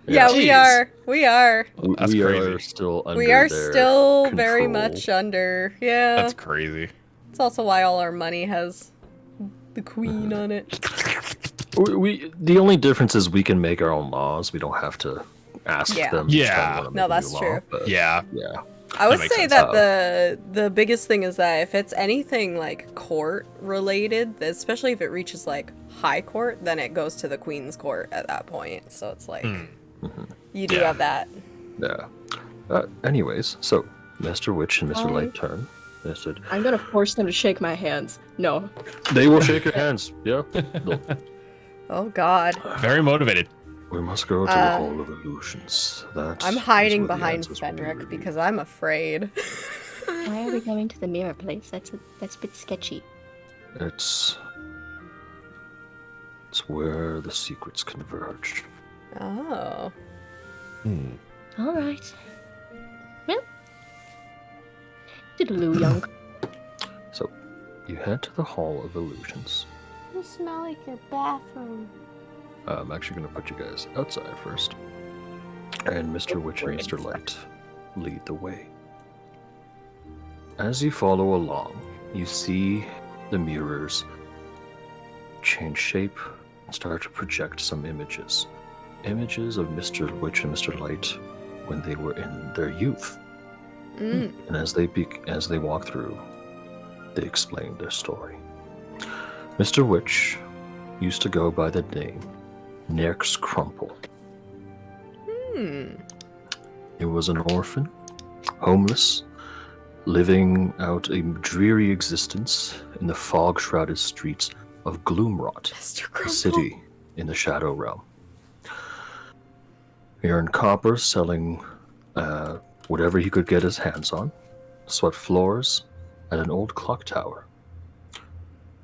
Yeah, we Jeez. are. We are. That's we crazy. are still under We are their still very control. much under. Yeah. That's crazy. It's also why all our money has the Queen on it. The only difference is we can make our own laws. We don't have to ask Yeah. them. Yeah. each time we wanna No, make a that's new true. law, but Yeah. yeah. I would makes say sense. that the biggest thing is that if it's anything like court related, especially if it reaches like high court, then it goes to the Queen's court at that point. So it's like you do Yeah. have that. Yeah. Anyways, so Mr. Witch and Mr. Hi. Light turn. They said, I'm gonna force them to shake my hands. No. they will shake your hands. Yeah. Oh God, Very motivated. We must go to the Hall of Illusions. That I'm is hiding where the behind answers will be Fenric revealed. because I'm afraid. Why are we going to the mirror place? That's a bit sketchy. It's where the secrets converge. Oh, All right. Well, toodaloo, young. So, you head to the Hall of Illusions. You smell like your bathroom. I'm actually going to put you guys outside first. And Mr. Witch and Mr. Light lead the way. As you follow along, you see the mirrors change shape and start to project some images. images of Mr. Witch and Mr. Light when they were in their youth. Mm. And as they walk through, they explain their story. Mr. Witch used to go by the name Nerk's Crumple. Hmm. He was an orphan, homeless, living out a dreary existence in the fog-shrouded streets of Gloomrot, Mr. a Crumple. city in the Shadow Realm. He earned copper selling whatever he could get his hands on, swept floors at an old clock tower.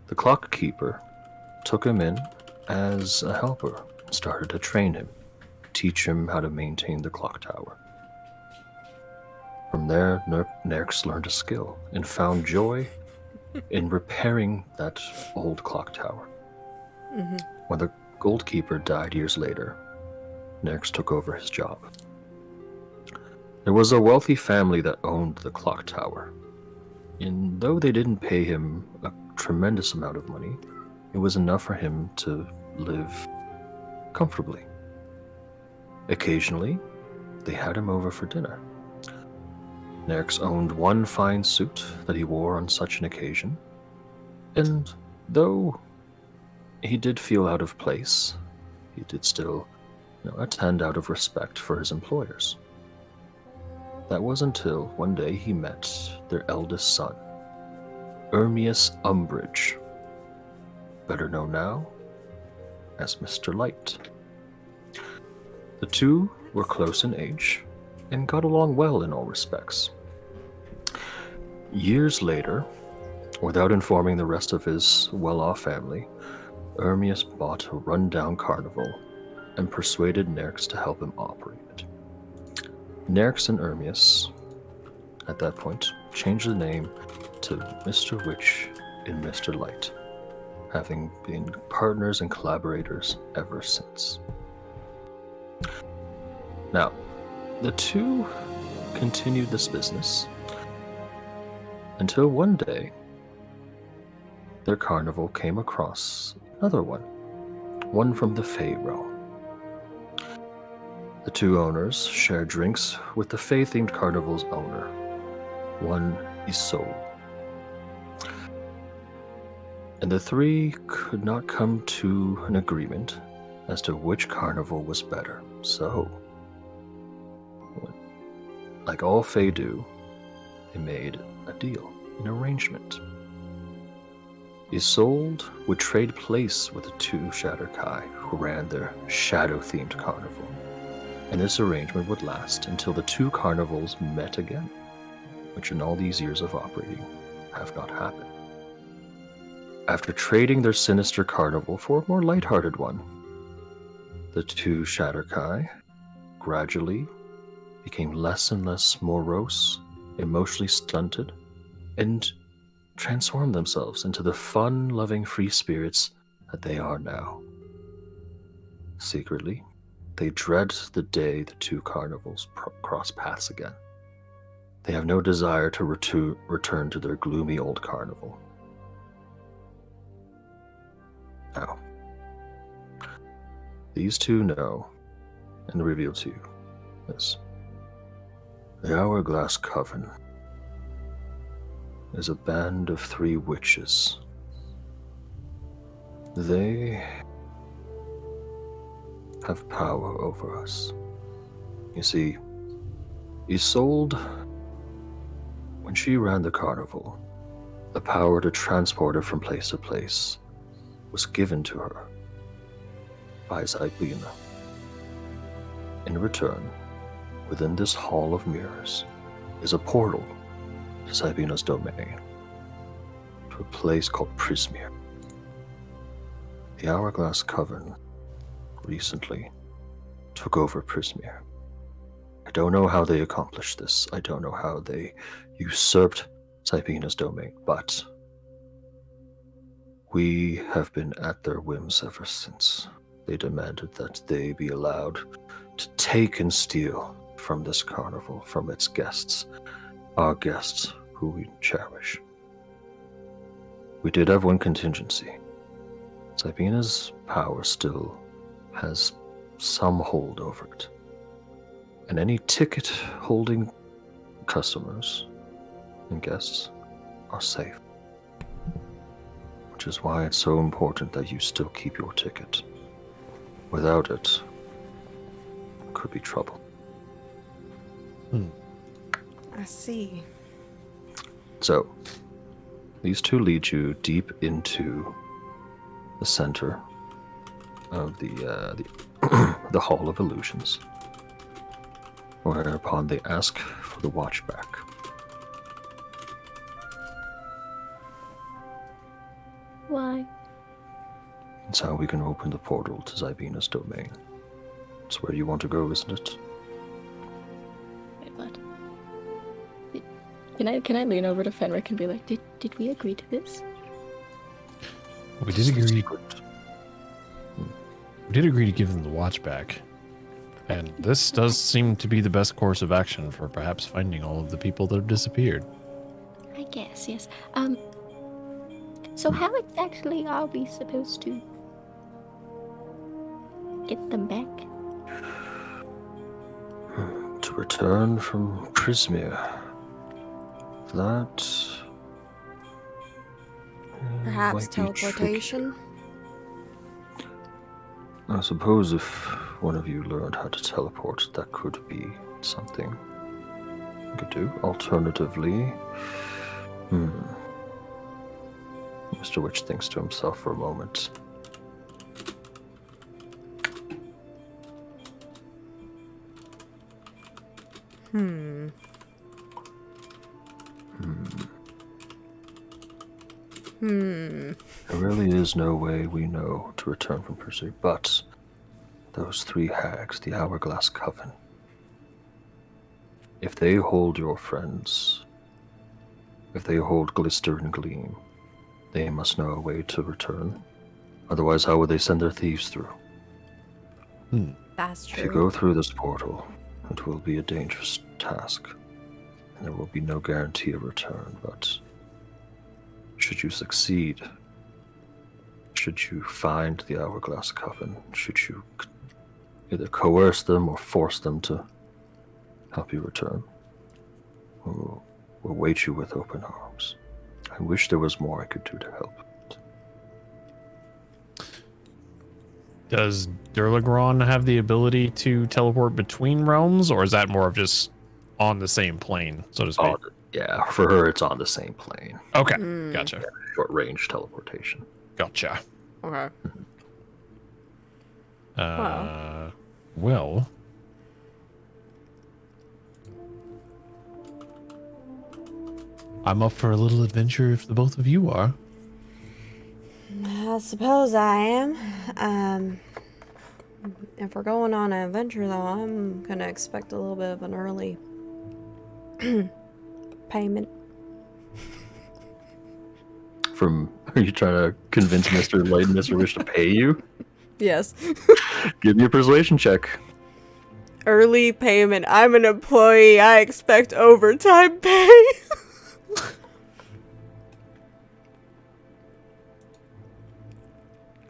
The clock keeper took him in as a helper and started to train him, teach him how to maintain the clock tower. From there, Nerx learned a skill and found joy in repairing that old clock tower. Mm-hmm. When the goldkeeper died years later, Nerx took over his job. There was a wealthy family that owned the clock tower, and though they didn't pay him a tremendous amount of money, it was enough for him to live comfortably. Occasionally, they had him over for dinner. Nerx owned one fine suit that he wore on such an occasion, and though he did feel out of place, he did still attend out of respect for his employers. That was until one day he met their eldest son, Ermius Umbridge, better known now as Mr. Light. The two were close in age and got along well in all respects. Years later, without informing the rest of his well-off family, Ermius bought a run-down carnival and persuaded Nerx to help him operate it. Nerx and Ermius, at that point, changed the name to Mr. Witch and Mr. Light, having been partners and collaborators ever since. Now, the two continued this business until one day their carnival came across another one from the Fey realm. The two owners shared drinks with the Fey-themed carnival's owner, one Isolde. And the three could not come to an agreement as to which carnival was better. So, like all Fey do, they made a deal, an arrangement. Isolde would trade place with the two Shatterkai who ran their shadow-themed carnival, and this arrangement would last until the two carnivals met again, which in all these years of operating have not happened. After trading their sinister carnival for a more lighthearted one, the two Shatterkai gradually became less and less morose, emotionally stunted, and transformed themselves into the fun-loving free spirits that they are now. Secretly, they dread the day the two carnivals cross paths again. They have no desire to return to their gloomy old carnival. Now, these two know and reveal to you this. The Hourglass Coven is a band of 3 witches. They have power over us. You see, Isolde, when she ran the carnival, the power to transport her from place to place was given to her by Zybina. In return, within this Hall of Mirrors is a portal to Zybina's domain, to a place called Prismere. The Hourglass Coven recently took over Prismere. I don't know how they accomplished this. I don't know how they usurped Zybina's domain, but we have been at their whims ever since. They demanded that they be allowed to take and steal from this carnival, from its guests, our guests who we cherish. We did have one contingency. Zybina's power still has some hold over it. And any ticket holding customers and guests are safe. Which is why it's so important that you still keep your ticket. Without it, could be trouble. I see. So, these two lead you deep into the center of the the Hall of Illusions, whereupon they ask for the watch back. Why? It's how we can open the portal to Zybina's domain. It's where you want to go, isn't it? Wait, what? Can I lean over to Fenric and be like, did we agree to this? We did agree. We did agree to give them the watch back. And this does seem to be the best course of action for perhaps finding all of the people that have disappeared. I guess, yes. So how exactly are we supposed to get them back? To return from Prismere. That Perhaps might be tricky. teleportation? I suppose if one of you learned how to teleport, that could be something you could do. Alternatively, Mr. Witch thinks to himself for a moment. There really is no way we know to return from pursuit, but those three hags, the Hourglass Coven, if they hold your friends, if they hold Glister and Gleam, they must know a way to return. Otherwise, how would they send their thieves through? That's If you true. go through this portal, it will be a dangerous task, and there will be no guarantee of return, but should you succeed, should you find the Hourglass Coven, should you either coerce them or force them to help you return, we'll wait you with open arms. I wish there was more I could do to help. Does Durlagron have the ability to teleport between realms, or is that more of just on the same plane, so to speak? Yeah, for her it's on the same plane. Okay, gotcha. Short range teleportation. Gotcha. Okay. Well, I'm up for a little adventure if the both of you are. I suppose I am. If we're going on an adventure, though, I'm gonna expect a little bit of an early payment. Are you trying to convince Mr. Light and Mr. Wish to pay you? Yes. Give me a persuasion check. Early payment. I'm an employee. I expect overtime pay.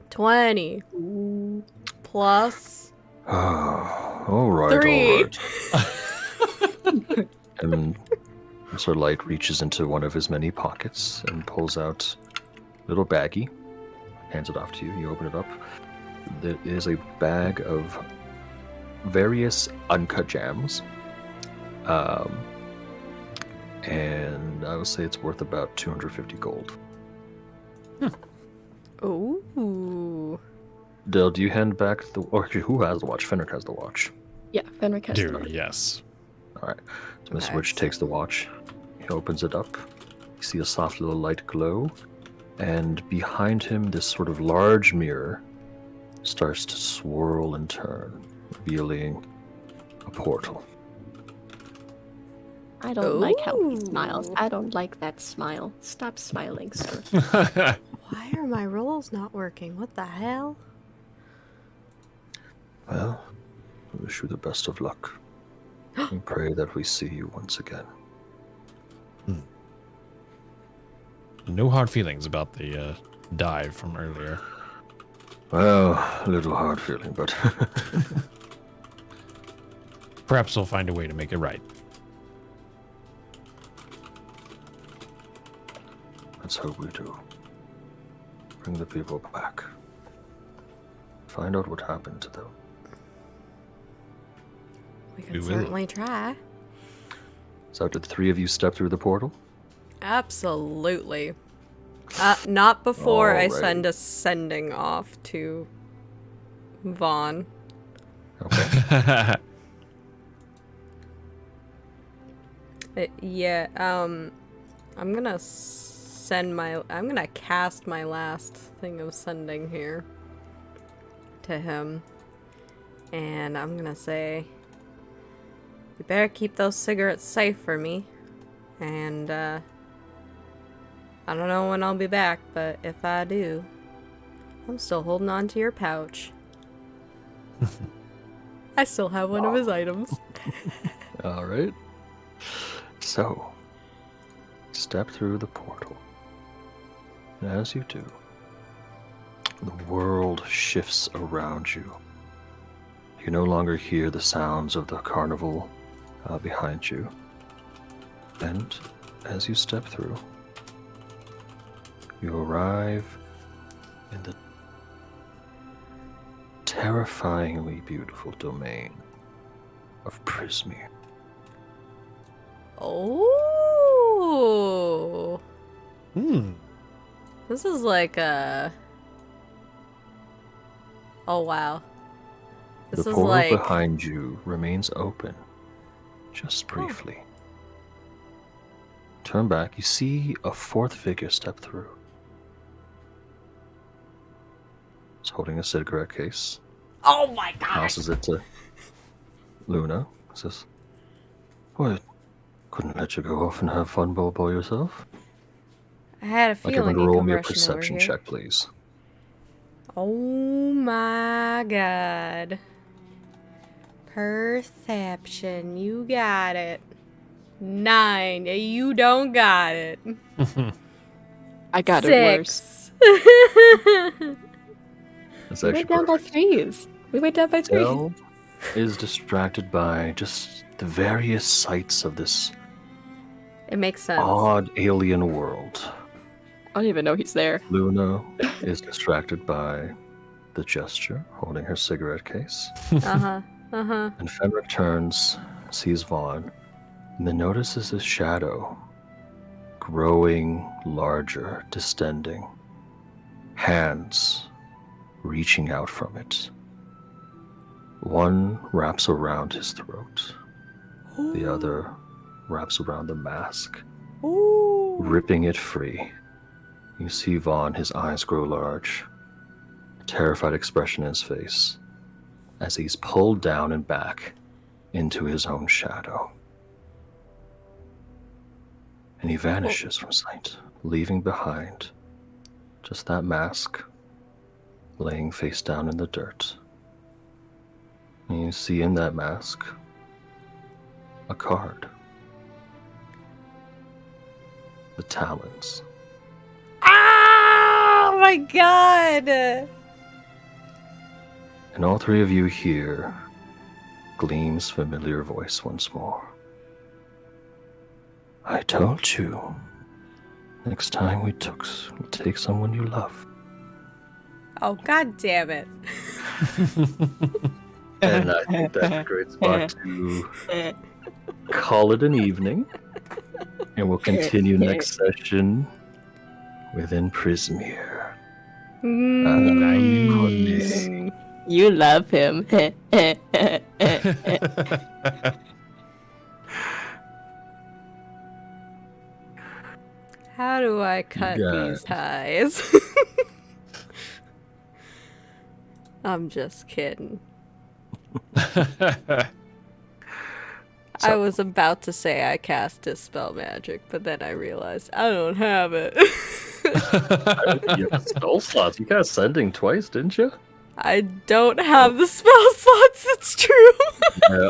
$20 plus All right, 3. all right. And Mr. Light reaches into one of his many pockets and pulls out a little baggie, hands it off to you. You open it up. There is a bag of various uncut jams. And I would say it's worth about 250 gold. Ooh. Dell, do you hand back the... Or actually, who has the watch? Fenric has the watch. Yeah, Fenric has the Dude, money. yes. All right. So Mr. Okay, Witch takes the watch. He opens it up. You see a soft little light glow. And behind him, this sort of large mirror starts to swirl and turn, revealing a portal. I don't like how he Ooh. smiles. I don't like that smile. Stop smiling, sir. Why are my rolls not working? What the hell? Well, I wish you the best of luck. And pray that we see you once again. No hard feelings about the dive from earlier. Well, a little hard feeling, but Perhaps we'll find a way to make it right. let's hope we do. Bring the people back. Find out what happened to them. We We can will. certainly try. So did the three of you step through the portal? Absolutely. Not before I Alright. send a sending off to Vaughn. Okay. Yeah, I'm gonna I'm gonna cast my last thing of sending here to him. And I'm gonna say, you better keep those cigarettes safe for me. And, I don't know when I'll be back, but if I do, I'm still holding on to your pouch. I still have one of his items. Alright. So, step through the portal. And as you do, the world shifts around you. You no longer hear the sounds of the carnival behind you. And as you step through, you arrive in the terrifyingly beautiful domain of Prismere. Oh, this is like a. Oh wow, this The is portal like. behind you remains open, just briefly. Turn back, you see a fourth figure step through. He's holding a cigarette case, Oh my god! passes it to Luna, says, "What? Couldn't let you go off and have fun by yourself?" I had a Like, everyone feeling you'd roll come me a rushing over perception here. check, please. Oh my god. Perception, you got it. 9, you don't got it. I got it worse. 6. That's We actually went down by perfect. threes. We went down by threes. Dell is distracted by just the various sights of this It makes sense. odd alien world. I don't even know he's there. Luna is distracted by the gesture, holding her cigarette case. Uh-huh. Uh-huh. And Fenric turns, sees Vaughn, and then notices his shadow growing larger, distending. Hands reaching out from it. One wraps around his throat. The other wraps around the mask, ripping it free. You see Vaughn, his eyes grow large, a terrified expression in his face, as he's pulled down and back into his own shadow. And he vanishes from sight, leaving behind just that mask laying face down in the dirt. And you see in that mask a card. The Talons. Oh my god! And all three of you hear Gleam's familiar voice once more. I told you. Next time we take someone you love. Oh god damn it. And I think that's a great spot to call it an evening. And we'll continue next session within Prismere. Mm. You love him. How do I cut guys. these ties? I'm just kidding. I was about to say I cast Dispel Magic, but then I realized I don't have it. You have spell slots. You got sending twice, didn't you? I don't have the spell slots, it's true. Yeah.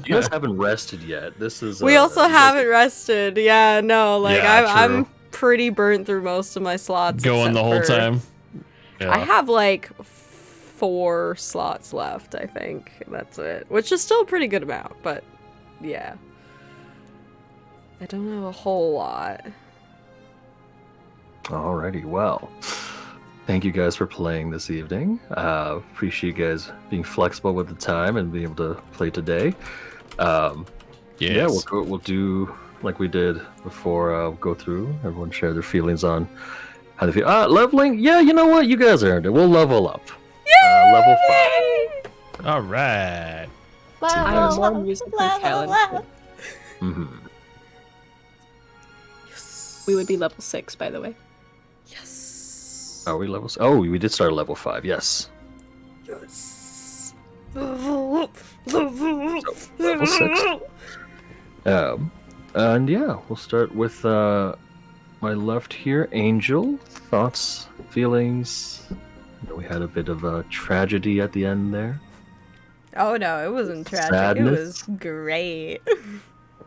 You guys haven't rested yet. This is. We also you guys- haven't rested. Yeah, no, like Yeah, I'm true. pretty burnt through most of my slots. Going the whole except for- time. I have like 4 slots left, I think. That's it. Which is still a pretty good amount, but yeah. I don't have a whole lot. Alrighty, well. Thank you guys for playing this evening. Appreciate you guys being flexible with the time and being able to play today. Yeah, we'll do like we did before. We'll go through. Everyone share their feelings on how they feel. Leveling. Yeah, you know what? You guys earned it. We'll level up. Level 5. All right. I'm more musically talented. Mm-hmm. We would be level 6, by the way. Yes. Are we level? Oh, we did start at level 5. Yes. Yes. Level 6. And yeah, we'll start with my left here, Angel. Thoughts, feelings. We had a bit of a tragedy at the end there. Oh no, it wasn't tragic. Sadness. It was great.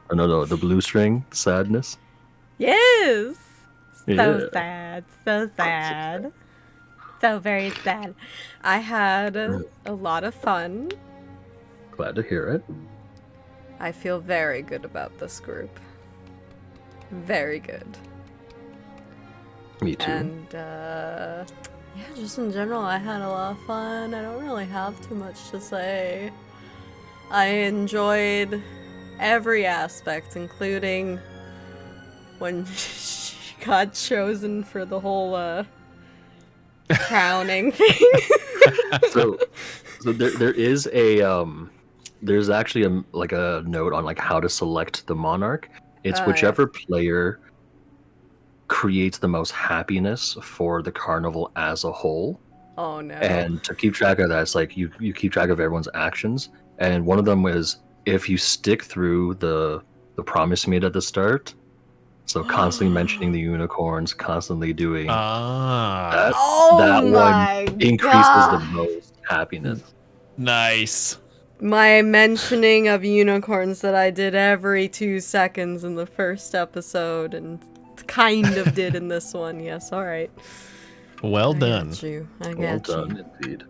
Oh, no, the blue string, sadness. Yes. So Yeah. sad. So sad. So very sad. I had a lot of fun. Glad to hear it. I feel very good about this group. Very good. Me too. And yeah, just in general, I had a lot of fun. I don't really have too much to say. I enjoyed every aspect, including when she got chosen for the whole crowning thing. so there is a there's actually a note on like how to select the monarch. It's whichever player creates the most happiness for the carnival as a whole. Oh no. And to keep track of that, it's like you keep track of everyone's actions. And one of them is if you stick through the promise you made at the start. So constantly mentioning the unicorns, constantly doing that. Oh that my one increases God. the most happiness. Nice. My mentioning of unicorns that I did every 2 seconds in the first episode and kind of did in this one. Yes, all right. Well I done. got you. I Well got you. done, indeed.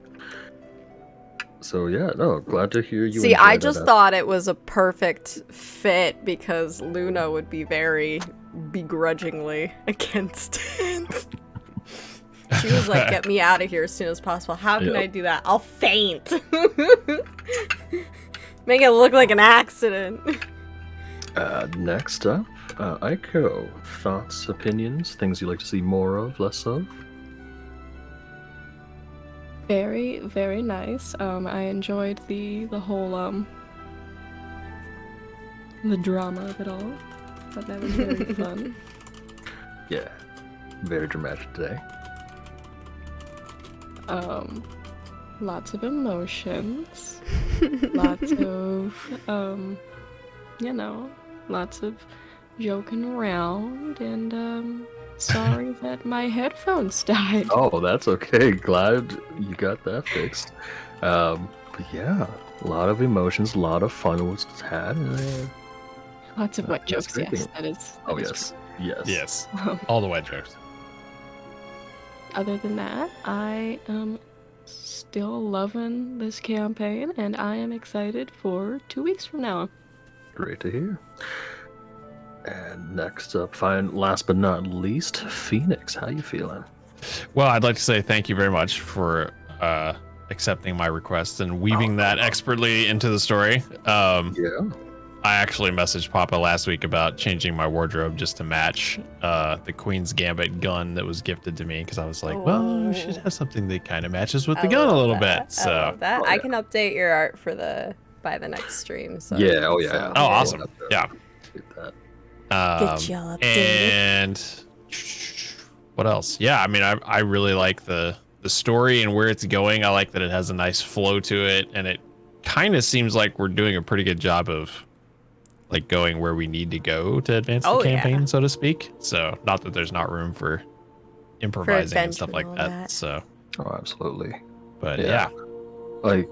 So yeah, no, glad to hear you. See, I enjoyed just that. thought it was a perfect fit because Luna would be very begrudgingly against it. She was like, get me out of here as soon as possible. How can I do that? I'll faint. Make it look like an accident. Next up, Aiko. Thoughts, opinions, things you'd like to see more of, less of? Very, very nice. I enjoyed the whole the drama of it all. Thought that was very fun. Yeah, very dramatic today. Lots of emotions. Lots of lots of joking around and sorry that my headphones died. Oh, that's okay. Glad you got that fixed. But yeah, a lot of emotions, a lot of fun was had. Lots of wet That's jokes, great. yes. That is Oh yes. yes, Yes. True. All the wet jokes. Other than that, I am still loving this campaign, and I am excited for 2 weeks from now. Great to hear. And next up, last but not least, Phoenix. How you feeling? Well, I'd like to say thank you very much for accepting my request and weaving that expertly into the story. Yeah. I actually messaged Papa last week about changing my wardrobe just to match the Queen's Gambit gun that was gifted to me because I was like, well, we should have something that kind of matches with the gun a little bit. So, I love that. Oh, I yeah. can update your art by the next stream. So Yeah. Oh yeah. so- oh, awesome. Yeah. Get that. Get you all updated. And what else? Yeah, I mean, I really like the story and where it's going. I like that it has a nice flow to it, and it kind of seems like we're doing a pretty good job of like going where we need to go to advance the campaign, so to speak. So, not that there's not room for improvising and stuff adventure like and all that. that. So, Oh, absolutely. but Yeah. yeah. Like,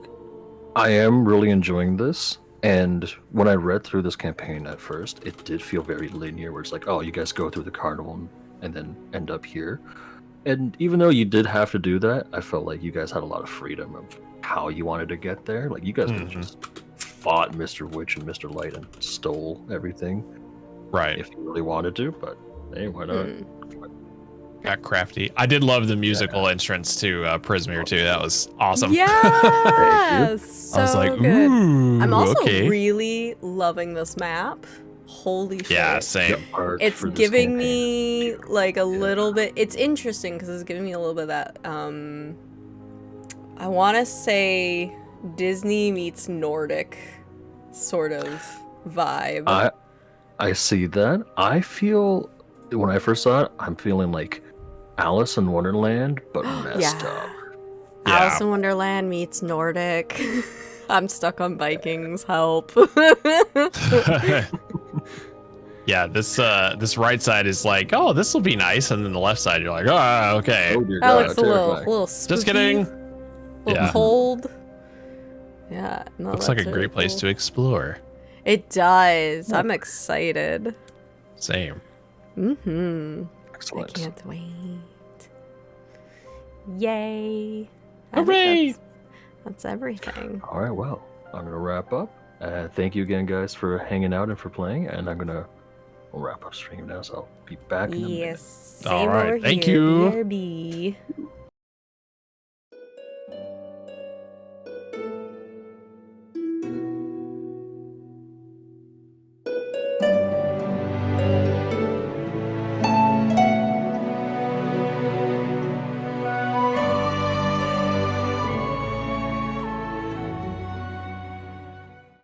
I am really enjoying this. And when I read through this campaign at first, it did feel very linear, where it's like, oh, you guys go through the carnival and then end up here. And even though you did have to do that, I felt like you guys had a lot of freedom of how you wanted to get there. Like you guys could have just fought Mr. Witch and Mr. Light and stole everything Right. if you really wanted to, but hey, why not? Got crafty. I did love the musical entrance to Prismere too. That was awesome. Yes, so I was like, good. ooh, I'm also okay. really loving this map. Holy shit. Yeah, same. Art It's for this giving campaign. me like a little bit. It's interesting because it's giving me a little bit of that. I want to say Disney meets Nordic sort of vibe. I see that. I feel when I first saw it, I'm feeling like Alice in Wonderland, but messed up. Yeah. Alice in Wonderland meets Nordic. I'm stuck on Vikings. Help. Yeah, this right side is like, oh, this will be nice, and then the left side, you're like, oh, okay. Oh dear That God, looks a little terrifying. spooky. Just kidding. A little Yeah. cold. Yeah. No, Looks like a that's great really place cool. to explore. It does. I'm excited. Same. Mm-hmm. Excellent. I can't wait. Yay. I think Hooray! that's everything. All right, well, I'm gonna wrap up. Thank you again, guys, for hanging out and for playing. And I'm gonna wrap up stream now, so I'll be back in a minute. Yes. All Same right, over thank here. you. BRB.